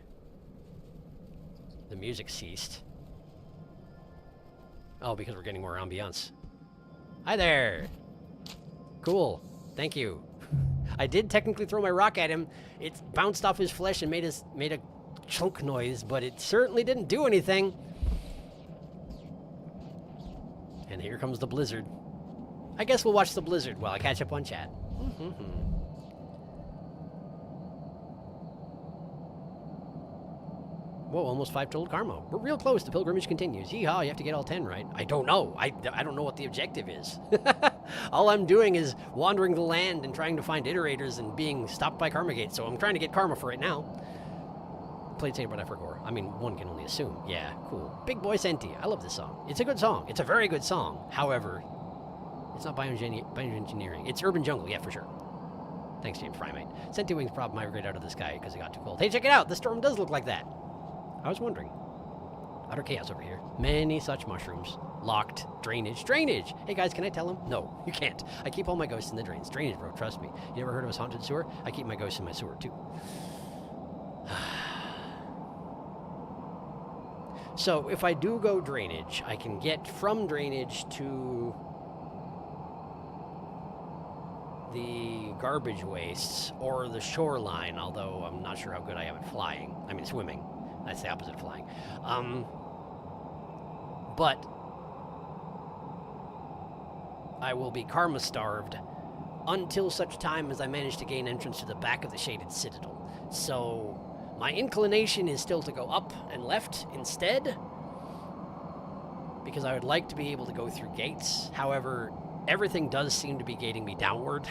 The music ceased. Oh, because we're getting more ambiance. Hi there! Cool. Thank you. I did technically throw my rock at him. It bounced off his flesh and made a chunk noise, but it certainly didn't do anything. And here comes the blizzard. I guess we'll watch the blizzard while I catch up on chat. Whoa, almost 5 total karma. We're real close. The pilgrimage continues. Yeehaw, you have to get all 10 right. I don't know. I don't know what the objective is. All I'm doing is wandering the land and trying to find iterators and being stopped by karma gates. So I'm trying to get karma for right now. Played Saved by the Forgore. I mean, one can only assume. Yeah, cool. Big Boy Senti. I love this song. It's a good song. It's a very good song. However, it's not bioengineering. It's urban jungle. Yeah, for sure. Thanks, James Frymate. Senti Wings probably migrate out of the sky because it got too cold. Hey, check it out. The storm does look like that. I was wondering. Utter chaos over here. Many such mushrooms. Locked. Drainage. Drainage! Hey guys, can I tell him? No, you can't. I keep all my ghosts in the drains. Drainage, bro. Trust me. You ever heard of a haunted sewer? I keep my ghosts in my sewer, too. So, if I do go drainage, I can get from drainage to the garbage wastes or the shoreline, although I'm not sure how good I am at flying. I mean, swimming. That's the opposite of flying. But I will be karma starved until such time as I manage to gain entrance to the back of the Shaded Citadel. So my inclination is still to go up and left instead, because I would like to be able to go through gates. However, everything does seem to be gating me downward.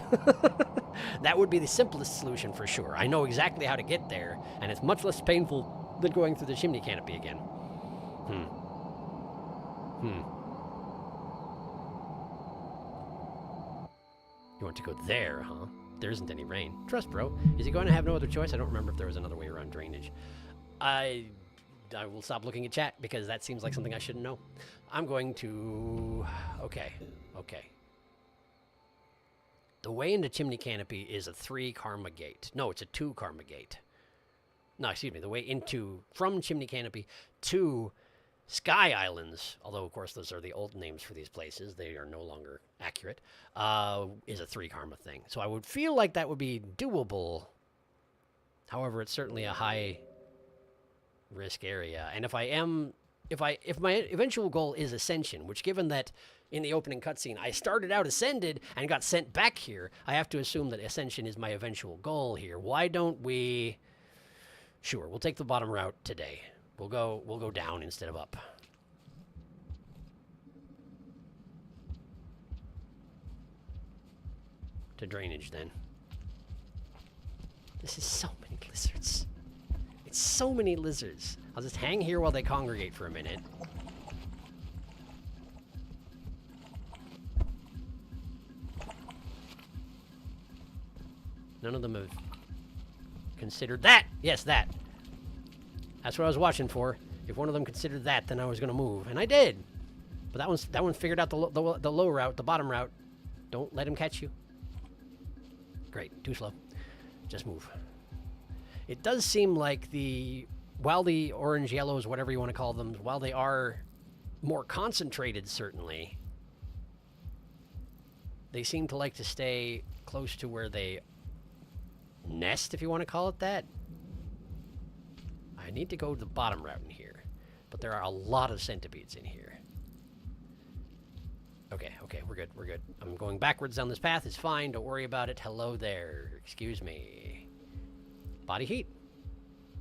That would be the simplest solution for sure. I know exactly how to get there, and it's much less painful than going through the chimney canopy again. You want to go there, huh? There isn't any rain. Trust, bro. Is he going to have no other choice? I don't remember if there was another way around drainage. I will stop looking at chat because that seems like something I shouldn't know. I'm going to... Okay. The way into chimney canopy is a 3 karma gate. No, it's a 2 karma gate. No, excuse me. The way from chimney canopy to Sky Islands, although of course those are the old names for these places, they are no longer accurate, is a 3 karma thing. So I would feel like that would be doable. However, it's certainly a high risk area. And if my eventual goal is ascension, which given that in the opening cutscene I started out ascended and got sent back here, I have to assume that ascension is my eventual goal here. Why don't we... Sure, we'll take the bottom route today. We'll go down instead of up. To drainage then. This is so many lizards. It's so many lizards. I'll just hang here while they congregate for a minute. None of them have considered that. Yes, that. That's what I was watching for. If one of them considered that, then I was going to move, and I did. But that one figured out the low route, the bottom route. Don't let him catch you. Great. Too slow. Just move. It does seem like while the orange yellows, whatever you want to call them, while they are more concentrated, certainly, they seem to like to stay close to where they nest, if you want to call it that. I need to go to the bottom route in here, but there are a lot of centipedes in here. Okay, we're good, we're good. I'm going backwards down this path, it's fine, don't worry about it. Hello there, excuse me. Body heat.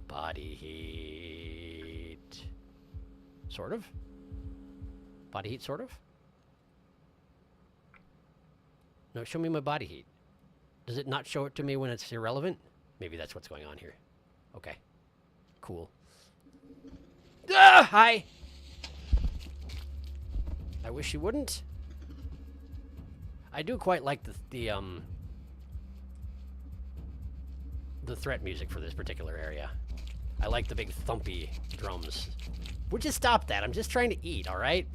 Body heat. Sort of. Body heat, sort of. No, show me my body heat. Does it not show it to me when it's irrelevant? Maybe that's what's going on here. Okay. Cool. Ah! Hi! I wish you wouldn't. I do quite like the threat music for this particular area. I like the big thumpy drums. Would you stop that? I'm just trying to eat, alright?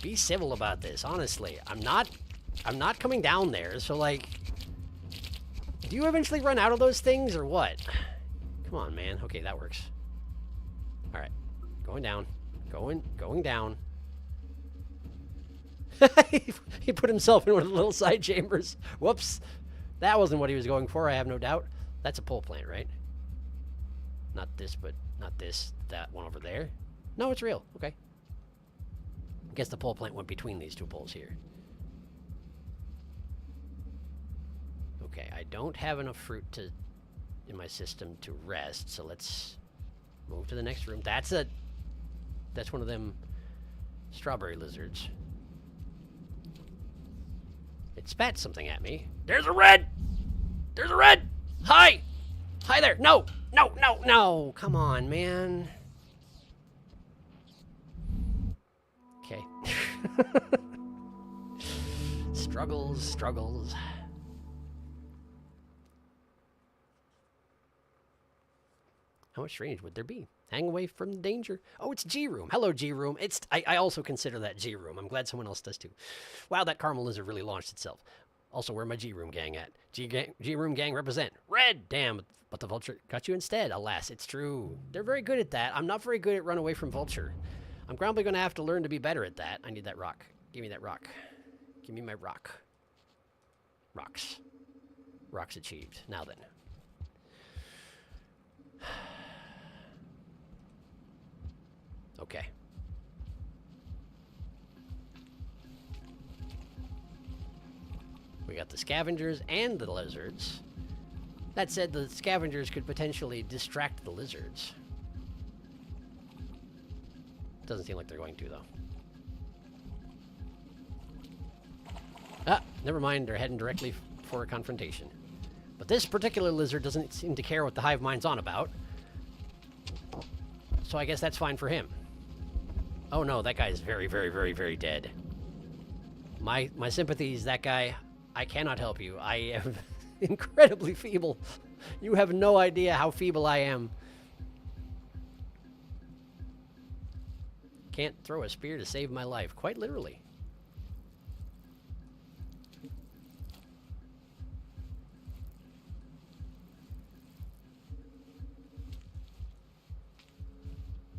Be civil about this, honestly. I'm not coming down there, so like... Do you eventually run out of those things, or what? Come on, man. Okay, that works. Alright. Going down. Going down. He put himself in one of the little side chambers. Whoops. That wasn't what he was going for, I have no doubt. That's a pole plant, right? Not this, but not this. That one over there. No, it's real. Okay. I guess the pole plant went between these two poles here. Okay, I don't have enough fruit in my system to rest, so let's move to the next room. That's one of them strawberry lizards. It spat something at me. There's a red! There's a red! Hi! Hi there! No! No, no, no! Come on, man. Okay. Struggles, struggles. How much range would there be? Hang away from the danger. Oh, it's G-Room. Hello, G-Room. I also consider that G-Room. I'm glad someone else does too. Wow, that caramel lizard really launched itself. Also, where my G-Room gang at? G-Room gang represent. Red! Damn, but the vulture got you instead. Alas, it's true. They're very good at that. I'm not very good at run away from vulture. I'm probably going to have to learn to be better at that. I need that rock. Give me that rock. Give me my rock. Rocks. Rocks achieved. Now then. Okay. We got the scavengers and the lizards. That said, the scavengers could potentially distract the lizards. Doesn't seem like they're going to, though. Ah, never mind. They're heading directly for a confrontation. But this particular lizard doesn't seem to care what the hive mind's on about. So I guess that's fine for him. Oh no, that guy is very, very, very, very dead. My sympathies, that guy. I cannot help you. I am incredibly feeble. You have no idea how feeble I am. Can't throw a spear to save my life. Quite literally.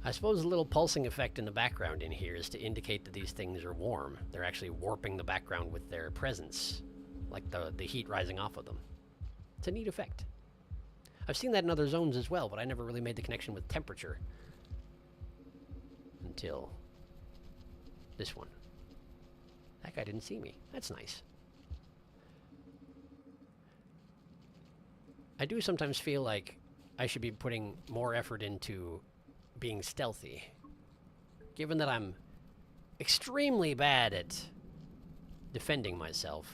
I suppose a little pulsing effect in the background in here is to indicate that these things are warm. They're actually warping the background with their presence, like the heat rising off of them. It's a neat effect. I've seen that in other zones as well, but I never really made the connection with temperature until this one. That guy didn't see me. That's nice. I do sometimes feel like I should be putting more effort into being stealthy. Given that I'm extremely bad at defending myself,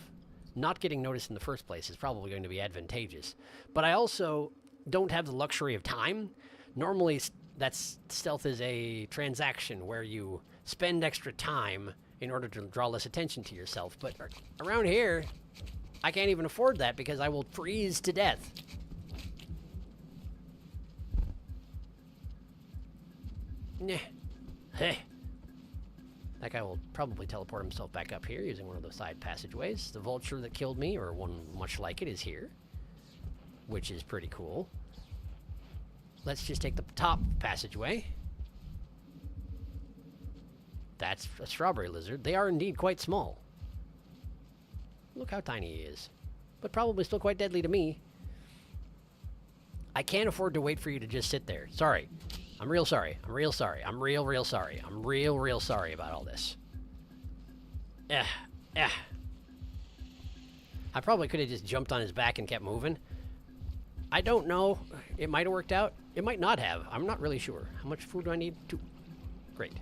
not getting noticed in the first place is probably going to be advantageous. But I also don't have the luxury of time. Normally, stealth is a transaction where you spend extra time in order to draw less attention to yourself. But around here, I can't even afford that because I will freeze to death. Nah. Hey. That guy will probably teleport himself back up here using one of those side passageways. The vulture that killed me, or one much like it, is here, which is pretty cool. let's just take the top passageway. That's a strawberry lizard. They are indeed quite small. Look how tiny he is. But probably still quite deadly to me. I can't afford to wait for you to just sit there. Sorry. I'm real sorry. I'm real sorry. I'm real sorry. I'm real sorry about all this. I probably could have just jumped on his back and kept moving. I don't know. It might have worked out. It might not have. I'm not really sure. How much food do I need? 2. Great.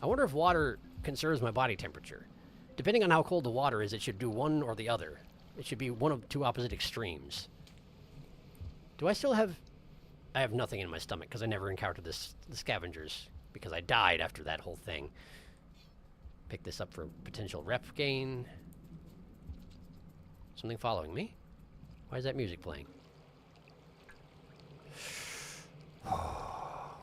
I wonder if water conserves my body temperature. Depending on how cold the water is, it should do one or the other. It should be one of 2 opposite extremes. Do I still have... I have nothing in my stomach because I never encountered the scavengers because I died after that whole thing. Pick this up for potential rep gain. Something following me? Why is that music playing?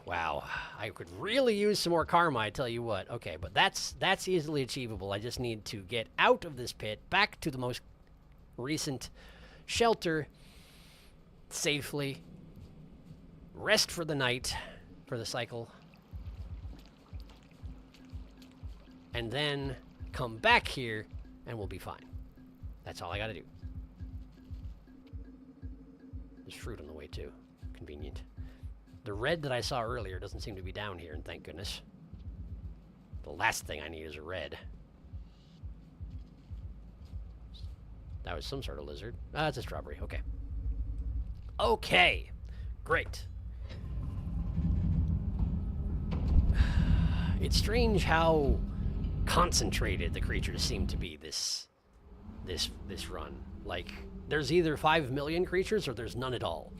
Wow, I could really use some more karma, I tell you what. Okay, but that's easily achievable. I just need to get out of this pit, back to the most recent shelter, safely, rest for the night, for the cycle, and then come back here, and we'll be fine. That's all I gotta do. There's fruit on the way, too. Convenient. The red that I saw earlier doesn't seem to be down here, and thank goodness. The last thing I need is a red. That was some sort of lizard. Ah, it's a strawberry. Okay. Okay. Great. It's strange how concentrated the creatures seem to be this run. Like, there's either 5 million creatures or there's none at all.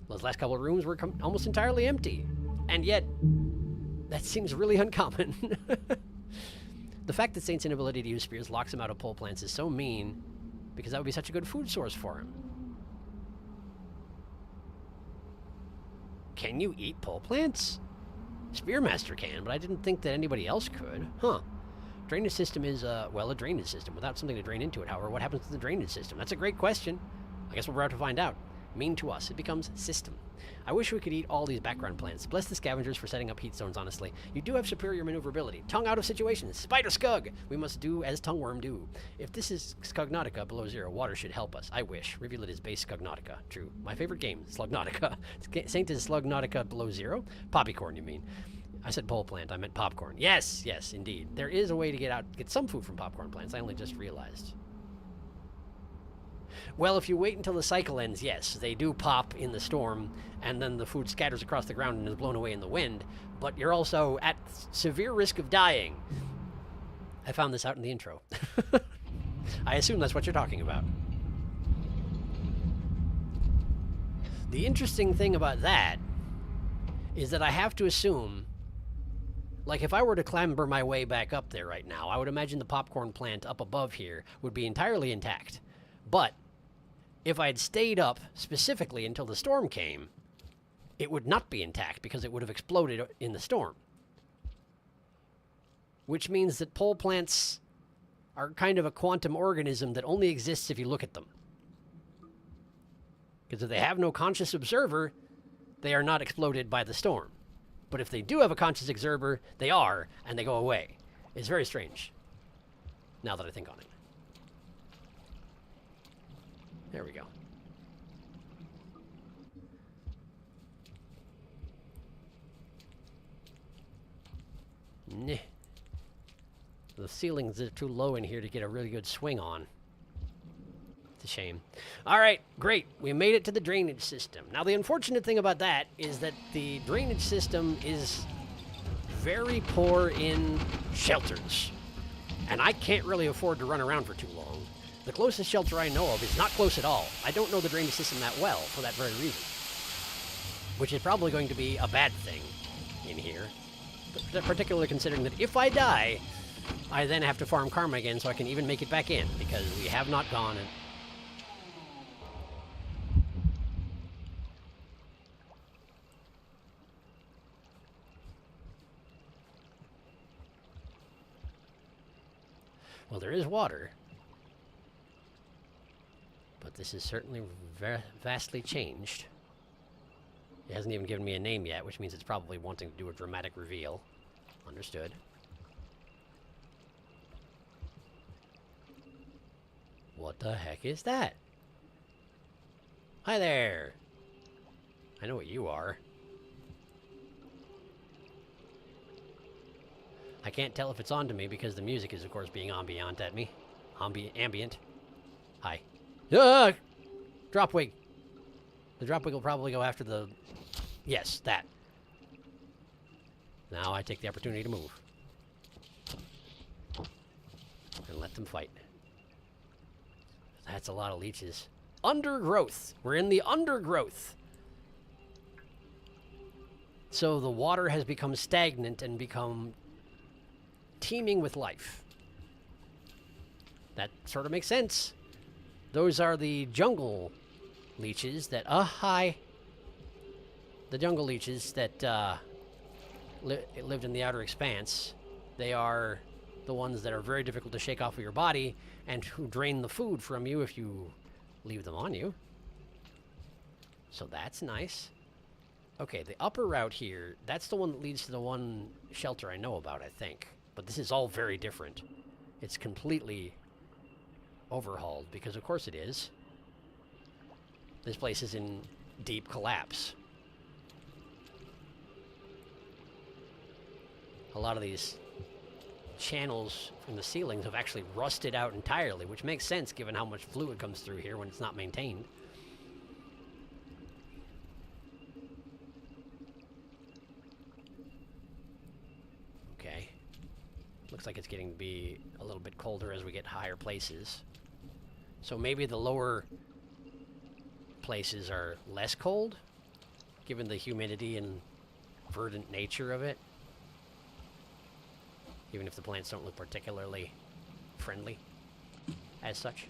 Those last couple of rooms were almost entirely empty. And yet, that seems really uncommon. The fact that Saint's inability to use spears locks him out of pole plants is so mean, because that would be such a good food source for him. Can you eat pole plants? Spearmaster can, but I didn't think that anybody else could. Huh. Drainage system is, well, a drainage system. Without something to drain into it, however, what happens to the drainage system? That's a great question. I guess we're about to find out. Mean to us. It becomes system. I wish we could eat all these background plants. Bless the scavengers for setting up heat zones, honestly. You do have superior maneuverability. Tongue out of situations. Spider Scug! We must do as Tongueworm do. If this is Scugnotica below 0, water should help us. I wish. Reveal it is base Scugnotica. True. My favorite game, Slugnotica. Saint is Slugnotica below 0? Poppycorn, you mean. I said pole plant. I meant popcorn. Yes, yes, indeed. There is a way to get some food from popcorn plants. I only just realized. Well, if you wait until the cycle ends, yes, they do pop in the storm, and then the food scatters across the ground and is blown away in the wind, but you're also at severe risk of dying. I found this out in the intro. I assume that's what you're talking about. The interesting thing about that is that I have to assume, like, if I were to clamber my way back up there right now, I would imagine the popcorn plant up above here would be entirely intact. But if I'd stayed up specifically until the storm came, it would not be intact because it would have exploded in the storm. Which means that pole plants are kind of a quantum organism that only exists if you look at them. Because if they have no conscious observer, they are not exploded by the storm. But if they do have a conscious observer, they are, and they go away. It's very strange, now that I think on it. There we go. Nah. The ceilings are too low in here to get a really good swing on. It's a shame. All right, great. We made it to the drainage system. Now, the unfortunate thing about that is that the drainage system is very poor in shelters. And I can't really afford to run around for too long. The closest shelter I know of is not close at all. I don't know the drainage system that well for that very reason. Which is probably going to be a bad thing in here. But particularly considering that if I die, I then have to farm karma again so I can even make it back in, because we have not gone and... Well, there is water. But this is certainly vastly changed. It hasn't even given me a name yet, which means it's probably wanting to do a dramatic reveal. Understood. What the heck is that? Hi there! I know what you are. I can't tell if it's on to me because the music is, of course, being ambient at me. Ambient. Hi. Ah! Dropwig! The Dropwig will probably go after the... Yes, that. Now I take the opportunity to move. And let them fight. That's a lot of leeches. Undergrowth! We're in the undergrowth! So the water has become stagnant and become teeming with life. That sort of makes sense. Those are the jungle leeches that... hi! The jungle leeches that lived in the outer expanse. They are the ones that are very difficult to shake off of your body and who drain the food from you if you leave them on you. So that's nice. Okay, the upper route here, that's the one that leads to the one shelter I know about, I think. But this is all very different. It's completely overhauled, because of course it is. This place is in deep collapse. A lot of these channels from the ceilings have actually rusted out entirely, which makes sense given how much fluid comes through here when it's not maintained. Okay. Looks like it's getting to be a little bit colder as we get higher places. So maybe the lower places are less cold, given the humidity and verdant nature of it. Even if the plants don't look particularly friendly as such.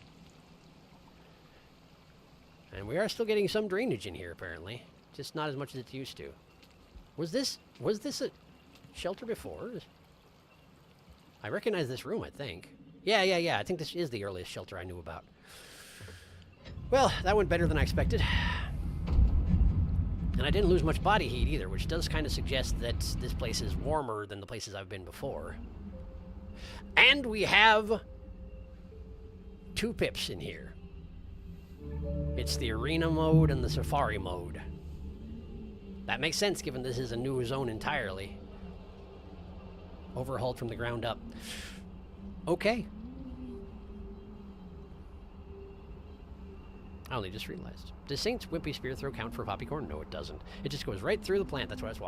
And we are still getting some drainage in here, apparently. Just not as much as it used to. Was this a shelter before? I recognize this room, I think. Yeah. I think this is the earliest shelter I knew about. Well, that went better than I expected. And I didn't lose much body heat either, which does kind of suggest that this place is warmer than the places I've been before. And we have 2 pips in here. It's the arena mode and the safari mode. That makes sense given this is a new zone entirely. Overhauled from the ground up. Okay. I only just realized. Does Saint's Wimpy Spear Throw count for poppycorn? No, it doesn't. It just goes right through the plant. That's what I was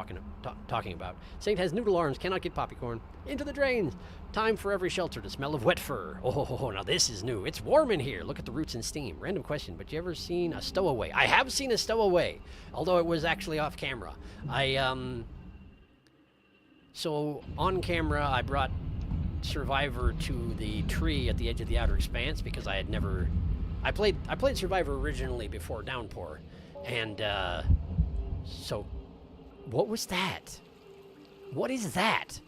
talking about. Saint has noodle arms. Cannot get poppycorn. Into the drains. Time for every shelter to smell of wet fur. Oh, now this is new. It's warm in here. Look at the roots and steam. Random question, but you ever seen a stowaway? I have seen a stowaway, although it was actually off camera. So on camera, I brought Survivor to the tree at the edge of the outer expanse because I had never... I played Survivor originally before Downpour, and so what was that? What is that?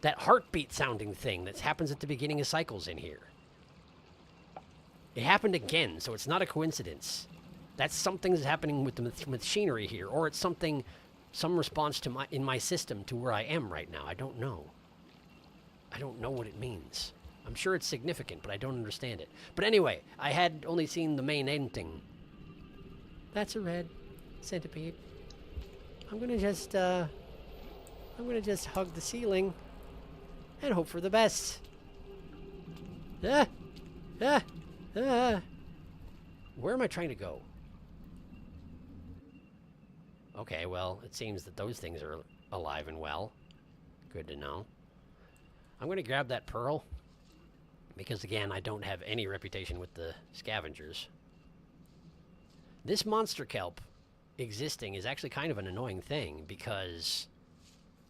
That heartbeat sounding thing that happens at the beginning of cycles in here. It happened again, so it's not a coincidence. That's something that's happening with the machinery here, or it's some response to in my system to where I am right now. I don't know. I don't know what it means. I'm sure it's significant, but I don't understand it. But anyway, I had only seen the main ending. That's a red centipede. I'm gonna just hug the ceiling and hope for the best. Where am I trying to go? Okay, well, it seems that those things are alive and well. Good to know. I'm gonna grab that pearl. Because, again, I don't have any reputation with the scavengers. This monster kelp existing is actually kind of an annoying thing, because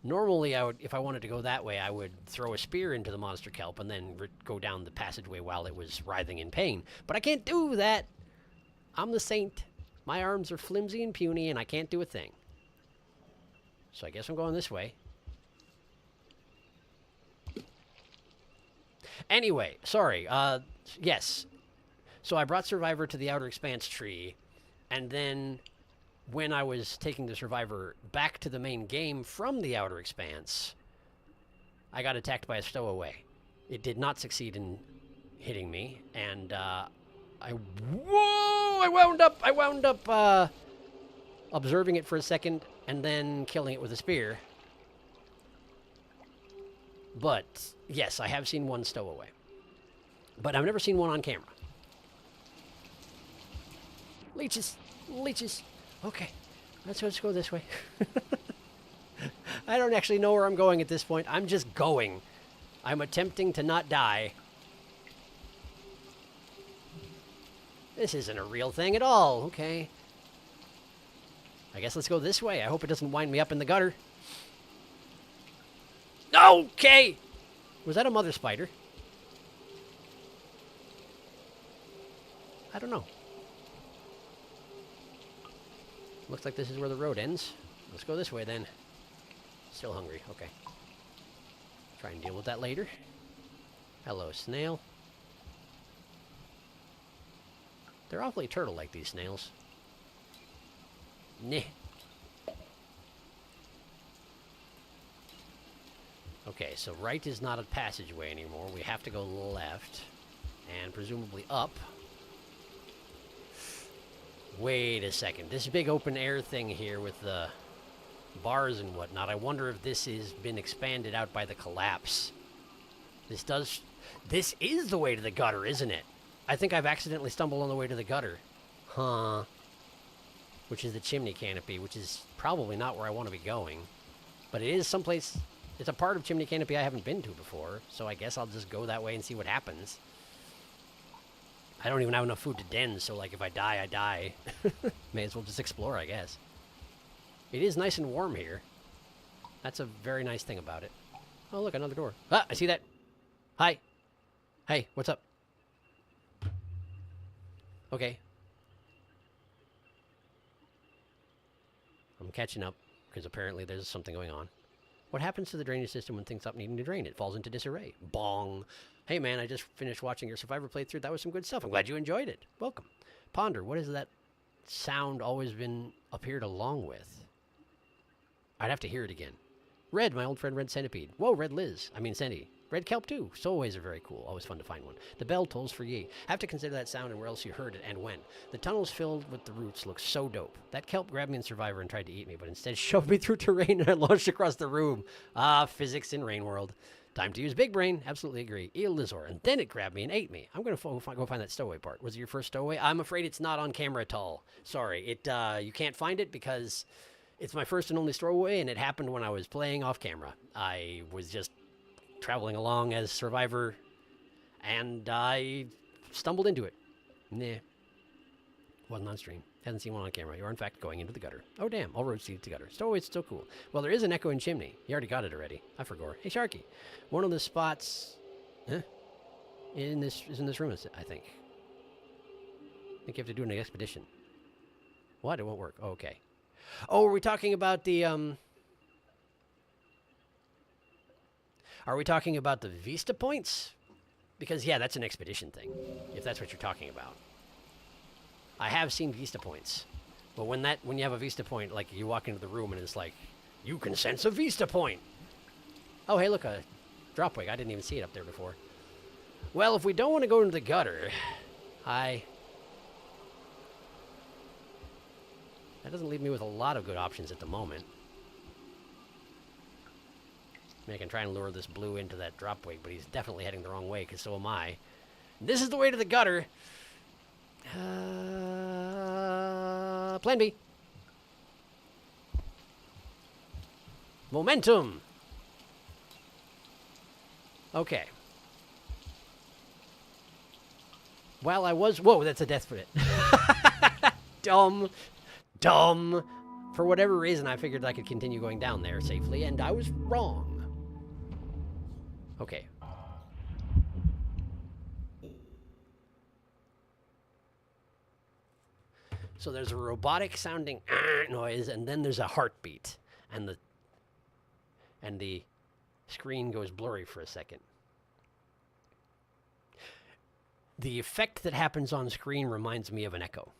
normally if I wanted to go that way, I would throw a spear into the monster kelp and then go down the passageway while it was writhing in pain. But I can't do that! I'm the saint. My arms are flimsy and puny, and I can't do a thing. So I guess I'm going this way. Anyway, sorry, yes. So I brought Survivor to the Outer Expanse tree, and then when I was taking the survivor back to the main game from the Outer Expanse, I got attacked by a stowaway. It did not succeed in hitting me, and I wound up observing it for a second and then killing it with a spear. But yes, I have seen one stowaway, but I've never seen one on camera. Leeches, leeches. Okay, let's go this way. I don't actually know where I'm going at this point. I'm just going. I'm attempting to not die. This isn't a real thing at all. Okay. I guess let's go this way. I hope it doesn't wind me up in the gutter. Okay! Was that a mother spider? I don't know. Looks like this is where the road ends. Let's go this way then. Still hungry. Okay. Try and deal with that later. Hello, snail. They're awfully turtle-like, these snails. Nah. Okay, so right is not a passageway anymore. We have to go left. And presumably up. Wait a second. This big open air thing here with the bars and whatnot, I wonder if this has been expanded out by the collapse. This is the way to the gutter, isn't it? I think I've accidentally stumbled on the way to the gutter. Huh. Which is the chimney canopy, which is probably not where I want to be going. But it is someplace, it's a part of chimney canopy I haven't been to before, so I guess I'll just go that way and see what happens. I don't even have enough food to den, so like if I die, I die. May as well just explore, I guess. It is nice and warm here. That's a very nice thing about it. Oh, look, another door. Ah, I see that. Hi. Hey, what's up? Okay. I'm catching up, because apparently there's something going on. What happens to the drainage system when things stop needing to drain? It falls into disarray. Bong. Hey man, I just finished watching your Survivor playthrough. That was some good stuff. I'm glad you enjoyed it. Welcome. Ponder, what has that sound always been appeared along with? I'd have to hear it again. Red, my old friend Red Centipede. Whoa, Red Liz. I mean Centy. Red Kelp too. Stowaways are very cool. Always fun to find one. The bell tolls for ye. Have to consider that sound and where else you heard it and when. The tunnels filled with the roots look so dope. That kelp grabbed me in Survivor and tried to eat me, but instead shoved me through terrain and I launched across the room. Ah, physics in Rain World. Time to use big brain. Absolutely agree. Eel Lizor. And then it grabbed me and ate me. I'm going to go find that stowaway part. Was it your first stowaway? I'm afraid it's not on camera at all. Sorry. You can't find it because it's my first and only stowaway, and it happened when I was playing off camera. I was just traveling along as Survivor, and I stumbled into it. Nah. Wasn't on stream. Hasn't seen one on camera. You are, in fact, going into the gutter. Oh, damn. All roads lead to gutter. Stowaway's still cool. Well, there is an echo in chimney. You already got it already. I forgot. Hey, Sharky. One of the spots... Huh? is in this room, I think. I think you have to do an expedition. What? It won't work. Oh, okay. Oh, are we talking about the, Are we talking about the Vista points? Because, yeah, that's an expedition thing, if that's what you're talking about. I have seen Vista points. But when you have a Vista point, like, you walk into the room and it's like, you can sense a Vista point. Oh, hey, look, a dropwig. I didn't even see it up there before. Well, if we don't want to go into the gutter, that doesn't leave me with a lot of good options at the moment. I mean, I can try and lure this blue into that dropwig, but he's definitely heading the wrong way, because so am I. This is the way to the gutter. Plan B. Momentum. Okay. While I was... Whoa, that's a death fit. Dumb. For whatever reason, I figured I could continue going down there safely, and I was wrong. Okay. So there's a robotic sounding noise, and then there's a heartbeat, and the screen goes blurry for a second. The effect that happens on screen reminds me of an echo.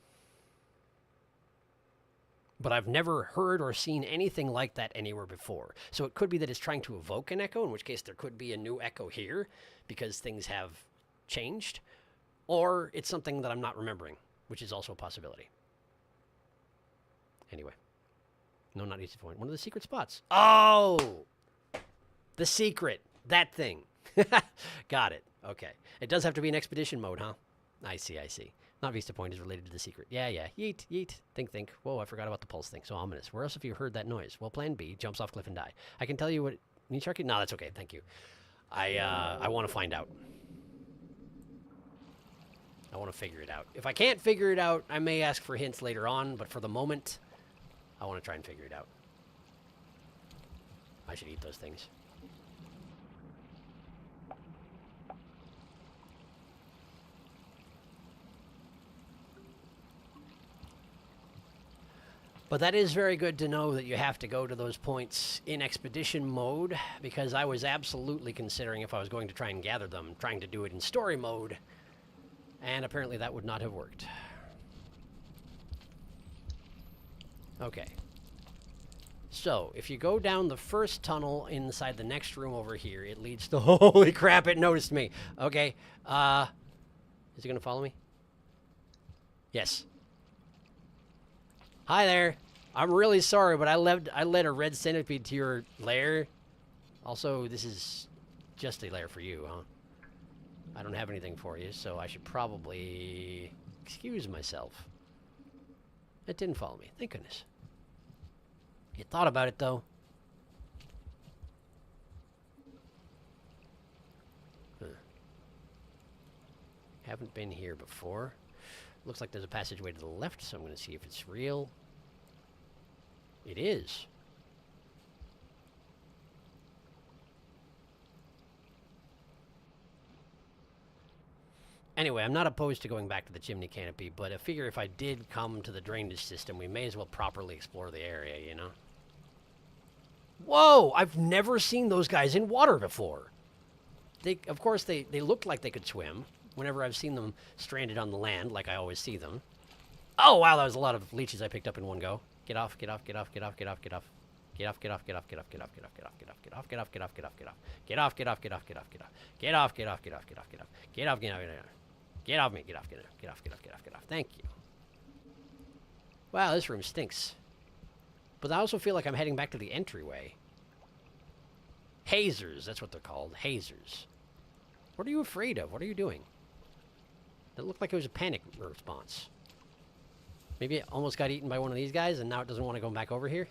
But I've never heard or seen anything like that anywhere before. So it could be that it's trying to evoke an echo, in which case there could be a new echo here because things have changed. Or it's something that I'm not remembering, which is also a possibility. Anyway. No, not easy point. One of the secret spots. Oh! The secret. That thing. Got it. Okay. It does have to be in expedition mode, huh? I see, I see. Not Vista Point is related to the secret. Yeah, yeah. Yeet, yeet. Think, think. Whoa, I forgot about the pulse thing. So ominous. Where else have you heard that noise? Well, plan B. Jumps off cliff and die. I can tell you what... Need Sharky? No, that's okay. Thank you. I want to find out. I want to figure it out. If I can't figure it out, I may ask for hints later on. But for the moment, I want to try and figure it out. I should eat those things. But that is very good to know that you have to go to those points in expedition mode, because I was absolutely considering, if I was going to try and gather them, trying to do it in story mode, and apparently that would not have worked. Okay. So, if you go down the first tunnel inside the next room over here, it leads to... Holy crap, it noticed me! Okay, is it gonna follow me? Yes. Hi there. I'm really sorry, but I led a red centipede to your lair. Also, this is just a lair for you, huh? I don't have anything for you, so I should probably excuse myself. It didn't follow me. Thank goodness. You thought about it, though. Huh. Haven't been here before. Looks like there's a passageway to the left, so I'm going to see if it's real. It is. Anyway, I'm not opposed to going back to the chimney canopy, but I figure if I did come to the drainage system, we may as well properly explore the area, you know? Whoa! I've never seen those guys in water before. Of course, they looked like they could swim. Whenever I've seen them stranded on the land, like I always see them. Oh, wow, that was a lot of leeches I picked up in one go. Get off, get off, get off, get off, get off, get off. Get off, get off, get off, get off, get off, get off, get off, get off, get off, get off, get off, get off, get off. Get off, get off, get off, get off, get off. Get off, get off, get off, get off, get off. Get off, get off, get off. Get off me, get off, get off, get off, get off, get off, get off. Thank you. Wow, this room stinks. But I also feel like I'm heading back to the entryway. Hazers, that's what they're called. Hazers. What are you afraid of? What are you doing? That looked like it was a panic response. Maybe it almost got eaten by one of these guys, and now it doesn't want to go back over here?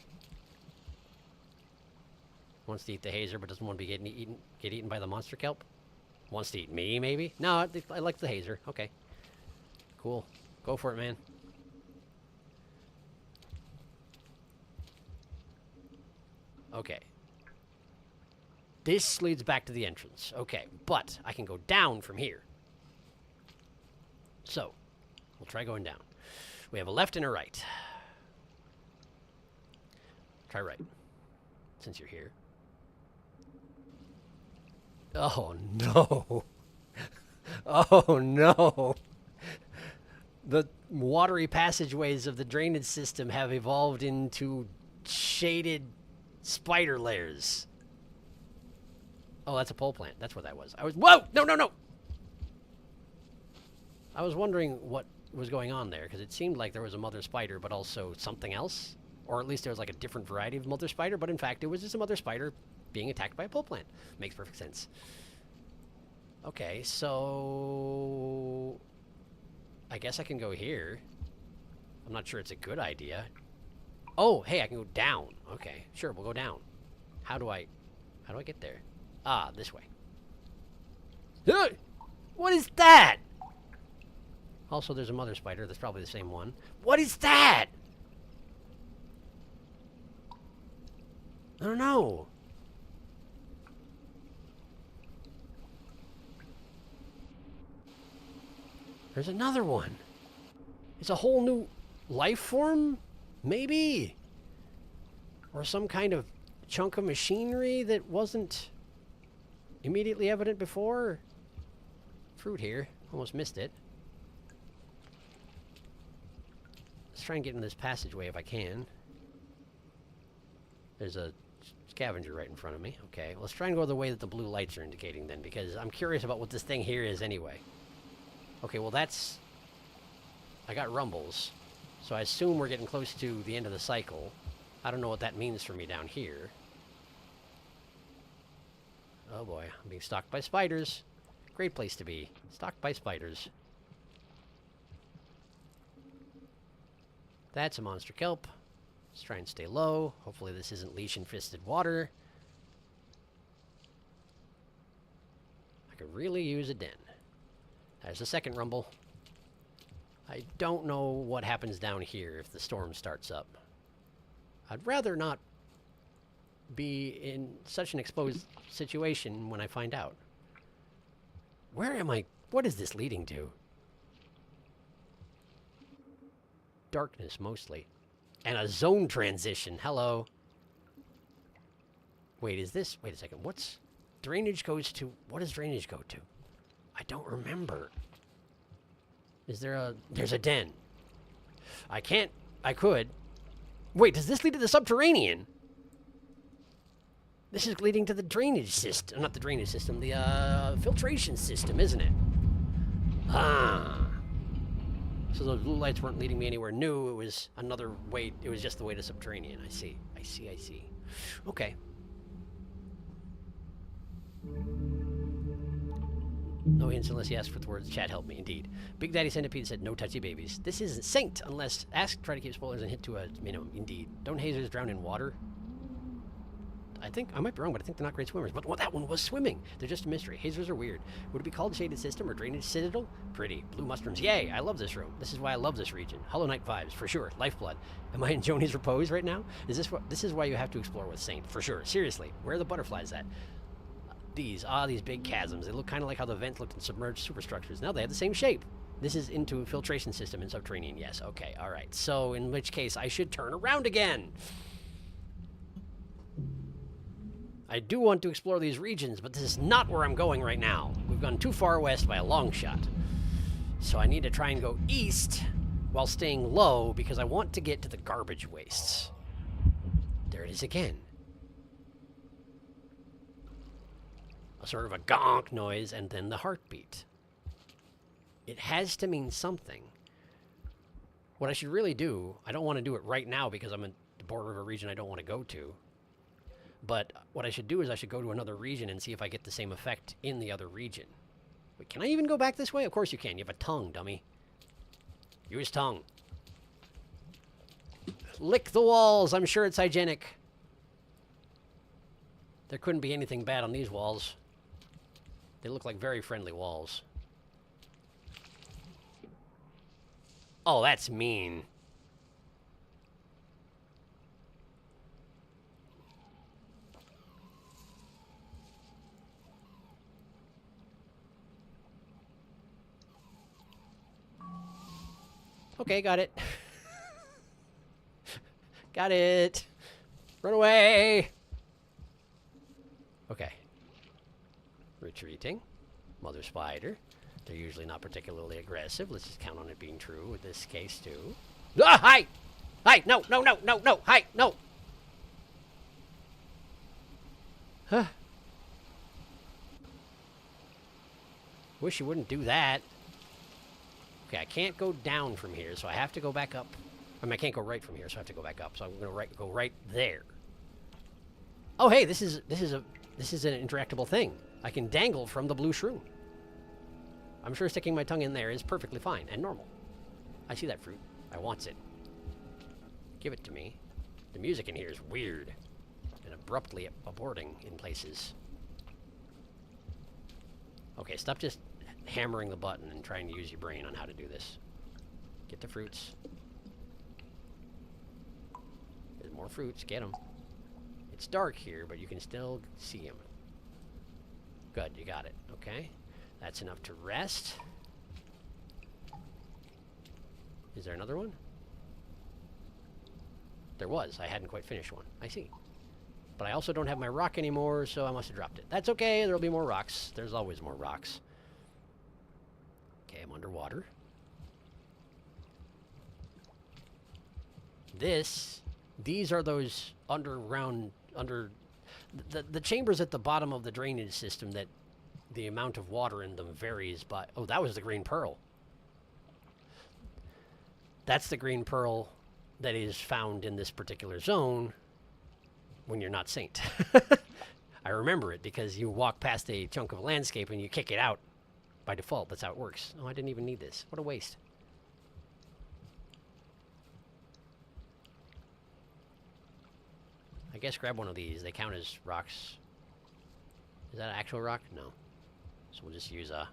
Wants to eat the hazer, but doesn't want to be get eaten by the monster kelp? Wants to eat me, maybe? No, I like the hazer. Okay. Cool. Go for it, man. Okay. This leads back to the entrance. Okay, but I can go down from here. So, we'll try going down. We have a left and a right. Try right, since you're here. Oh, no. Oh, no. The watery passageways of the drainage system have evolved into shaded spider lairs. Oh, that's a pole plant. That's what that was. Whoa! No, no, no! I was wondering what was going on there, because it seemed like there was a mother spider, but also something else. Or at least there was like a different variety of mother spider, but in fact it was just a mother spider being attacked by a pole plant. Makes perfect sense. Okay, so... I guess I can go here. I'm not sure it's a good idea. Oh, hey, I can go down. Okay, sure, we'll go down. How do I get there? Ah, this way. What is that? Also, there's a mother spider. That's probably the same one. What is that? I don't know. There's another one. It's a whole new life form? Maybe? Or some kind of chunk of machinery that wasn't immediately evident before? Fruit here. Almost missed it. This try and get in this passageway if I can. There's a scavenger right in front of me. Okay, let's try and go the way that the blue lights are indicating then, because I'm curious about what this thing here is anyway. Okay, well that's... I got rumbles, so I assume we're getting close to the end of the cycle. I don't know what that means for me down here. Oh boy, I'm being stalked by spiders. Great place to be. Stalked by spiders. That's a monster kelp. Let's try and stay low. Hopefully this isn't leech-infested water. I could really use a den. There's a second rumble. I don't know what happens down here if the storm starts up. I'd rather not be in such an exposed situation when I find out. Where am I? What is this leading to? Darkness, mostly. And a zone transition. Hello. Wait, is this... Wait a second. What's... Drainage goes to... What does drainage go to? I don't remember. Is there a... There's a den. I can't... I could... Wait, does this lead to the subterranean? This is leading to the drainage system. Not the drainage system. The, filtration system, isn't it? Ah... So those blue lights weren't leading me anywhere new. It was another way. It was just the way to subterranean. I see. I see. I see. Okay. No hints unless you ask for the words. Chat help me. Indeed. Big Daddy Centipede said no touchy babies. This isn't synced unless ask. Try to keep spoilers and hit to a minimum. Indeed. Don't hazers drown in water? I think, I might be wrong, but I think they're not great swimmers. But well, that one was swimming. They're just a mystery. Hazers are weird. Would it be called Shaded System or Drainage Citadel? Pretty. Blue mushrooms. Yay! I love this room. This is why I love this region. Hollow Knight vibes, for sure. Lifeblood. Am I in Joni's repose right now? Is this what? This is why you have to explore with Saint, for sure. Seriously, where are the butterflies at? These big chasms. They look kind of like how the vents looked in submerged superstructures. Now they have the same shape. This is into a filtration system in subterranean. Yes. Okay. All right. So in which case I should turn around again. I do want to explore these regions, but this is not where I'm going right now. We've gone too far west by a long shot. So I need to try and go east while staying low because I want to get to the garbage wastes. There it is again. A sort of a gonk noise and then the heartbeat. It has to mean something. What I should really do, I don't want to do it right now because I'm at the border of a region I don't want to go to. But what I should do is I should go to another region and see if I get the same effect in the other region. Wait, can I even go back this way? Of course you can. You have a tongue, dummy. Use tongue. Lick the walls. I'm sure it's hygienic. There couldn't be anything bad on these walls. They look like very friendly walls. Oh, that's mean. Okay, got it. Got it. Run away. Okay. Retreating. Mother spider. They're usually not particularly aggressive. Let's just count on it being true with this case, too. Ah, hi! Hi! No, no, no, no, no! Hi! No! Huh. Wish you wouldn't do that. Okay, I can't go down from here, so I have to go back up. I mean, I can't go right from here, so I have to go back up. So I'm gonna go right there. Oh, hey, this is an interactable thing. I can dangle from the blue shroom. I'm sure sticking my tongue in there is perfectly fine and normal. I see that fruit. I want it. Give it to me. The music in here is weird and abruptly aborting in places. Okay, stop just hammering the button and trying to use your brain on how to do this. Get the fruits. There's more fruits. Get them. It's dark here, but you can still see them. Good, you got it. Okay. That's enough to rest. Is there another one? There was. I hadn't quite finished one. I see. But I also don't have my rock anymore, so I must have dropped it. That's okay. There'll be more rocks. There's always more rocks. Okay, I'm underwater. These are those underground, the chambers at the bottom of the drainage system that the amount of water in them varies by. Oh, that was the green pearl. That's the green pearl that is found in this particular zone when you're not Saint. I remember it because you walk past a chunk of landscape and you kick it out by default. That's how it works. Oh, I didn't even need this. What a waste. I guess grab one of these. They count as rocks. Is that an actual rock? No. So we'll just use a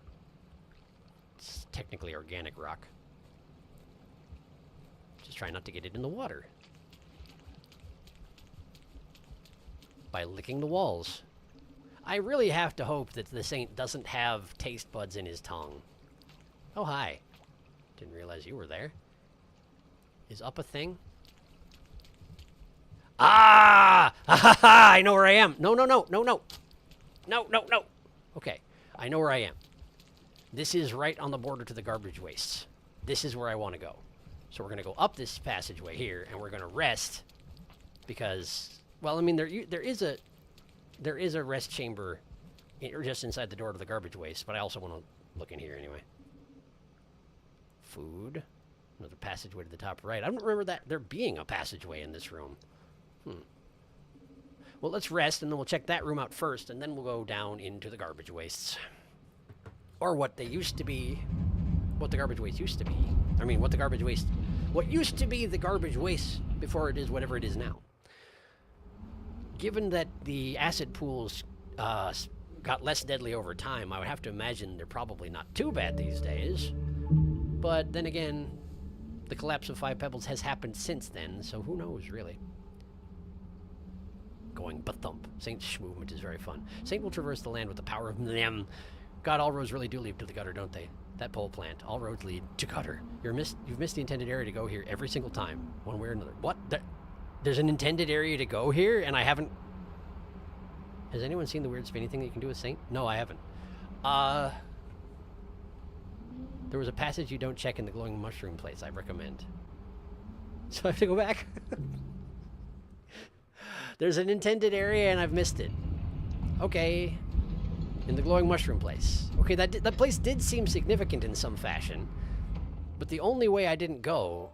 technically organic rock. Just try not to get it in the water. By licking the walls. I really have to hope that the Saint doesn't have taste buds in his tongue. Oh, hi. Didn't realize you were there. Is up a thing? Ah! I know where I am. No. No. Okay. I know where I am. This is right on the border to the garbage wastes. This is where I want to go. So we're going to go up this passageway here, and we're going to rest because, well, I mean, there is a rest chamber just inside the door to the garbage waste, but I also want to look in here anyway. Food. Another passageway to the top right. I don't remember that there being a passageway in this room. Well, let's rest, and then we'll check that room out first, and then we'll go down into the garbage wastes. Or what they used to be. What the garbage waste used to be. I mean, what used to be the garbage waste before it is whatever it is now. Given that the acid pools got less deadly over time, I would have to imagine they're probably not too bad these days. But then again, the collapse of Five Pebbles has happened since then, so who knows, really. Going ba-thump. Saint's movement is very fun. Saint will traverse the land with the power of them. God, all roads really do lead to the gutter, don't they? That pole plant. All roads lead to gutter. You've missed the intended area to go here every single time, one way or another. What? There's an intended area to go here, and I haven't... Has anyone seen the weird spinny thing that you can do with Saint? No, I haven't. There was a passage you don't check in the glowing mushroom place. I recommend. So I have to go back? There's an intended area, and I've missed it. Okay. In the glowing mushroom place. Okay, that place did seem significant in some fashion. But the only way I didn't go...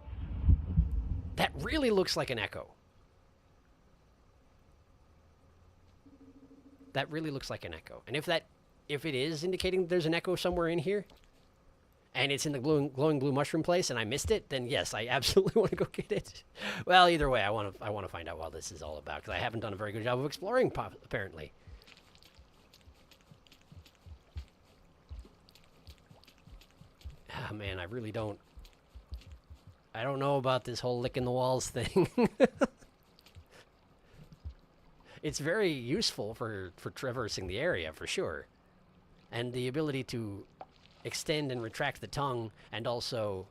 That really looks like an echo. That really looks like an echo. And if it is indicating there's an echo somewhere in here, and it's in the glowing blue mushroom place, and I missed it, then yes, I absolutely want to go get it. Well, either way, I want to find out what this is all about, because I haven't done a very good job of exploring, apparently. Ah, man, I really don't... I don't know about this whole licking the walls thing. It's very useful for traversing the area, for sure. And the ability to extend and retract the tongue, and also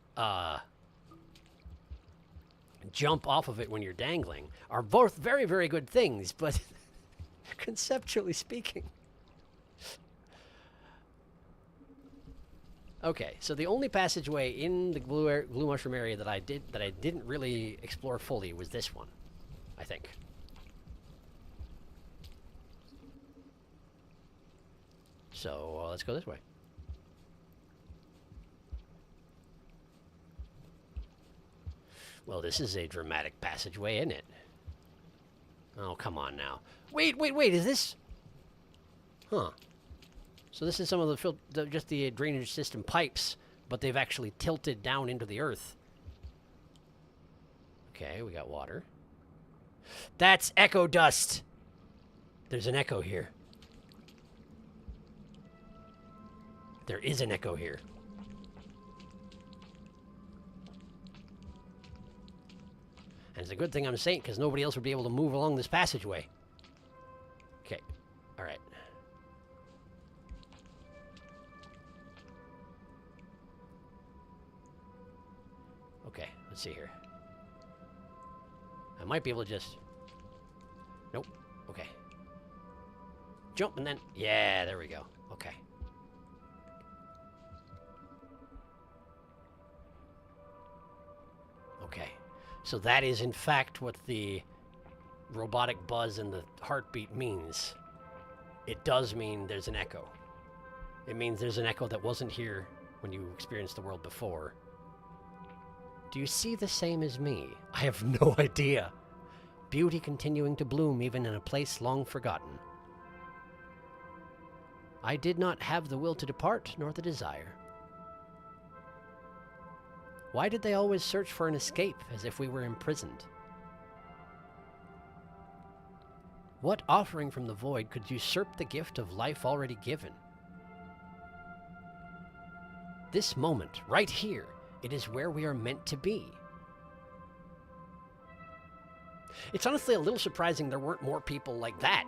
jump off of it when you're dangling, are both very, very good things, but conceptually speaking. Okay, so the only passageway in the blue mushroom area that I didn't really explore fully was this one, I think. So let's go this way. Well, this is a dramatic passageway, isn't it? Oh, come on now. Wait, is this... Huh. So this is some of just the drainage system pipes, but they've actually tilted down into the earth. Okay, we got water. That's echo dust! There's an echo here. There is an echo here. And it's a good thing I'm Saint, because nobody else would be able to move along this passageway. Okay, alright. Okay, let's see here. I might be able to just... Nope. Okay. Jump and then... Yeah, there we go. Okay. Okay. So that is, in fact, what the robotic buzz and the heartbeat means. It does mean there's an echo. It means there's an echo that wasn't here when you experienced the world before. Do you see the same as me? I have no idea. Beauty continuing to bloom even in a place long forgotten. I did not have the will to depart, nor the desire. Why did they always search for an escape, as if we were imprisoned? What offering from the void could usurp the gift of life already given? This moment, right here, it is where we are meant to be. It's honestly a little surprising there weren't more people like that.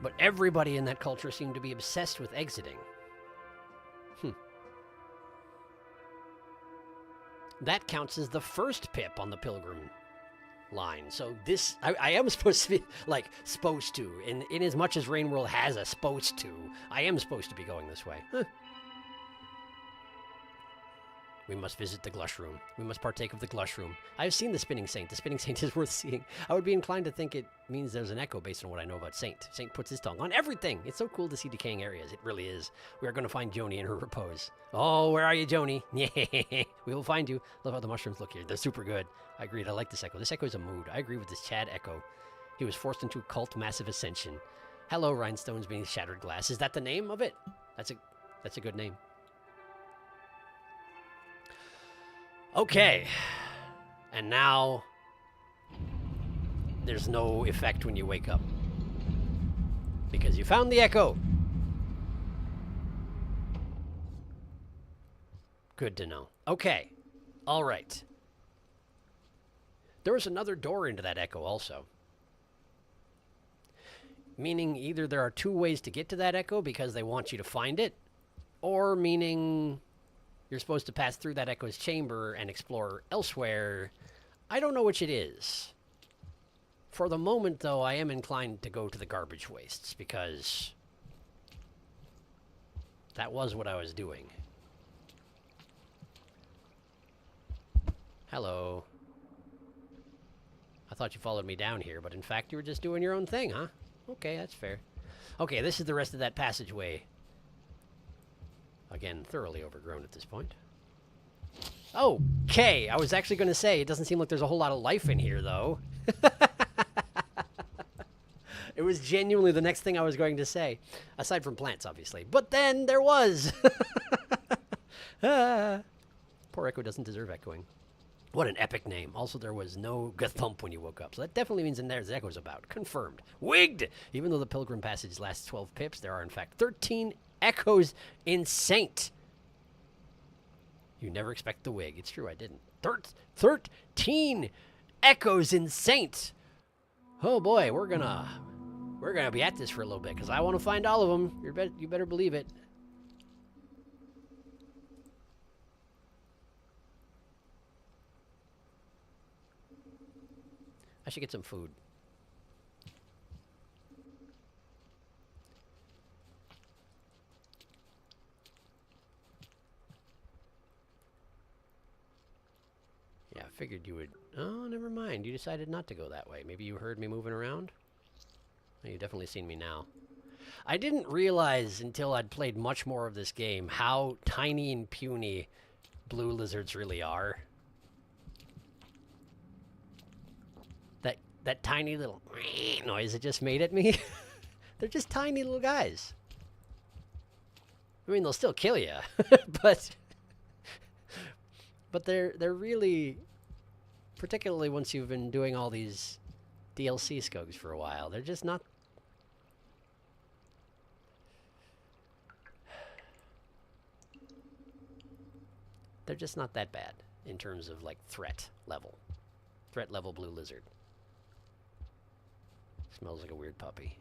But everybody in that culture seemed to be obsessed with exiting. That counts as the first pip on the pilgrim line. So this, I am supposed to be, like, supposed to. In as much as Rain World has a supposed to, I am supposed to be going this way. We must visit the Glush Room. We must partake of the Glush Room. I have seen the Spinning Saint. The Spinning Saint is worth seeing. I would be inclined to think it means there's an echo based on what I know about Saint. Saint puts his tongue on everything. It's so cool to see decaying areas. It really is. We are going to find Joni in her repose. Oh, where are you, Joni? We will find you. Love how the mushrooms look here. They're super good. I agreed. I like this echo. This echo is a mood. I agree with this Chad echo. He was forced into cult massive ascension. Hello, rhinestones beneath shattered glass. Is that the name of it? That's a good name. Okay, and now there's no effect when you wake up because you found the echo. Good to know. Okay, all right. There was another door into that echo also, meaning either there are two ways to get to that echo because they want you to find it, or meaning you're supposed to pass through that echo's chamber and explore elsewhere. I don't know which it is. For the moment, though, I am inclined to go to the garbage wastes, because that was what I was doing. Hello. I thought you followed me down here, but in fact you were just doing your own thing, huh? Okay, that's fair. Okay, this is the rest of that passageway. Again, thoroughly overgrown at this point. Okay, I was actually going to say, it doesn't seem like there's a whole lot of life in here, though. It was genuinely the next thing I was going to say. Aside from plants, obviously. But then there was! Poor Echo doesn't deserve echoing. What an epic name. Also, there was no gathump when you woke up. So that definitely means in there's Echo's about. Confirmed. Wigged! Even though the Pilgrim Passage lasts 12 pips, there are in fact 13 echoes in Saint. You never expect the wig. It's true, I didn't. 13 echoes in Saint. Oh boy, we're gonna be at this for a little bit because I want to find all of them. You better believe it. I should get some food. Yeah, I figured you would... Oh, never mind. You decided not to go that way. Maybe you heard me moving around? Oh, you've definitely seen me now. I didn't realize until I'd played much more of this game how tiny and puny blue lizards really are. That tiny little noise it just made at me. They're just tiny little guys. I mean, they'll still kill you, but they're really, particularly once you've been doing all these DLC skogs for a while, they're just not. They're just not that bad in terms of like threat level. Threat level blue lizard. Smells like a weird puppy.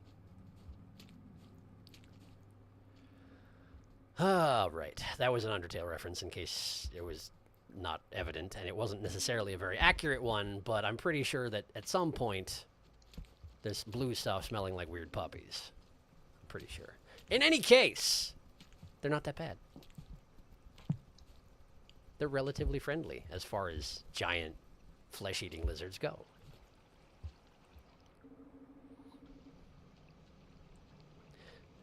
Ah, right. That was an Undertale reference in case it was not evident, and it wasn't necessarily a very accurate one, but I'm pretty sure that at some point there's blue stuff smelling like weird puppies. I'm pretty sure. In any case, they're not that bad. They're relatively friendly as far as giant flesh-eating lizards go.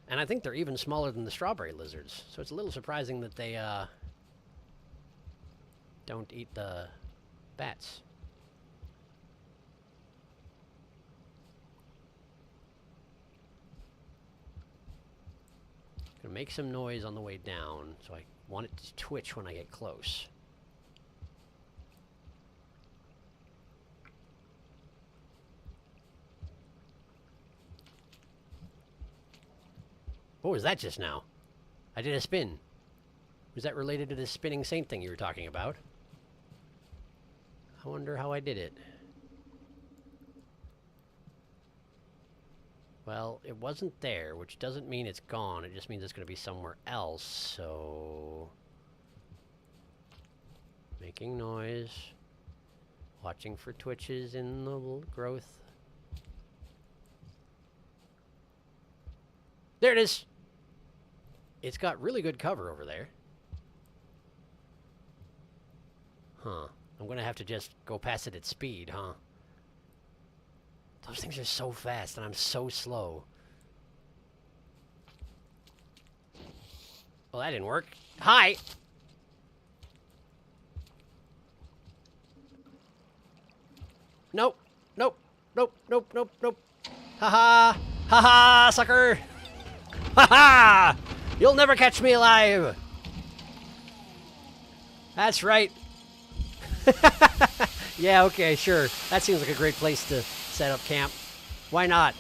And I think they're even smaller than the strawberry lizards, so it's a little surprising that they don't eat the bats. Gonna make some noise on the way down, so I want it to twitch when I get close. What was that just now? I did a spin. Was that related to this spinning saint thing you were talking about? I wonder how I did it. Well, it wasn't there, which doesn't mean it's gone. It just means it's going to be somewhere else, so... Making noise. Watching for twitches in the growth. There it is! It's got really good cover over there. Huh. I'm going to have to just go past it at speed, huh? Those things are so fast, and I'm so slow. Well, that didn't work. Hi! Nope. Nope. Nope. Nope. Nope. Nope. Ha-ha! Ha-ha, sucker! Ha-ha! You'll never catch me alive! That's right. Yeah, okay, sure. That seems like a great place to set up camp. Why not?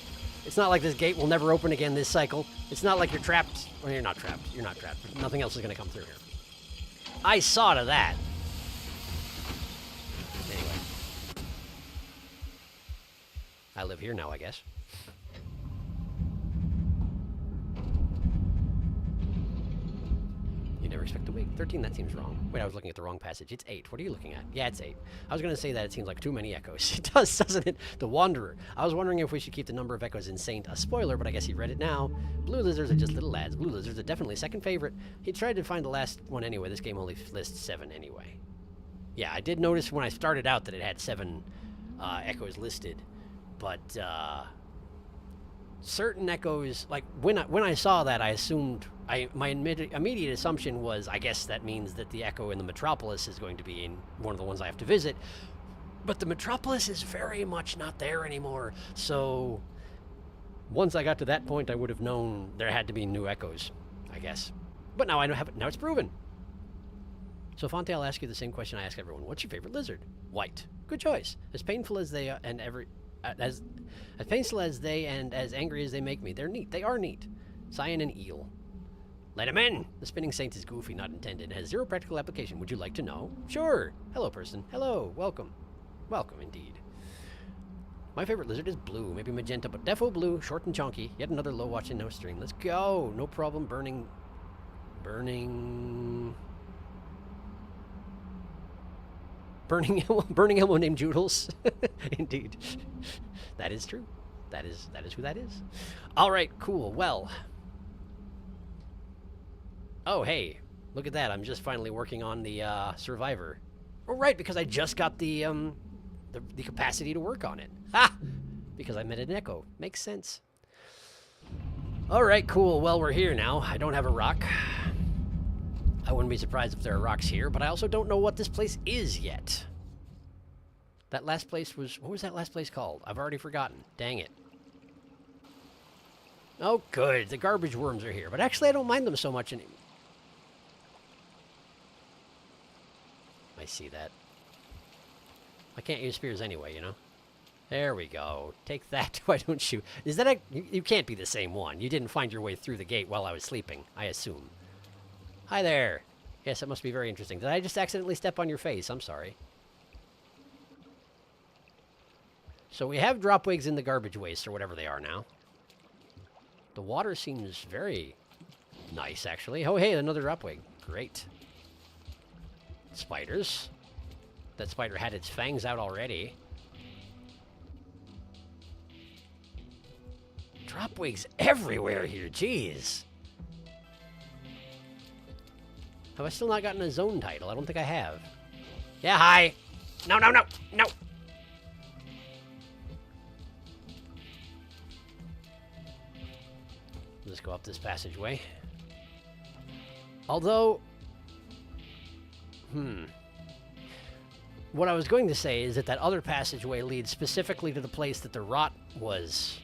It's not like this gate will never open again this cycle. It's not like you're trapped. Well, you're not trapped. You're not trapped. Nothing else is going to come through here. I saw to that. Anyway. I live here now, I guess. Never expect to wait. 13, that seems wrong. Wait, I was looking at the wrong passage. It's 8. What are you looking at? Yeah, it's 8. I was going to say that it seems like too many echoes. It does, doesn't it? The Wanderer. I was wondering if we should keep the number of echoes in Saint a spoiler, but I guess you read it now. Blue lizards are just little lads. Blue lizards are definitely second favorite. He tried to find the last one anyway. This game only lists 7 anyway. Yeah, I did notice when I started out that it had 7 echoes listed, but certain echoes, like when I saw that, I assumed my immediate assumption was, I guess that means that the echo in the metropolis is going to be in one of the ones I have to visit. But the metropolis is very much not there anymore. So once I got to that point, I would have known there had to be new echoes, I guess. But now I have it. Now it's proven. So Fonte, I'll ask you the same question I ask everyone. What's your favorite lizard? White. Good choice. As painful as they are, and as painful as they and as angry as they make me, they're neat. They are neat. Cyan and eel. Let him in! The spinning saint is goofy, not intended. It has 0 practical application. Would you like to know? Sure! Hello, person. Hello. Welcome. Welcome, indeed. My favorite lizard is blue. Maybe magenta, but defo blue. Short and chunky. Yet another low watch and no stream. Let's go! No problem burning... Burning Elmo named Joodles. Indeed. That is true. That is who that is. Alright, cool. Well... Oh, hey, look at that. I'm just finally working on the Survivor. Oh, right, because I just got the capacity to work on it. Ha! Because I met an echo. Makes sense. All right, cool. Well, we're here now. I don't have a rock. I wouldn't be surprised if there are rocks here, but I also don't know what this place is yet. That last place was... What was that last place called? I've already forgotten. Dang it. Oh, good. The garbage worms are here. But actually, I don't mind them so much anymore. I see that. I can't use spears anyway, you know? There we go. Take that. Why don't you... Is that a... You can't be the same one. You didn't find your way through the gate while I was sleeping, I assume. Hi there. Yes, that must be very interesting. Did I just accidentally step on your face? I'm sorry. So we have dropwigs in the garbage waste, or whatever they are now. The water seems very nice, actually. Oh, hey, another dropwig. Great. Spiders. That spider had its fangs out already. Dropwigs everywhere here, jeez. Have I still not gotten a zone title? I don't think I have. Yeah, hi! No, no, no! No! Let's go up this passageway. Although... What I was going to say is that that other passageway leads specifically to the place that the rot was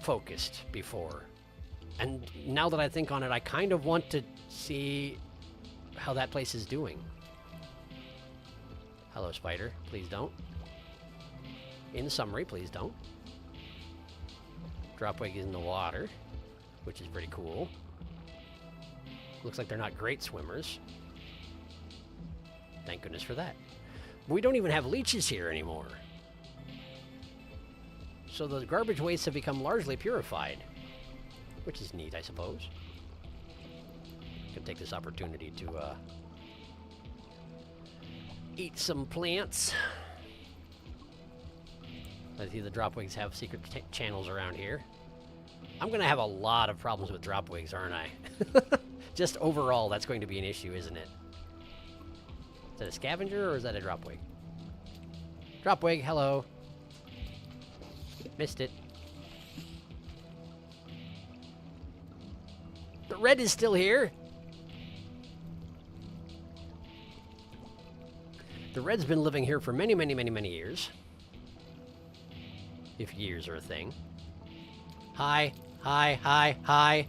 focused before. And now that I think on it, I kind of want to see how that place is doing. Hello, spider. Please don't. In summary, please don't. Dropwig is in the water, which is pretty cool. Looks like they're not great swimmers. Thank goodness for that. But we don't even have leeches here anymore. So the garbage wastes have become largely purified, which is neat, I suppose. Can take this opportunity to eat some plants. I see the dropwigs have secret channels around here. I'm going to have a lot of problems with dropwigs, aren't I? Just overall, that's going to be an issue, isn't it? Is that a scavenger or is that a dropwig? Dropwig, hello. Missed it. The red is still here. The red's been living here for many, many, many, many years. If years are a thing. Hi, hi, hi, hi.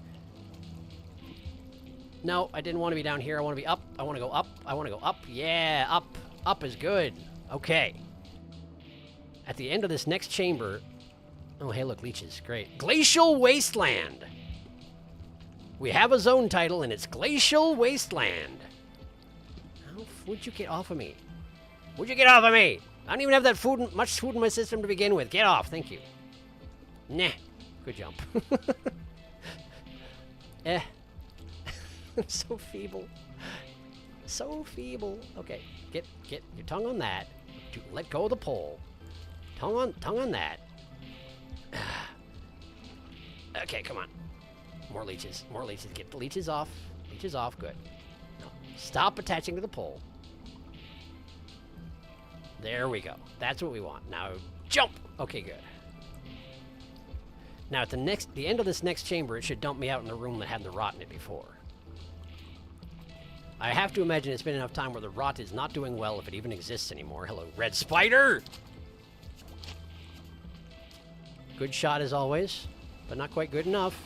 No, I didn't want to be down here. I want to be up. I want to go up. I want to go up. Yeah, up. Up is good. Okay. At the end of this next chamber... Oh, hey, look, leeches. Great. Glacial Wasteland. We have a zone title, and it's Glacial Wasteland. How would you get off of me? Would you get off of me? I don't even have that much food in my system to begin with. Get off. Thank you. Nah. Good jump. I'm so feeble. So feeble. Okay. Get your tongue on that. Let go of the pole. Tongue on that. Okay, come on. More leeches. More leeches. Get the leeches off. Leeches off. Good. No. Stop attaching to the pole. There we go. That's what we want. Now, jump! Okay, good. Now, at the end of this next chamber, it should dump me out in the room that had the rot in it before. I have to imagine it's been enough time where the rot is not doing well if it even exists anymore. Hello, red spider! Good shot as always, but not quite good enough.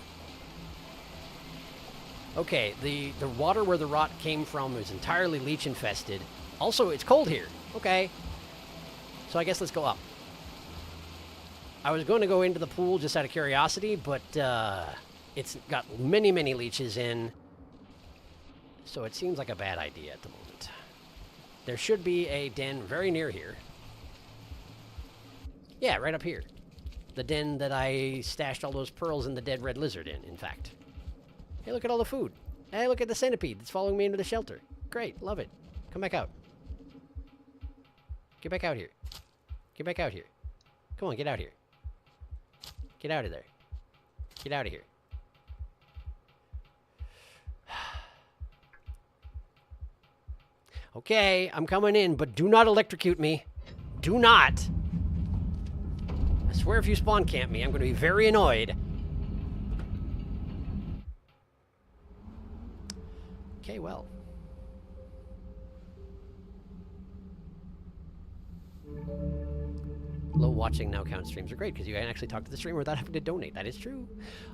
Okay, the water where the rot came from is entirely leech infested. Also, it's cold here. Okay. So I guess let's go up. I was going to go into the pool just out of curiosity, but it's got many, many leeches in. So it seems like a bad idea at the moment. There should be a den very near here. Yeah, right up here. The den that I stashed all those pearls and the dead red lizard in fact. Hey, look at all the food. Hey, look at the centipede that's following me into the shelter. Great, love it. Come back out. Get back out here. Get back out here. Come on, get out here. Get out of there. Get out of here. Okay, I'm coming in, but do not electrocute me. Do not. I swear if you spawn camp me, I'm going to be very annoyed. Okay, well. Low watching now count streams are great because you can actually talk to the streamer without having to donate. That is true.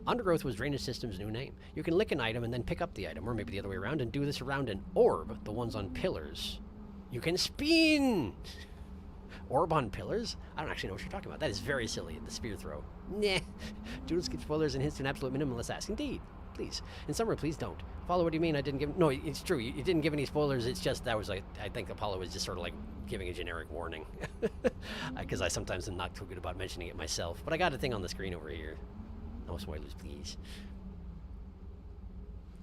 Undergrowth was Drainage System's new name. You can lick an item and then pick up the item, or maybe the other way around, and do this around an orb, the ones on pillars. You can spin! Orb on pillars? I don't actually know what you're talking about. That is very silly, the spear throw. Nah. Doodles give spoilers and hints to an absolute minimum, let's ask. Indeed. Please. In summary, please don't. Follow, what do you mean I didn't give... No, it's true. You didn't give any spoilers. It's just that was like... I think Apollo was just sort of like giving a generic warning. Because I sometimes am not too good about mentioning it myself. But I got a thing on the screen over here. No spoilers, please.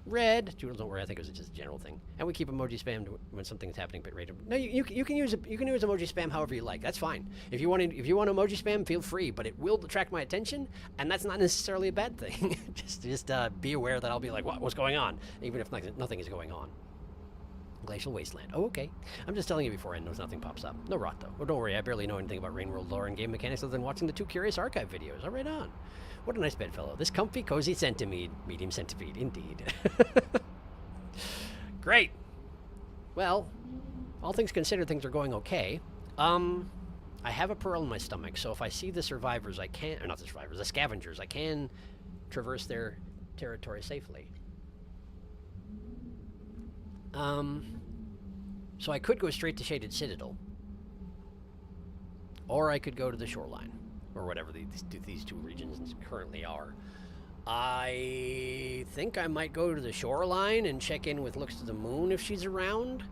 Red. Don't worry, I think it was just a general thing. And we keep emoji spam when something's happening bit rate. No, you can use emoji spam however you like. That's fine. If you want emoji spam, feel free, but it will attract my attention, and that's not necessarily a bad thing. just be aware that I'll be like, what's going on, even if nothing is going on. Glacial Wasteland. Oh, okay. I'm just telling you beforehand, nothing pops up. No rot, though. Oh, don't worry, I barely know anything about Rain World lore and game mechanics other than watching the 2 Curious Archive videos. All right on. What a nice bedfellow. This comfy, cozy centipede. Medium centipede, indeed. Great. Well, all things considered, things are going okay. I have a pearl in my stomach, so if I see the survivors, I can... Or not the survivors, the scavengers, I can traverse their territory safely. So I could go straight to Shaded Citadel. Or I could go to the shoreline. Or whatever these 2 regions currently are. I think I might go to the shoreline and check in with Looks to the Moon if she's around.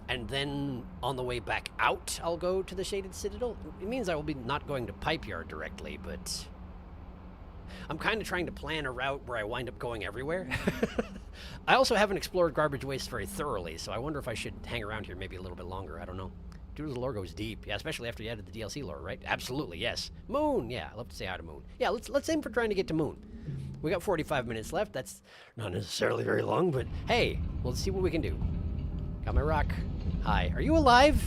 And then on the way back out, I'll go to the Shaded Citadel. It means I will be not going to Pipe Yard directly, but... I'm kind of trying to plan a route where I wind up going everywhere. I also haven't explored Garbage Waste very thoroughly, so I wonder if I should hang around here maybe a little bit longer. I don't know. Dude, the lore goes deep. Yeah, especially after you added the DLC lore, right? Absolutely, yes. Moon! Yeah, I love to say hi to Moon. Yeah, let's aim for trying to get to Moon. We got 45 minutes left. That's not necessarily very long, but hey, let's see what we can do. Got my rock. Hi. Are you alive?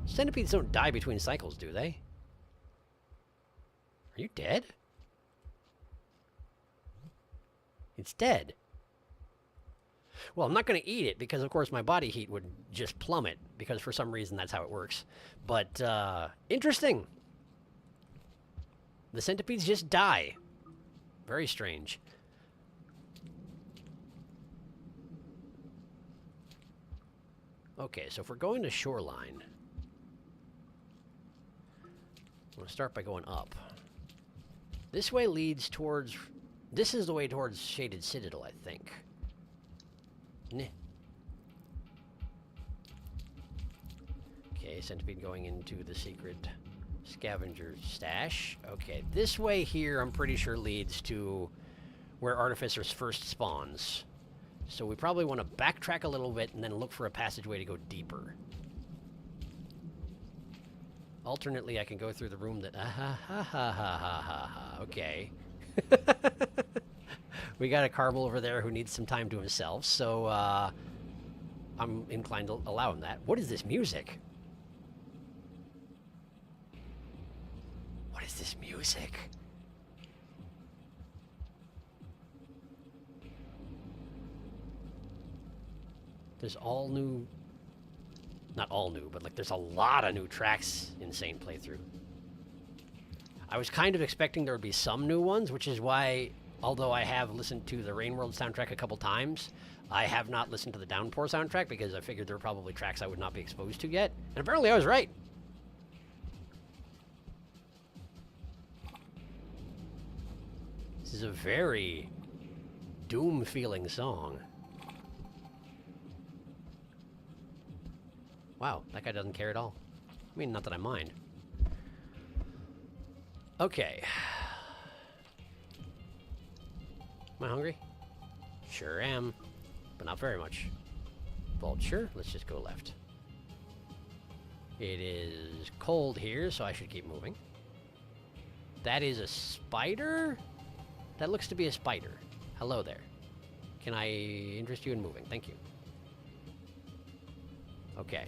Centipedes don't die between cycles, do they? Are you dead? It's dead. Well, I'm not going to eat it because, of course, my body heat would just plummet because for some reason that's how it works. But, interesting. The centipedes just die. Very strange. Okay, so if we're going to shoreline, I'm going to start by going up. This way leads towards... This is the way towards Shaded Citadel, I think. Nah. Okay, centipede going into the secret scavenger stash. Okay, this way here I'm pretty sure leads to where Artificer's first spawns. So we probably want to backtrack a little bit and then look for a passageway to go deeper. Alternately, I can go through the room that... Okay. We got a Carbal over there who needs some time to himself, so I'm inclined to allow him that. What is this music? What is this music? There's all new... Not all new, but like there's a lot of new tracks in Saint playthrough. I was kind of expecting there would be some new ones, which is why, although I have listened to the Rain World soundtrack a couple times, I have not listened to the Downpour soundtrack because I figured there were probably tracks I would not be exposed to yet. And apparently I was right. This is a very doom-feeling song. Wow, that guy doesn't care at all. I mean, not that I mind. Okay. Am I hungry? Sure am, but not very much. Vulture, let's just go left. It is cold here, so I should keep moving. That is a spider? That looks to be a spider. Hello there. Can I interest you in moving? Thank you. Okay.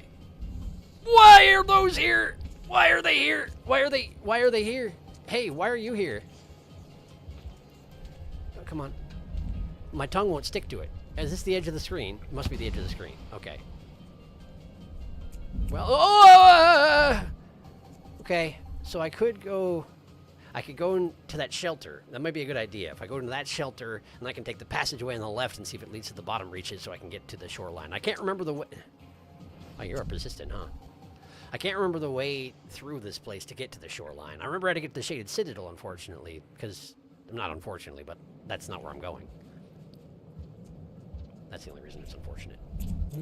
Why are those here? Why are they here? Why are they here? Hey, why are you here? Oh, come on. My tongue won't stick to it. Is this the edge of the screen? It must be the edge of the screen. Okay. Well, okay. So I could go into that shelter. That might be a good idea. If I go into that shelter, and I can take the passageway on the left and see if it leads to the bottom reaches so I can get to the shoreline. I can't remember the way... Oh, you're a persistent, huh? I can't remember the way through this place to get to the shoreline. I remember I had to get to the Shaded Citadel, unfortunately, because... Not unfortunately, but that's not where I'm going. That's the only reason it's unfortunate.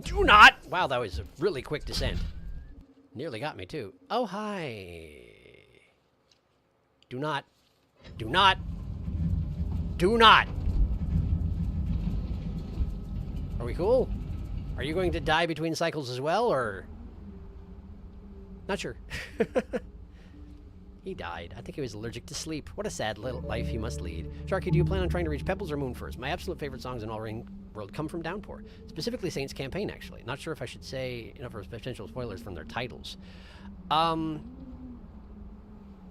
Do not! Wow, that was a really quick descent. Nearly got me, too. Oh, hi. Do not Do not! Are we cool? Are you going to die between cycles as well, or... Not sure. He died. I think he was allergic to sleep. What a sad little life he must lead. Sharky, do you plan on trying to reach Pebbles or Moon first? My absolute favorite songs in All Rain World come from Downpour. Specifically Saints Campaign, actually. Not sure if I should say enough for potential spoilers from their titles.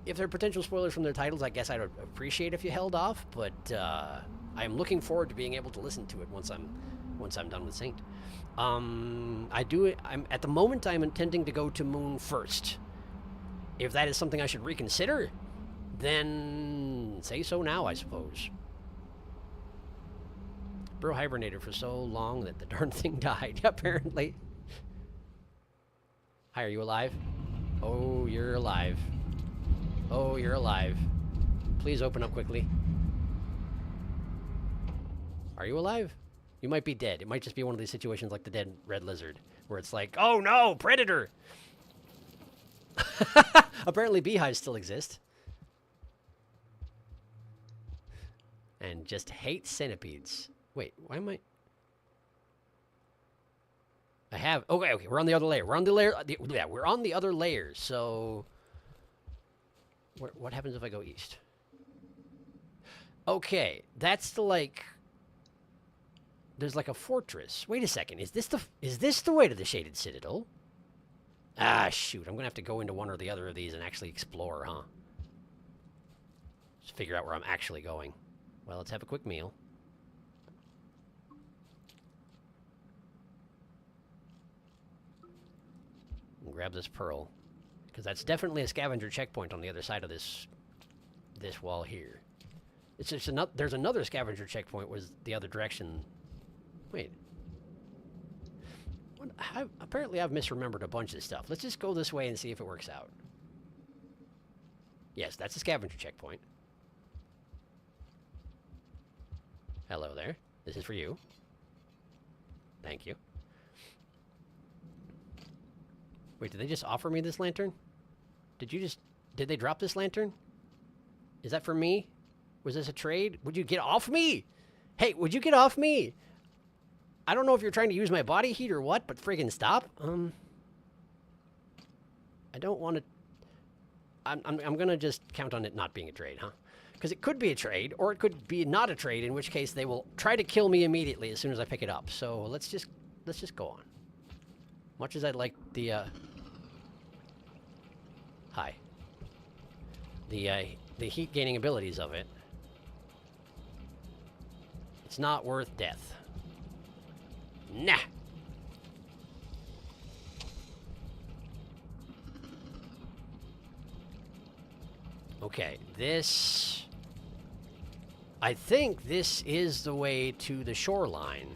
If there are potential spoilers from their titles, I guess I'd appreciate if you held off, but I'm looking forward to being able to listen to it once I'm done with Saint. At the moment I'm intending to go to Moon first. If that is something I should reconsider, then say so now, I suppose. Bro hibernated for so long that the darn thing died, apparently. Hi, are you alive? Oh, you're alive. Oh, you're alive. Please open up quickly. Are you alive? You might be dead. It might just be one of these situations like the dead red lizard, where it's like, oh no, predator! Apparently beehives still exist. And just hate centipedes. Wait, why am I... Okay, we're on the other layer. We're on the layer... Yeah, we're on the other layer, so... What happens if I go east? Okay, that's the, like... There's like a fortress. Wait a second, is this the way to the Shaded Citadel? Ah, shoot, I'm gonna have to go into one or the other of these and actually explore, huh? Just figure out where I'm actually going. Well, let's have a quick meal. And grab this pearl. Because that's definitely a scavenger checkpoint on the other side of this wall here. It's just there's another scavenger checkpoint was the other direction. Wait. Apparently I've misremembered a bunch of stuff. Let's just go this way and see if it works out. Yes, that's a scavenger checkpoint. Hello there. This is for you. Thank you. Wait, did they just offer me this lantern? Did they drop this lantern? Is that for me? Was this a trade? Would you get off me? Hey, would you get off me? I don't know if you're trying to use my body heat or what, but friggin' stop. I don't want to... I'm gonna just count on it not being a trade, huh? Because it could be a trade, or it could be not a trade, in which case they will try to kill me immediately as soon as I pick it up. So let's just go on. Much as I'd like the, Hi. The heat-gaining abilities of it. It's not worth death. Nah! Okay, this... I think this is the way to the shoreline.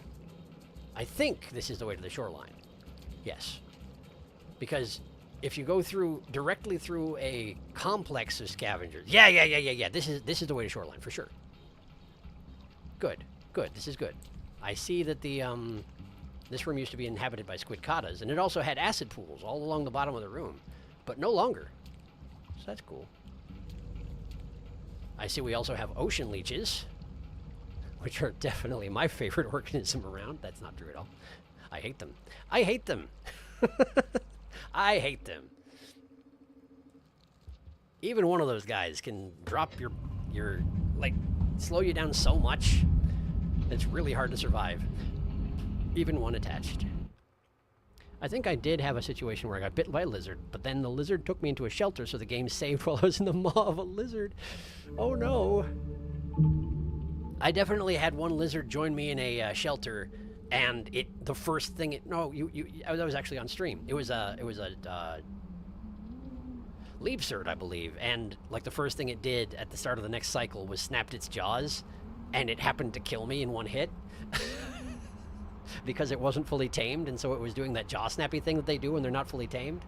I think this is the way to the shoreline. Yes. Because if you go directly through a complex of scavengers... Yeah. This is the way to shoreline, for sure. Good. This is good. I see that this room used to be inhabited by squidcatas, and it also had acid pools all along the bottom of the room, but no longer. So that's cool. I see we also have ocean leeches, which are definitely my favorite organism around. That's not true at all. I hate them. I hate them. I hate them. Even one of those guys can drop your like, slow you down so much, it's really hard to survive. Even one attached. I think I did have a situation where I got bit by a lizard, but then the lizard took me into a shelter, so the game saved while I was in the maw of a lizard. Oh no. I definitely had one lizard join me in a shelter, and the first thing I was actually on stream. It was a leapsert, I believe, and like the first thing it did at the start of the next cycle was snapped its jaws, and it happened to kill me in one hit. Because it wasn't fully tamed, and so it was doing that jaw snappy thing that they do when they're not fully tamed.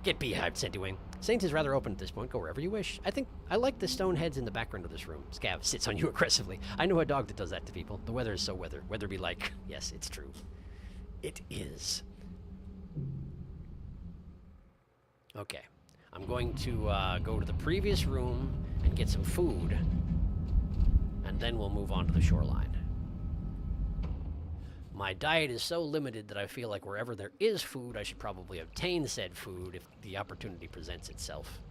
Get beehived, Sentiwing. Saint is rather open at this point. Go wherever you wish. I like the stone heads in the background of this room. Scav sits on you aggressively. I know a dog that does that to people. The weather is so weather. Weather be like, yes, it's true. It is. Okay. I'm going to go to the previous room and get some food. and then we'll move on to the shoreline. My diet is so limited that I feel like wherever there is food, I should probably obtain said food if the opportunity presents itself.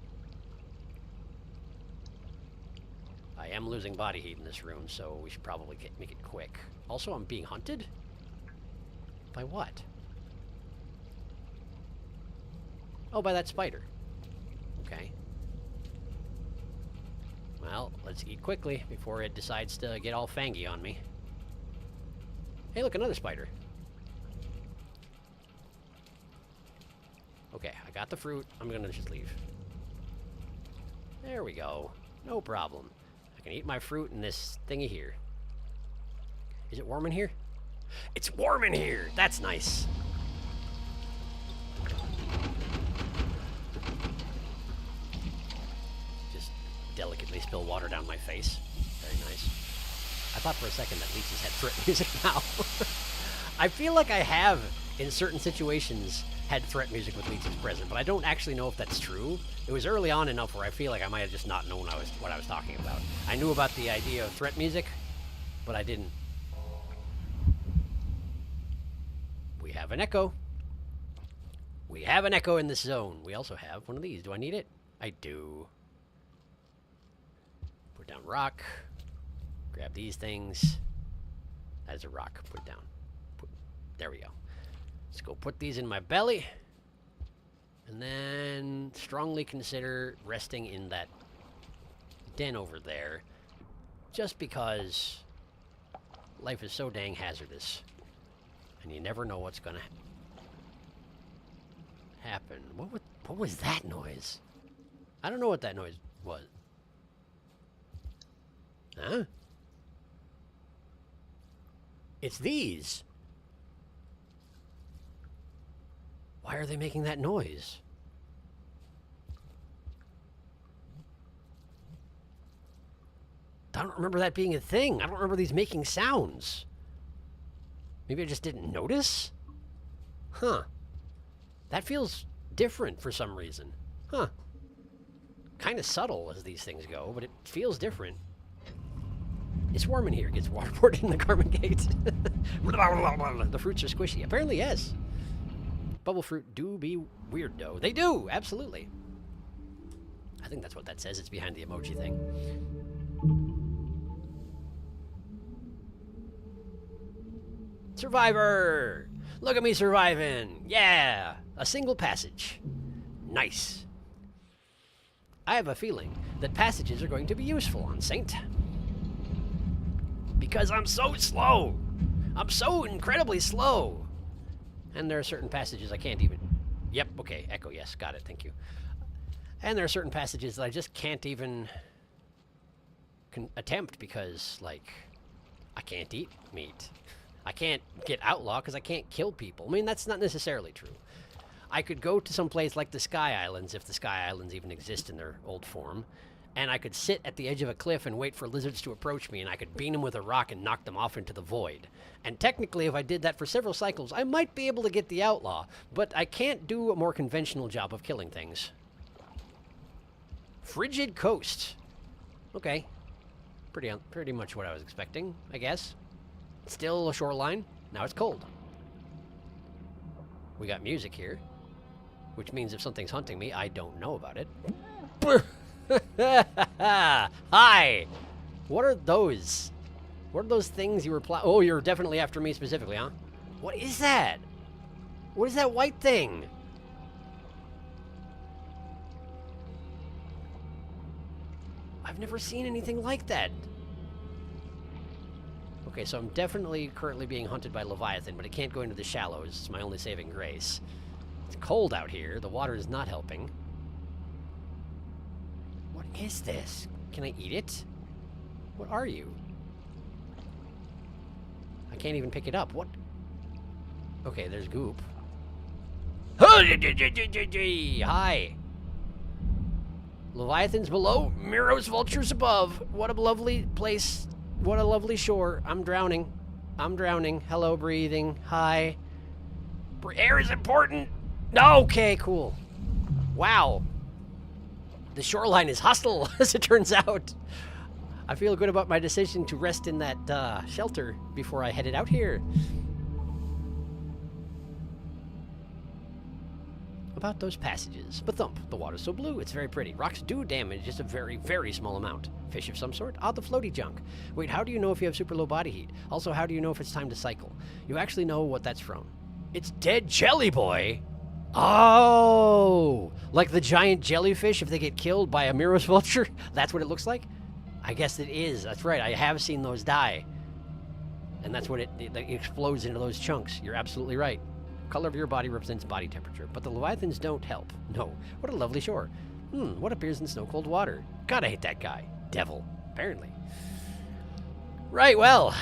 I am losing body heat in this room, so we should probably make it quick. Also, I'm being hunted? By what? Oh, by that spider. Okay. Well, let's eat quickly before it decides to get all fangy on me. Hey, look, another spider. Okay, I got the fruit. I'm gonna just leave. There we go. No problem. I can eat my fruit in this thingy here. Is it warm in here? It's warm in here! That's nice. Just delicately spill water down my face. Very nice. I thought for a second that leeches had threat music now. I feel like I have, in certain situations, had threat music with leeches present, but I don't actually know if that's true. It was early on enough where I feel like I might have just not known what I was talking about. I knew about the idea of threat music, but I didn't. We have an echo. We have an echo in this zone. We also have one of these. Do I need it? I do. Put down rock. Grab these things. That is a rock. Put it down. There we go. Let's go put these in my belly. And then strongly consider resting in that den over there. Just because life is so dang hazardous. And you never know what's gonna happen. What was that noise? I don't know what that noise was. Huh? It's these. Why are they making that noise? I don't remember that being a thing. I don't remember these making sounds. Maybe I just didn't notice? Huh. That feels different for some reason. Huh. Kind of subtle as these things go, but it feels different. It's warm in here. It gets waterboarded in the garment gate. The fruits are squishy. Apparently, yes. Bubble fruit do be weird, though. They do! Absolutely. I think that's what that says. It's behind the emoji thing. Survivor! Look at me surviving! Yeah! A single passage. Nice. I have a feeling that passages are going to be useful on Saint. Because I'm so slow! I'm so incredibly slow! And there are certain passages I can't even... Yep, okay, echo, yes, got it, thank you. And there are certain passages that I just can't even attempt because, like, I can't eat meat. I can't get outlaw because I can't kill people. I mean, that's not necessarily true. I could go to some place like the Sky Islands, if the Sky Islands even exist in their old form, and I could sit at the edge of a cliff and wait for lizards to approach me, and I could beam them with a rock and knock them off into the void. And technically, if I did that for several cycles, I might be able to get the outlaw, but I can't do a more conventional job of killing things. Frigid coast. Okay. Pretty much what I was expecting, I guess. Still a shoreline. Now it's cold. We got music here, which means if something's hunting me, I don't know about it. Hi! What are those? What are those things you were oh, you're definitely after me specifically, huh? What is that? What is that white thing? I've never seen anything like that. Okay, so I'm definitely currently being hunted by Leviathan, but it can't go into the shallows. It's my only saving grace. It's cold out here. The water is not helping. What is this? Can I eat it? What are you? I can't even pick it up. What? Okay, there's goop. Hi! Leviathans below, Miros vultures above. What a lovely place. What a lovely shore. I'm drowning. I'm drowning. Hello, breathing. Hi. Air is important. Okay, cool. Wow. The shoreline is hostile, as it turns out. I feel good about my decision to rest in that shelter before I headed out here. About those passages. But thump, the water's so blue, it's very pretty. Rocks do damage, just a very, very small amount. Fish of some sort? Ah, the floaty junk. Wait, how do you know if you have super low body heat? Also, how do you know if it's time to cycle? You actually know what that's from. It's dead jelly boy! Oh! Like the giant jellyfish if they get killed by a Miros vulture? That's what it looks like? I guess it is. That's right, I have seen those die. And that's what it explodes into those chunks. You're absolutely right. Color of your body represents body temperature, but the Leviathans don't help. No. What a lovely shore. What appears in snow-cold water? God, I hate that guy. Devil, apparently. Right, well.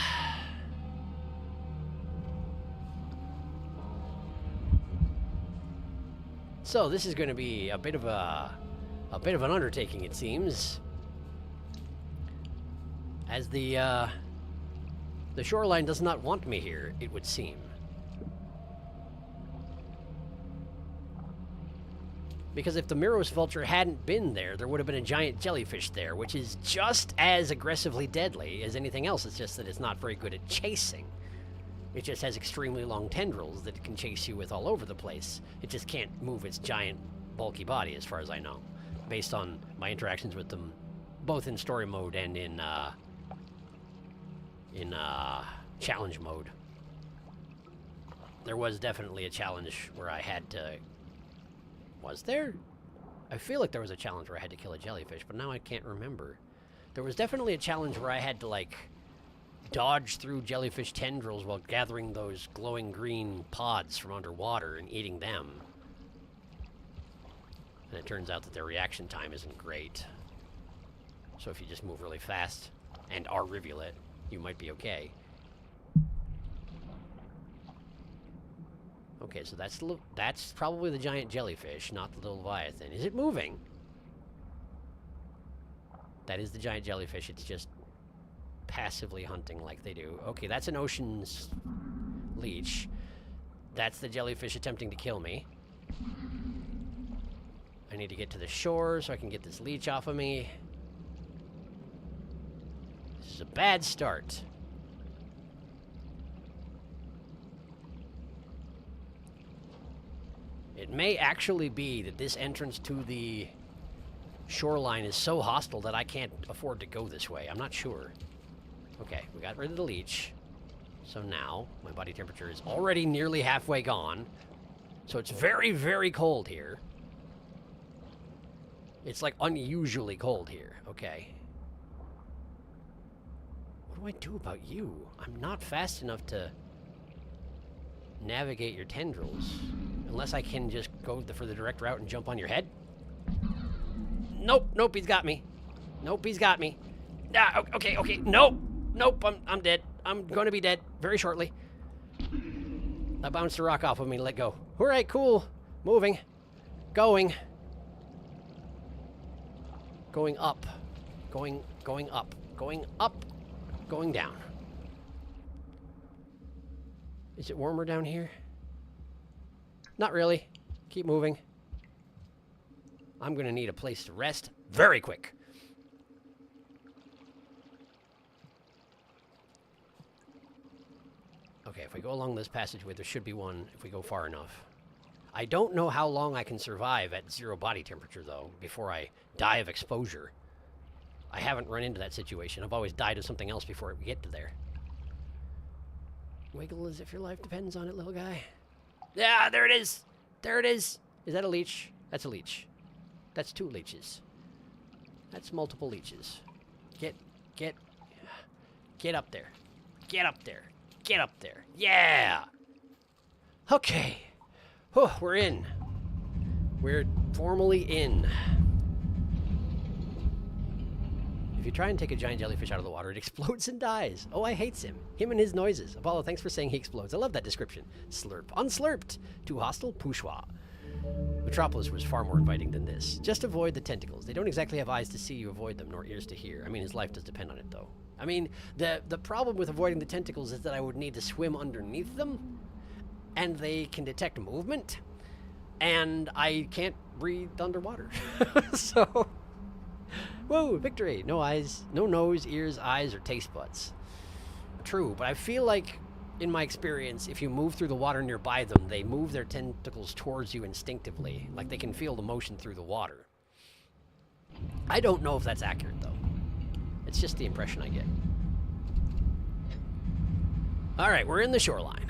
So this is going to be a bit of an undertaking, it seems. As the shoreline does not want me here, it would seem. Because if the Miros vulture hadn't been there, there would have been a giant jellyfish there, which is just as aggressively deadly as anything else. It's just that it's not very good at chasing. It just has extremely long tendrils that it can chase you with all over the place. It just can't move its giant, bulky body, as far as I know, based on my interactions with them, both in story mode and in challenge mode. There was definitely a challenge where I had to... Was there? I feel like there was a challenge where I had to kill a jellyfish, but now I can't remember. There was definitely a challenge where I had to, like, dodge through jellyfish tendrils while gathering those glowing green pods from underwater and eating them. And it turns out that their reaction time isn't great. So if you just move really fast and are rivulet, you might be okay. Okay, so that's probably the giant jellyfish, not the little Leviathan. Is it moving? That is the giant jellyfish. It's just passively hunting like they do. Okay, that's an ocean's leech. That's the jellyfish attempting to kill me. I need to get to the shore so I can get this leech off of me. This is a bad start. It may actually be that this entrance to the shoreline is so hostile that I can't afford to go this way. I'm not sure. Okay, we got rid of the leech. So now, my body temperature is already nearly halfway gone. So it's very, very cold here. It's like unusually cold here. Okay. What do I do about you? I'm not fast enough to navigate your tendrils. Unless I can just go for the direct route and jump on your head. Nope, nope, he's got me. Nope, he's got me. Ah, okay, okay, nope. Nope, I'm dead. I'm going to be dead very shortly. I bounced a rock off of me, let go. All right, cool. Moving. Going. Going up. Going up. Going up. Going down. Is it warmer down here? Not really. Keep moving. I'm going to need a place to rest very quick. Okay, if we go along this passageway, there should be one if we go far enough. I don't know how long I can survive at 0 body temperature, though, before I die of exposure. I haven't run into that situation. I've always died of something else before we get to there. Wiggle as if your life depends on it, little guy. Yeah, there it is. There it is. Is that a leech? That's a leech. That's 2 leeches. That's multiple leeches. Get up there. Get up there. Get up there. Yeah. Okay. Oh, we're in. We're formally in. If you try and take a giant jellyfish out of the water, it explodes and dies. Oh, I hates him. Him and his noises. Apollo, thanks for saying he explodes. I love that description. Slurp. Unslurped. Too hostile. Poussoir. Metropolis was far more inviting than this. Just avoid the tentacles. They don't exactly have eyes to see you avoid them, nor ears to hear. I mean, his life does depend on it, though. I mean, the problem with avoiding the tentacles is that I would need to swim underneath them, and they can detect movement, and I can't breathe underwater. So... Whoa, victory! No eyes, no nose, ears, eyes, or taste buds. True, but I feel like, in my experience, if you move through the water nearby them, they move their tentacles towards you instinctively. Like they can feel the motion through the water. I don't know if that's accurate, though. It's just the impression I get. Alright, we're in the shoreline.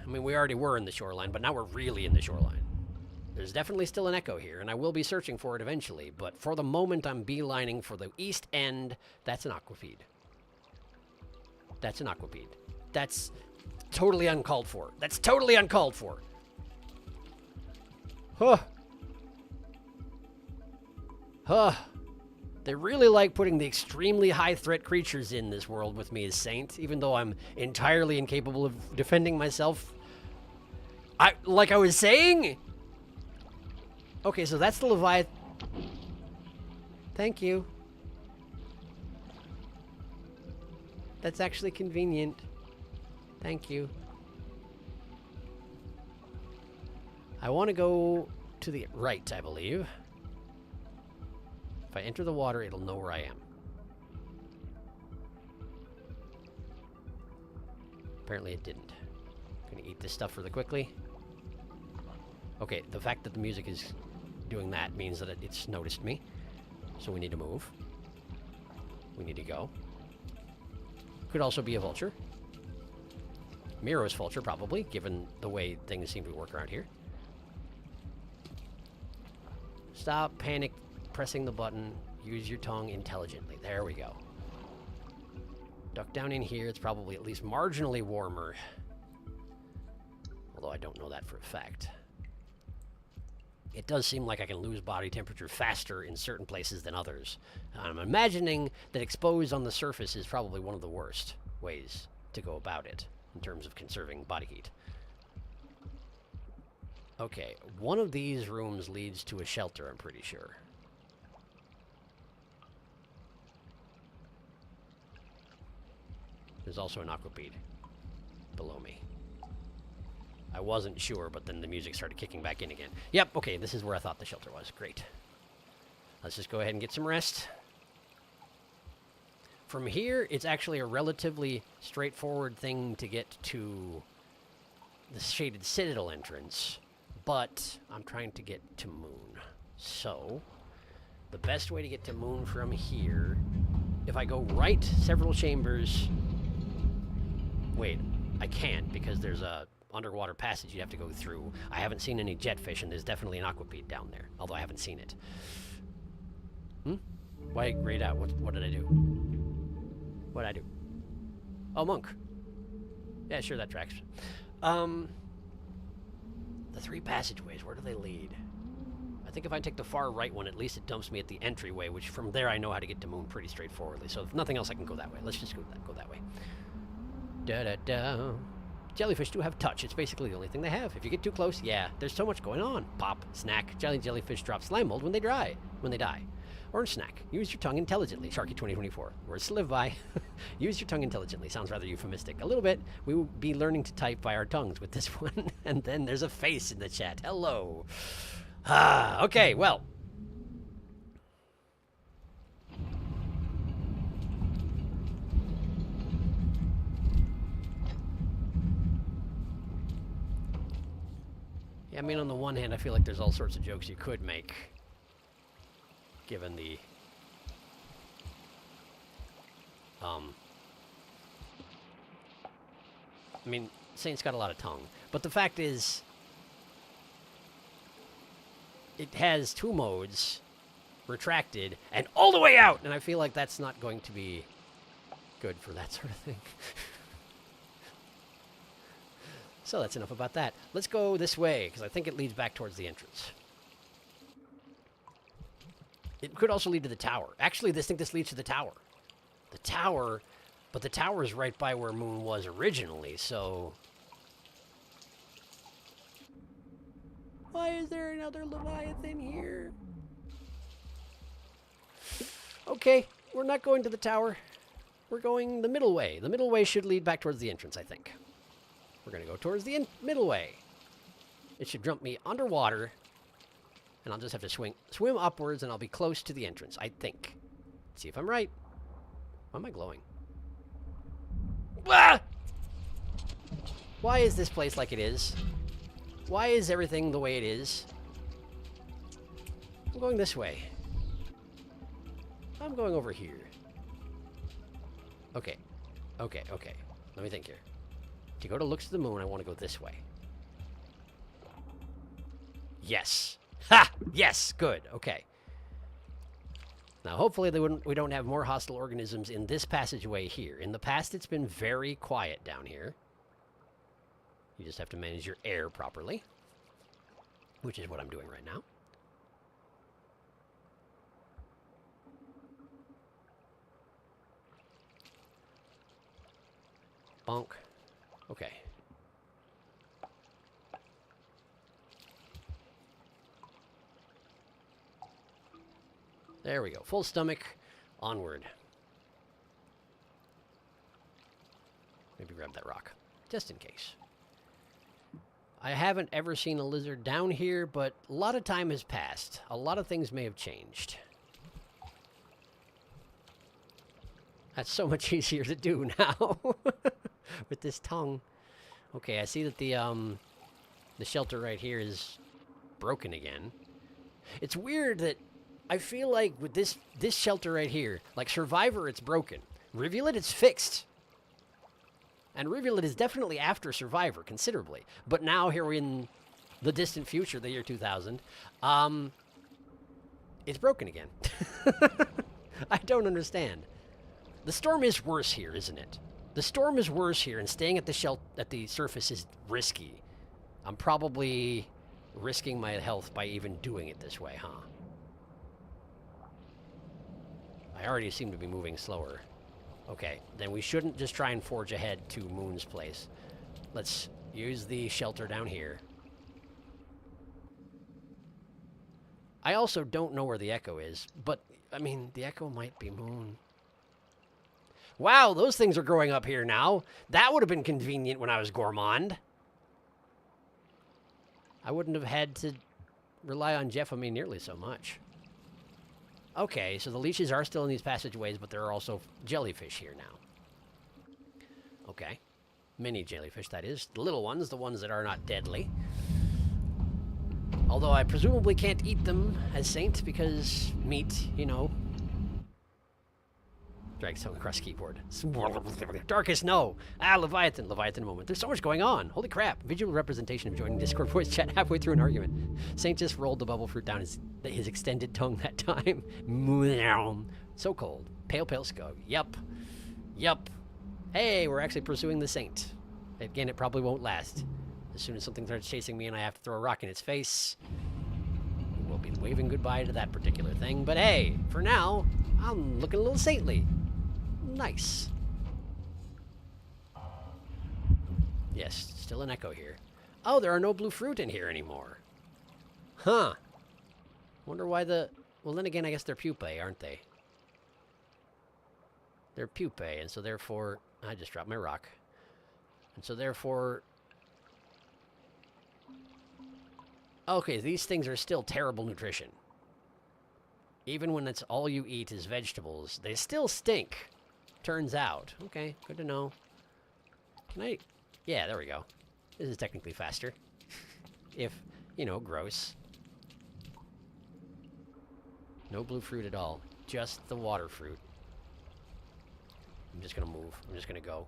I mean, we already were in the shoreline, but now we're really in the shoreline. There's definitely still an echo here, and I will be searching for it eventually, but for the moment I'm beelining for the east end. That's an aquapede. That's an aquapede. That's totally uncalled for. That's totally uncalled for. Huh. Huh. They really like putting the extremely high threat creatures in this world with me as Saint, even though I'm entirely incapable of defending myself. Like I was saying? Okay, so that's the Leviathan. Thank you. That's actually convenient. Thank you. I want to go to the right, I believe. If I enter the water, it'll know where I am. Apparently it didn't. I'm gonna eat this stuff really quickly. Okay, the fact that the music is doing that means that it's noticed me. So we need to move. We need to go. Could also be a vulture. Miro's vulture, probably, given the way things seem to work around here. Stop panic pressing the button. Use your tongue intelligently. There we go. Duck down in here. It's probably at least marginally warmer. Although I don't know that for a fact. It does seem like I can lose body temperature faster in certain places than others. I'm imagining that exposed on the surface is probably one of the worst ways to go about it in terms of conserving body heat. Okay, one of these rooms leads to a shelter, I'm pretty sure. There's also an aquapede below me. I wasn't sure, but then the music started kicking back in again. Yep, okay, this is where I thought the shelter was. Great. Let's just go ahead and get some rest. From here, it's actually a relatively straightforward thing to get to the Shaded Citadel entrance, but I'm trying to get to Moon. So, the best way to get to Moon from here, if I go right several chambers... Wait, I can't because there's a underwater passage you have to go through. I haven't seen any jetfish, and there's definitely an aquapede down there, although I haven't seen it. Why grayed out? What did I do? What did I do? Oh, monk. Yeah, sure, that tracks. The three passageways, where do they lead? I think if I take the far right one, at least it dumps me at the entryway, which from there I know how to get to Moon pretty straightforwardly. So if nothing else, I can go that way. Let's just go that way. Da-da-da. Jellyfish do have touch. It's basically the only thing they have. If you get too close, yeah, there's so much going on. Pop, snack, jellyfish drop slime mold when they die. Orange snack. Use your tongue intelligently. Sharky 2024. Words to live by. Use your tongue intelligently. Sounds rather euphemistic. A little bit. We will be learning to type by our tongues with this one. And then there's a face in the chat. Hello. Okay, well. I mean, on the one hand, I feel like there's all sorts of jokes you could make, given the, I mean, Saint's got a lot of tongue, but the fact is, it has two modes, retracted, and all the way out, and I feel like that's not going to be good for that sort of thing. So that's enough about that. Let's go this way, because I think it leads back towards the entrance. It could also lead to the tower. Actually, I think this leads to the tower. The tower, but the tower is right by where Moon was originally, so... Why is there another Leviathan here? Okay, we're not going to the tower. We're going the middle way. The middle way should lead back towards the entrance, I think. We're going to go towards the middle way. It should dump me underwater, and I'll just have to swim upwards, and I'll be close to the entrance, I think. Let's see if I'm right. Why am I glowing? Ah! Why is this place like it is? Why is everything the way it is? I'm going this way. I'm going over here. Okay. Okay, okay. Let me think here. To go to looks of the moon, I want to go this way. Yes. Ha! Yes! Good. Okay. Now, hopefully we don't have more hostile organisms in this passageway here. In the past, it's been very quiet down here. You just have to manage your air properly, which is what I'm doing right now. Bonk. Okay. There we go. Full stomach. Onward. Maybe grab that rock. Just in case. I haven't ever seen a lizard down here, but a lot of time has passed. A lot of things may have changed. That's so much easier to do now. With this tongue. Okay, I see that the shelter right here is broken again. It's weird that I feel like with this shelter right here, like Survivor, it's broken. Rivulet, it's fixed. And Rivulet is definitely after Survivor, considerably. But now, here we're in the distant future, the year 2000, it's broken again. I don't understand. The storm is worse here, isn't it? The storm is worse here, and staying at the surface is risky. I'm probably risking my health by even doing it this way, huh? I already seem to be moving slower. Okay, then we shouldn't just try and forge ahead to Moon's place. Let's use the shelter down here. I also don't know where the Echo is, but, I mean, the Echo might be Moon. Wow, those things are growing up here now. That would have been convenient when I was gourmand. I wouldn't have had to rely on Jeffamy nearly so much. Okay, so the leeches are still in these passageways, but there are also jellyfish here now. Okay. Mini jellyfish, that is. The little ones, the ones that are not deadly. Although I presumably can't eat them as Saint, because meat, you know. Drag something across the keyboard. Darkest, no. Ah, Leviathan. Leviathan moment. There's so much going on. Holy crap. Visual representation of joining Discord voice chat halfway through an argument. Saint just rolled the bubble fruit down his extended tongue that time. So cold. Pale, pale scug. Yup. Yup. Hey, we're actually pursuing the Saint. Again, it probably won't last. As soon as something starts chasing me and I have to throw a rock in its face, we'll be waving goodbye to that particular thing. But hey, for now, I'm looking a little saintly. Nice. Yes, still an Echo here. Oh, there are no blue fruit in here anymore. Huh. Wonder why the... Well, then again, I guess they're pupae, aren't they? They're pupae, and so therefore... I just dropped my rock. And so therefore... Okay, these things are still terrible nutrition. Even when it's all you eat is vegetables, they still stink. Turns out. Okay, good to know. Can I... Yeah, there we go. This is technically faster. If, you know, gross. No blue fruit at all. Just the water fruit. I'm just gonna move. I'm just gonna go.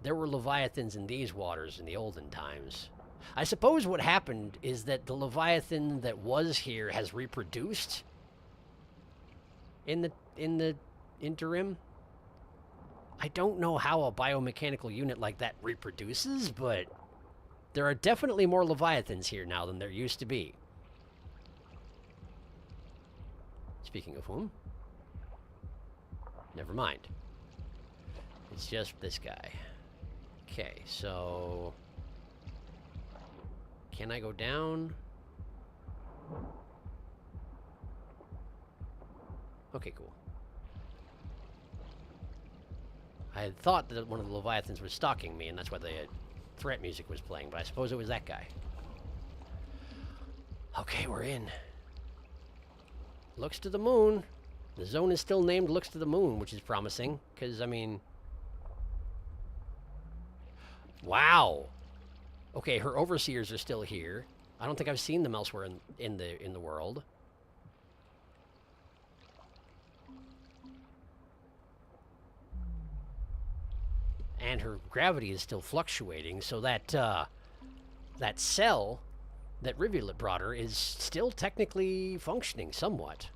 There were leviathans in these waters in the olden times. I suppose what happened is that the leviathan that was here has reproduced in the interim. I don't know how a biomechanical unit like that reproduces, but there are definitely more leviathans here now than there used to be. Speaking of whom, never mind. It's just this guy. Okay, so... Can I go down? Okay, cool. I had thought that one of the Leviathans was stalking me, and that's why the threat music was playing, but I suppose it was that guy. Okay, we're in. Looks to the moon. The zone is still named Looks to the Moon, which is promising, because, I mean... Wow! Okay, her overseers are still here. I don't think I've seen them elsewhere in the world. And her gravity is still fluctuating, so that that cell that Rivulet brought her is still technically functioning somewhat.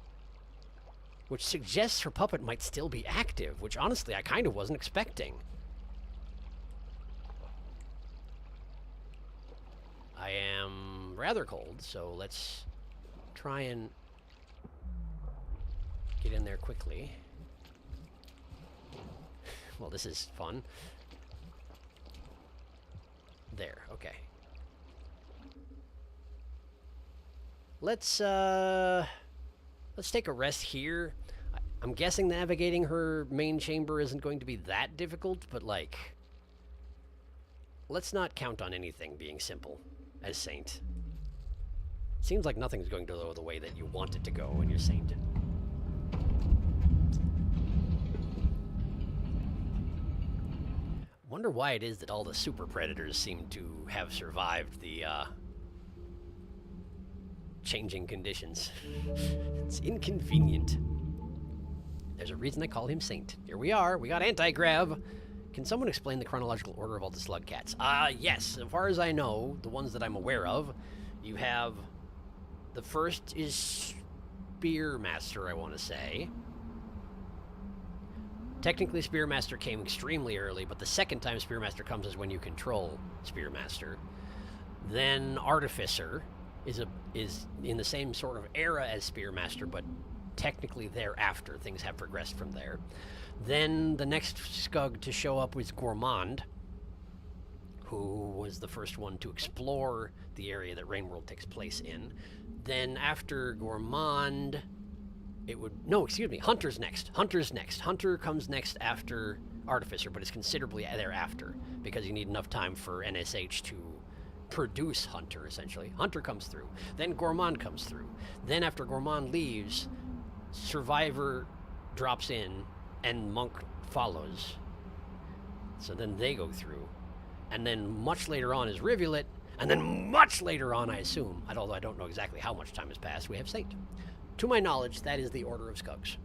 Which suggests her puppet might still be active, which honestly I kind of wasn't expecting. I am rather cold, so let's try and get in there quickly. Well, this is fun. There, okay. Let's take a rest here. I'm guessing navigating her main chamber isn't going to be that difficult, but, like, let's not count on anything being simple as Saint. Seems like nothing's going to go the way that you want it to go when you're Saint. Wonder why it is that all the super predators seem to have survived the, changing conditions. It's inconvenient. There's a reason I call him Saint. Here we are. We got anti-grav. Can someone explain the chronological order of all the slug cats? Yes. As far as I know, the ones that I'm aware of, you have... The first is Spearmaster, I want to say. Technically, Spearmaster came extremely early, but the second time Spearmaster comes is when you control Spearmaster. Then Artificer is in the same sort of era as Spearmaster, but technically thereafter things have progressed from there. Then the next Scug to show up was Gourmand, who was the first one to explore the area that Rainworld takes place in. Then after Gourmand, it would... No, excuse me, Hunter's next. Hunter's next. Hunter comes next after Artificer, but it's considerably thereafter, because you need enough time for NSH to produce Hunter, essentially. Hunter comes through. Then Gourmand comes through. Then after Gourmand leaves, Survivor drops in, and Monk follows. So then they go through. And then much later on is Rivulet, and then much later on, I assume, although I don't know exactly how much time has passed, we have Saint. To my knowledge, that is the order of Scugs.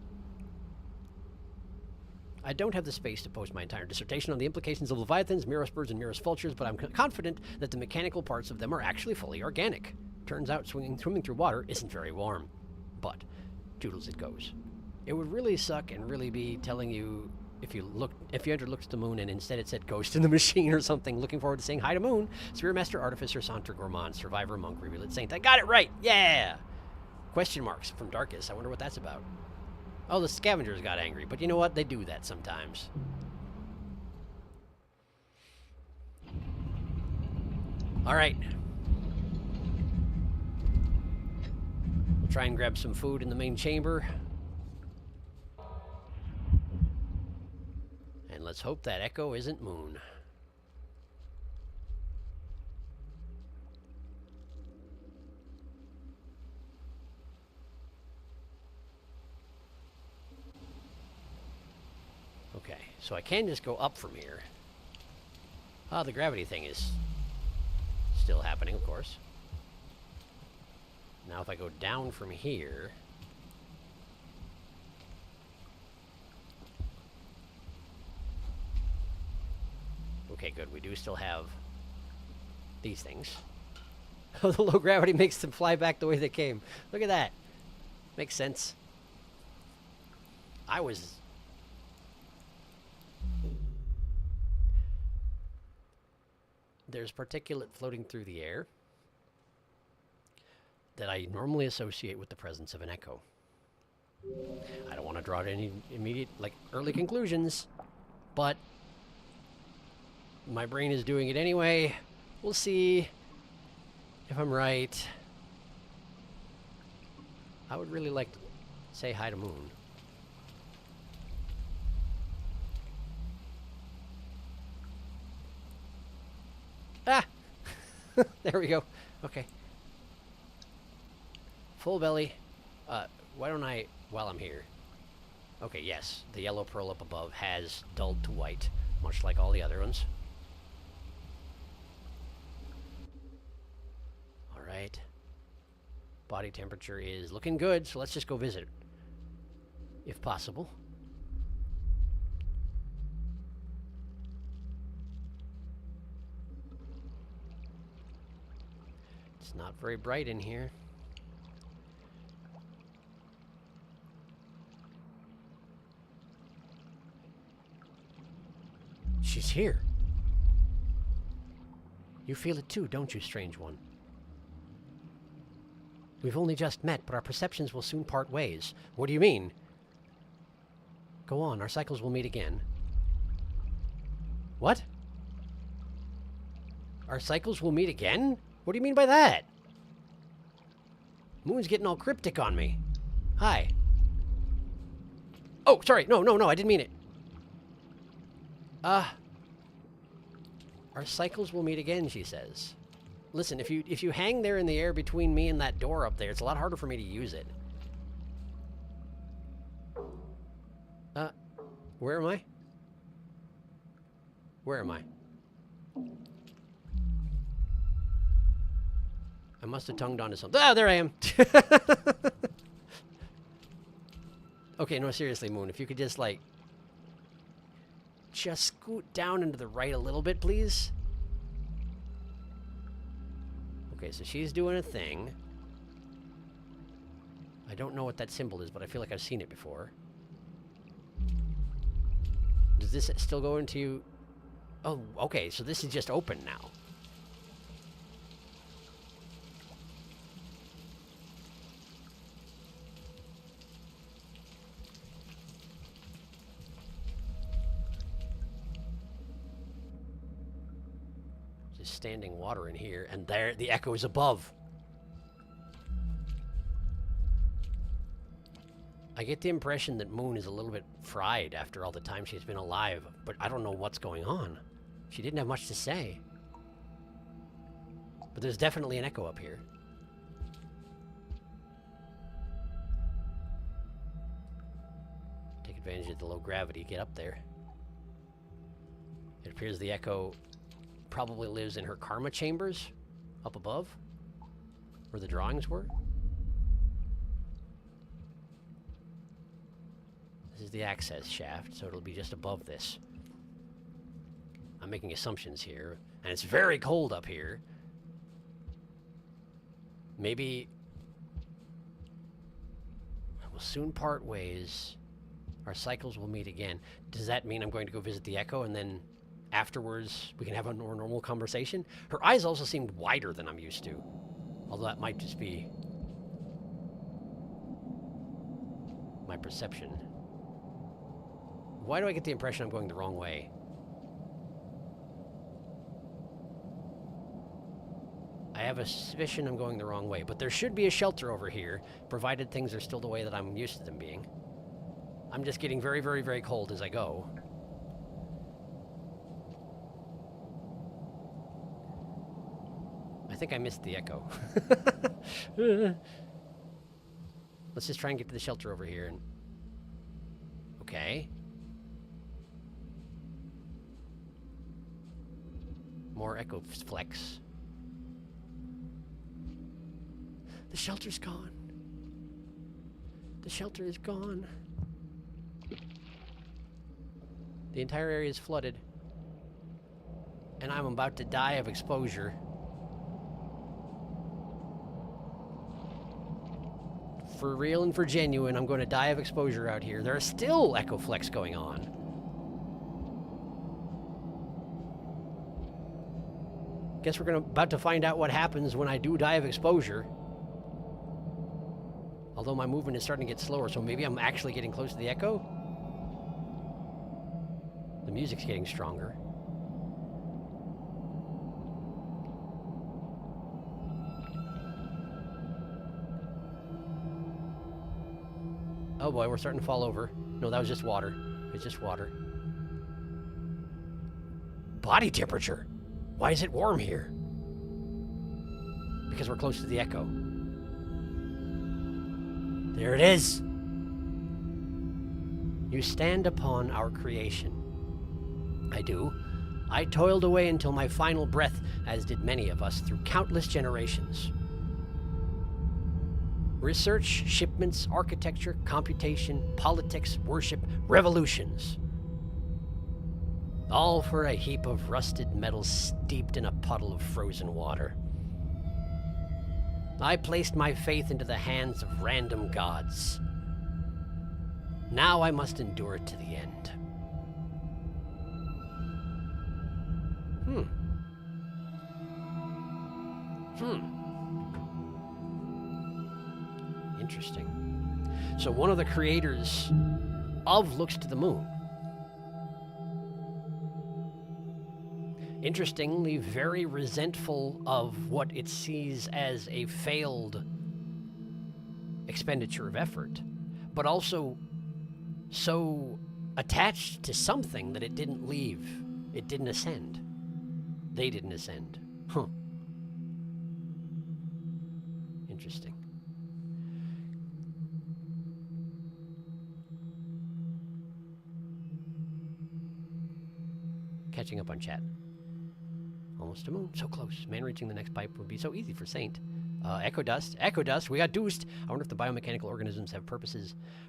I don't have the space to post my entire dissertation on the implications of Leviathans, Mirrorspurs, and Mirrors Vultures, but I'm confident that the mechanical parts of them are actually fully organic. Turns out swimming through water isn't very warm. But, toodles it goes. It would really suck and really be telling you, if you entered Looks to the Moon and instead it said Ghost in the Machine or something, looking forward to saying hi to Moon, Spearmaster, Artificer, Saunter, Gourmand, Survivor, Monk, Rivulet, Saint. I got it right! Yeah! Question marks from Darkus. I wonder what that's about. Oh, the scavengers got angry, but you know what? They do that sometimes. Alright. We'll try and grab some food in the main chamber. And let's hope that echo isn't Moon. Okay, so I can just go up from here. Ah, the gravity thing is still happening, of course. Now if I go down from here... Okay, good. We do still have these things. Oh, the low gravity makes them fly back the way they came. Look at that. Makes sense. There's particulate floating through the air that I normally associate with the presence of an echo. I don't want to draw any immediate, early conclusions, but my brain is doing it anyway. We'll see if I'm right. I would really like to say hi to Moon. Ah! There we go. Okay. Full belly. Why don't I, while I'm here... Okay, yes, the yellow pearl up above has dulled to white, much like all the other ones. Alright. Body temperature is looking good, so let's just go visit, if possible. It's not very bright in here. She's here. You feel it too, don't you, strange one? We've only just met, but our perceptions will soon part ways. What do you mean? Go on, our cycles will meet again. What? Our cycles will meet again? What do you mean by that? Moon's getting all cryptic on me. Hi. Oh, sorry. No, I didn't mean it. Our cycles will meet again, she says. Listen, if you hang there in the air between me and that door up there, it's a lot harder for me to use it. Where am I? Where am I? I must have tongued onto something. Ah, there I am! Okay, no, seriously, Moon, if you could just, like... just scoot down into the right a little bit, please? Okay, so she's doing a thing. I don't know what that symbol is, but I feel like I've seen it before. Does this still go into... Oh, okay, so this is just open now. Just standing water in here, and there, the echo is above. I get the impression that Moon is a little bit fried after all the time she's been alive, but I don't know what's going on. She didn't have much to say. But there's definitely an echo up here. Take advantage of the low gravity, get up there. It appears the echo probably lives in her karma chambers up above, where the drawings were. This is the access shaft, so it'll be just above this. I'm making assumptions here, and it's very cold up here. Maybe we'll soon part ways. Our cycles will meet again. Does that mean I'm going to go visit the echo, and then afterwards we can have a more normal conversation? Her eyes also seemed wider than I'm used to, although that might just be my perception. Why do I get the impression I'm going the wrong way? I have a suspicion I'm going the wrong way, but there should be a shelter over here, provided things are still the way that I'm used to them being. I'm just getting very, very, very cold as I go. I think I missed the echo. Let's just try and get to the shelter over here. And okay. More echo flex. The shelter's gone. The shelter is gone. The entire area is flooded. And I'm about to die of exposure. For real and for genuine, I'm going to die of exposure out here. There are still echo flex going on. Guess we're about to find out what happens when I do die of exposure. Although my movement is starting to get slower, so maybe I'm actually getting close to the echo? The music's getting stronger. Oh boy, we're starting to fall over. No, that was just water. It's just water. Body temperature! Why is it warm here? Because we're close to the echo. There it is. You stand upon our creation. I do. I toiled away until my final breath, as did many of us through countless generations. Research, shipments, architecture, computation, politics, worship, revolutions. All for a heap of rusted metal steeped in a puddle of frozen water. I placed my faith into the hands of random gods. Now I must endure it to the end. Interesting. So one of the creators of Looks to the Moon, interestingly, very resentful of what it sees as a failed expenditure of effort, but also so attached to something that it didn't leave. It didn't ascend. They didn't ascend. Interesting. Catching up on chat. Almost to moon. So close. Man reaching the next pipe would be so easy for Saint. Echo dust. Echo dust. We got deuced. I wonder if the biomechanical organisms have purpose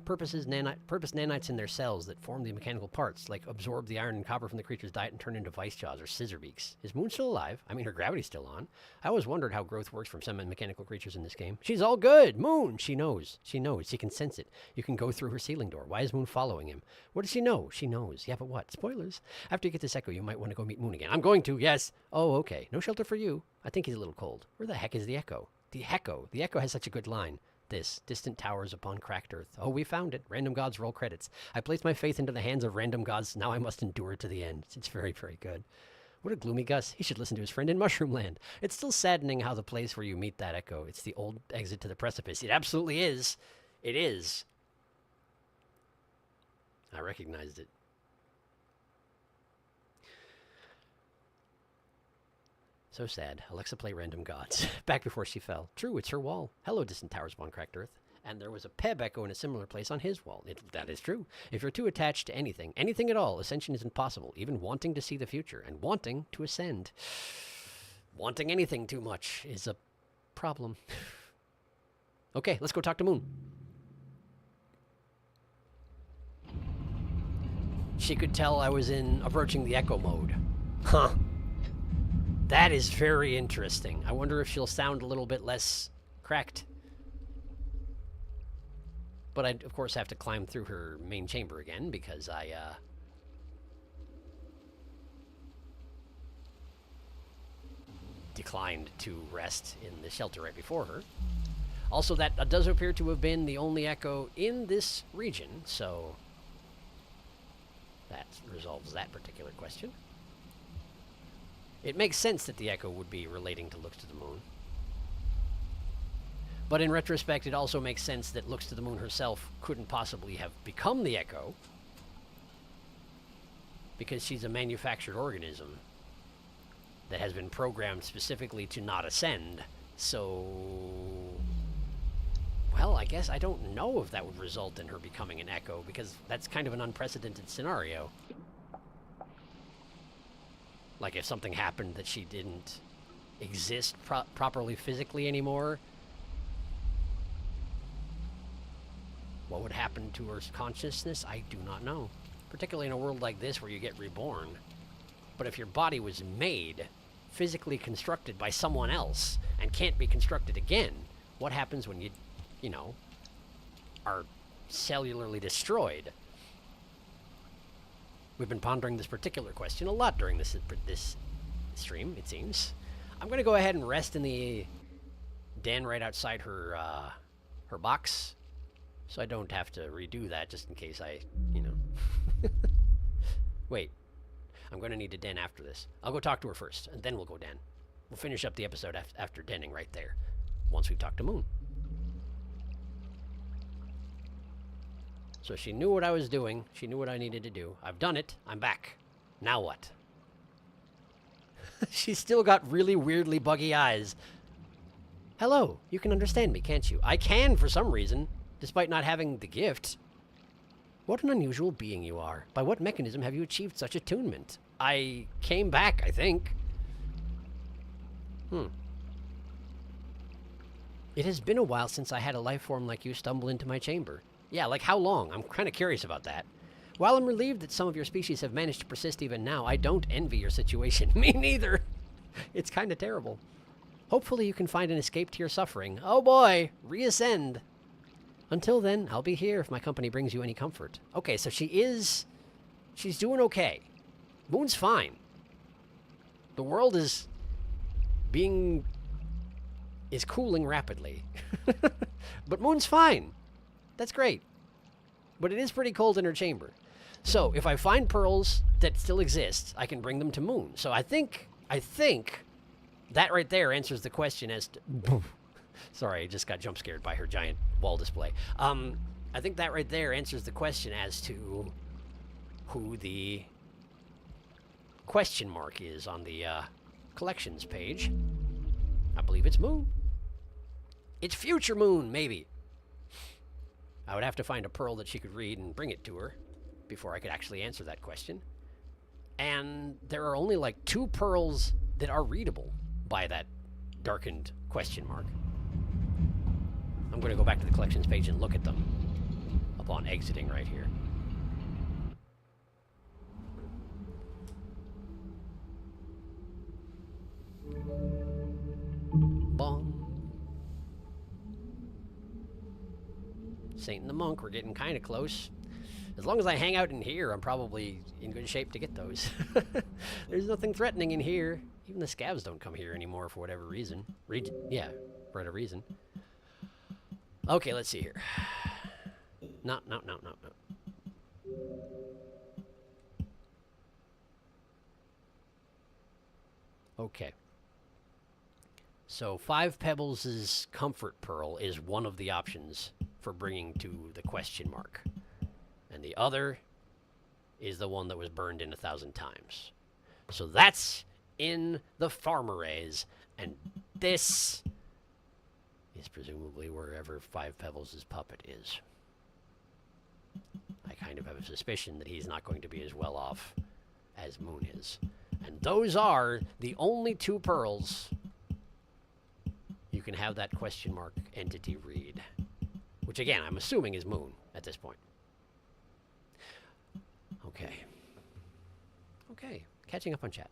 nanites in their cells that form the mechanical parts, like absorb the iron and copper from the creature's diet and turn into vice jaws or scissor beaks. Is Moon still alive? I mean, her gravity's still on. I always wondered how growth works from some mechanical creatures in this game. She's all good. Moon. She knows. She knows. She can sense it. You can go through her ceiling door. Why is Moon following him? What does she know? She knows. Yeah, but what? Spoilers. After you get this Echo, you might want to go meet Moon again. I'm going to. Yes. Oh, okay. No shelter for you. I think he's a little cold. Where the heck is the Echo? The Echo. The Echo has such a good line. This, distant towers upon cracked earth. Oh, we found it. Random gods roll credits. I placed my faith into the hands of random gods. Now I must endure it to the end. It's very, very good. What a gloomy Gus. He should listen to his friend in Mushroom Land. It's still saddening how the place where you meet that Echo, it's the old exit to the precipice. It absolutely is. It is. I recognized it. So sad. Alexa play random gods. Back before she fell. True, it's her wall. Hello, distant towers upon cracked earth. And there was a Peb Echo in a similar place on his wall. That is true. If you're too attached to anything at all, ascension is impossible. Even wanting to see the future and wanting to ascend. Wanting anything too much is a problem. Okay, let's go talk to Moon. She could tell I was approaching the Echo mode. Huh. That is very interesting. I wonder if she'll sound a little bit less cracked. But I'd, of course, have to climb through her main chamber again because I, declined to rest in the shelter right before her. Also, that does appear to have been the only Echo in this region, so that resolves that particular question. It makes sense that the Echo would be relating to Looks to the Moon. But in retrospect, it also makes sense that Looks to the Moon herself couldn't possibly have become the Echo because she's a manufactured organism that has been programmed specifically to not ascend. So, well, I guess I don't know if that would result in her becoming an Echo because that's kind of an unprecedented scenario. Like if something happened that she didn't exist properly physically anymore, what would happen to her consciousness? I do not know. Particularly in a world like this where you get reborn. But if your body was made, physically constructed by someone else, and can't be constructed again, what happens when you know, are cellularly destroyed? We've been pondering this particular question a lot during this stream, it seems. I'm going to go ahead and rest in the den right outside her her box, so I don't have to redo that just in case I, you know. Wait, I'm going to need to den after this. I'll go talk to her first, and then we'll go den. We'll finish up the episode after denning right there, once we've talked to Moon. So she knew what I was doing. She knew what I needed to do. I've done it. I'm back. Now what? She's still got really weirdly buggy eyes. Hello. You can understand me, can't you? I can for some reason. despite not having the gift. What an unusual being you are. By what mechanism have you achieved such attunement? I came back, I think. It has been a while since I had a life form like you stumble into my chamber. Yeah, like how long? I'm kind of curious about that. While I'm relieved that some of your species have managed to persist even now, I don't envy your situation. Me neither. It's kind of terrible. Hopefully you can find an escape to your suffering. Oh boy, reascend. Until then, I'll be here if my company brings you any comfort. Okay, so she's doing okay. Moon's fine. The world is cooling rapidly. But Moon's fine. That's great. But it is pretty cold in her chamber. So, if I find pearls that still exist, I can bring them to Moon. So I think that right there answers the question as to... Sorry, I just got jump scared by her giant wall display. I think that right there answers the question as to who the question mark is on the collections page. I believe it's Moon. It's future Moon, maybe. I would have to find a pearl that she could read and bring it to her before I could actually answer that question. And there are only like 2 pearls that are readable by that darkened question mark. I'm going to go back to the collections page and look at them upon exiting right here. Bong. Saint and the Monk, we're getting kind of close. As long as I hang out in here, I'm probably in good shape to get those. There's nothing threatening in here. Even the scavs don't come here anymore for whatever reason. Yeah, for whatever reason. Okay, let's see here. No. Okay. So 5 Pebbles' Comfort Pearl is one of the options for bringing to the question mark. And the other is the one that was burned in 1,000 times. So that's in the Farmerays, and this is presumably wherever 5 Pebbles' puppet is. I kind of have a suspicion that he's not going to be as well off as Moon is. And those are the only 2 pearls you can have that question mark entity read. Which again, I'm assuming is Moon at this point. Okay, catching up on chat.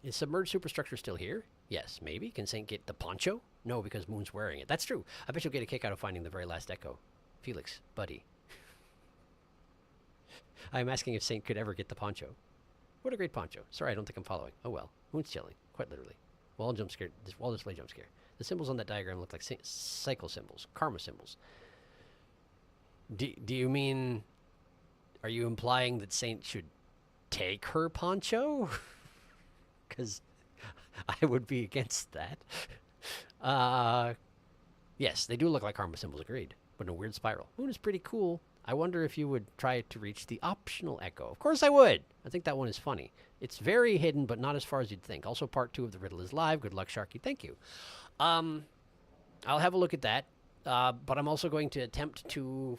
Is submerged superstructure still here? Yes, maybe. Can Saint get the poncho? No, because Moon's wearing it. That's true. I bet you'll get a kick out of finding the very last echo. Felix, buddy. I'm asking if Saint could ever get the poncho. What a great poncho. Sorry, I don't think I'm following. Oh well. Moon's chilling, quite literally. Wall display jump scare. The symbols on that diagram look like cycle symbols, karma symbols. Do you mean... Are you implying that Saint should take her poncho? Because I would be against that. Yes, they do look like karma symbols, agreed. But in a weird spiral. Moon is pretty cool. I wonder if you would try to reach the optional echo. Of course I would. I think that one is funny. It's very hidden, but not as far as you'd think. Also, part 2 of the riddle is live. Good luck, Sharky. Thank you. I'll have a look at that. But I'm also going to attempt to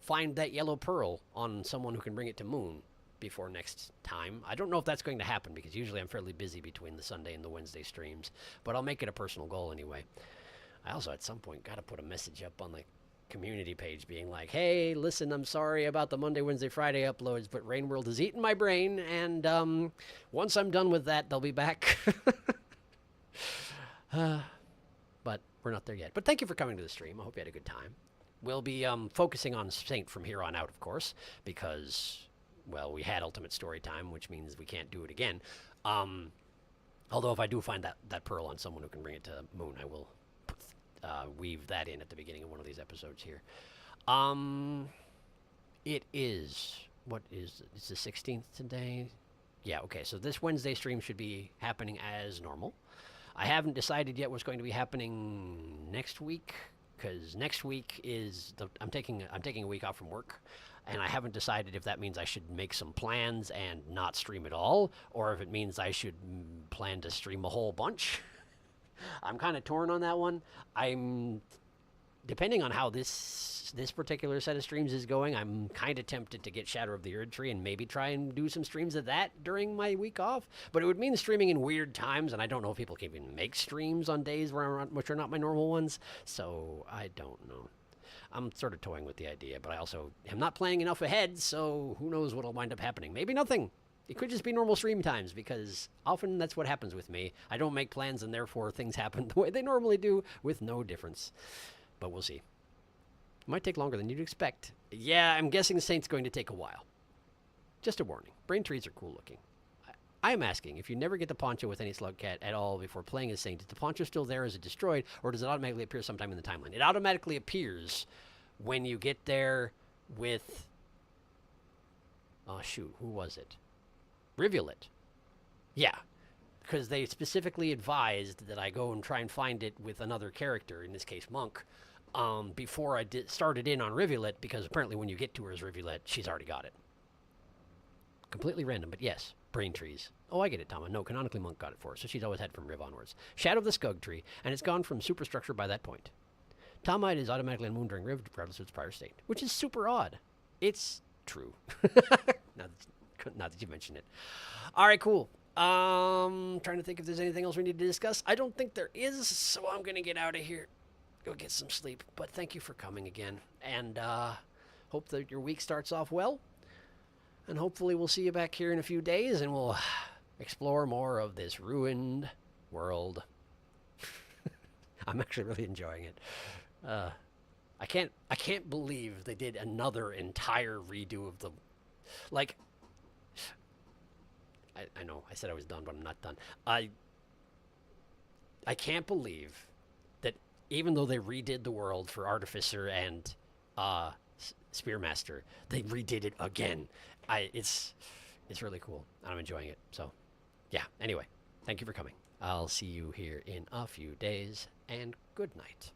find that yellow pearl on someone who can bring it to Moon before next time. I don't know if that's going to happen because usually I'm fairly busy between the Sunday and the Wednesday streams. But I'll make it a personal goal anyway. I also, at some point, got to put a message up on the community page being like, hey, listen, I'm sorry about the Monday, Wednesday, Friday uploads, but Rain World has eaten my brain, and once I'm done with that, they'll be back. But we're not there yet. But thank you for coming to the stream. I hope you had a good time. We'll be focusing on Saint from here on out, of course, because, well, we had Ultimate Storytime, which means we can't do it again. Although if I do find that pearl on someone who can bring it to Moon, I will weave that in at the beginning of one of these episodes here. It is, what is it? It's the 16th today? Yeah, okay, so this Wednesday stream should be happening as normal. I haven't decided yet what's going to be happening next week, because next week is, I'm taking a week off from work, and I haven't decided if that means I should make some plans and not stream at all, or if it means I should plan to stream a whole bunch. I'm kind of torn on that one. I'm depending on how this particular set of streams is going, I'm kind of tempted to get Shadow of the Erd Tree and maybe try and do some streams of that during my week off. But it would mean streaming in weird times, and I don't know if people can even make streams on days which are not my normal ones. So I don't know. I'm sort of toying with the idea, but I also am not planning enough ahead, so who knows what'll wind up happening. Maybe nothing. It could just be normal stream times, because often that's what happens with me. I don't make plans, and therefore things happen the way they normally do with no difference. But we'll see. It might take longer than you'd expect. Yeah, I'm guessing the Saint's going to take a while. Just a warning. Brain trees are cool looking. I'm asking, if you never get the poncho with any slug cat at all before playing as Saint, is the poncho still there? Is it destroyed? Or does it automatically appear sometime in the timeline? It automatically appears when you get there with... Oh, shoot. Who was it? Rivulet. Yeah. Because they specifically advised that I go and try and find it with another character, in this case Monk, before I started in on Rivulet, because apparently when you get to her as Rivulet, she's already got it. Completely random, but yes, brain trees. Oh, I get it, Tama. No, canonically Monk got it for her, so she's always had from Riv onwards. Shadow of the Skug Tree, and it's gone from superstructure by that point. Tamite is automatically on Moon during Riv, regardless of its prior state, which is super odd. It's true. Not that you mention it. All right, cool. Trying to think if there's anything else we need to discuss. I don't think there is, so I'm going to get out of here. Go get some sleep. But thank you for coming again. And hope that your week starts off well. And hopefully we'll see you back here in a few days, and we'll explore more of this ruined world. I'm actually really enjoying it. I can't believe they did another entire redo of the... Like... I know, I said I was done, but I'm not done. I can't believe that even though they redid the world for Artificer and Spearmaster, they redid it again. It's really cool. I'm enjoying it. So, yeah. Anyway, thank you for coming. I'll see you here in a few days, and good night.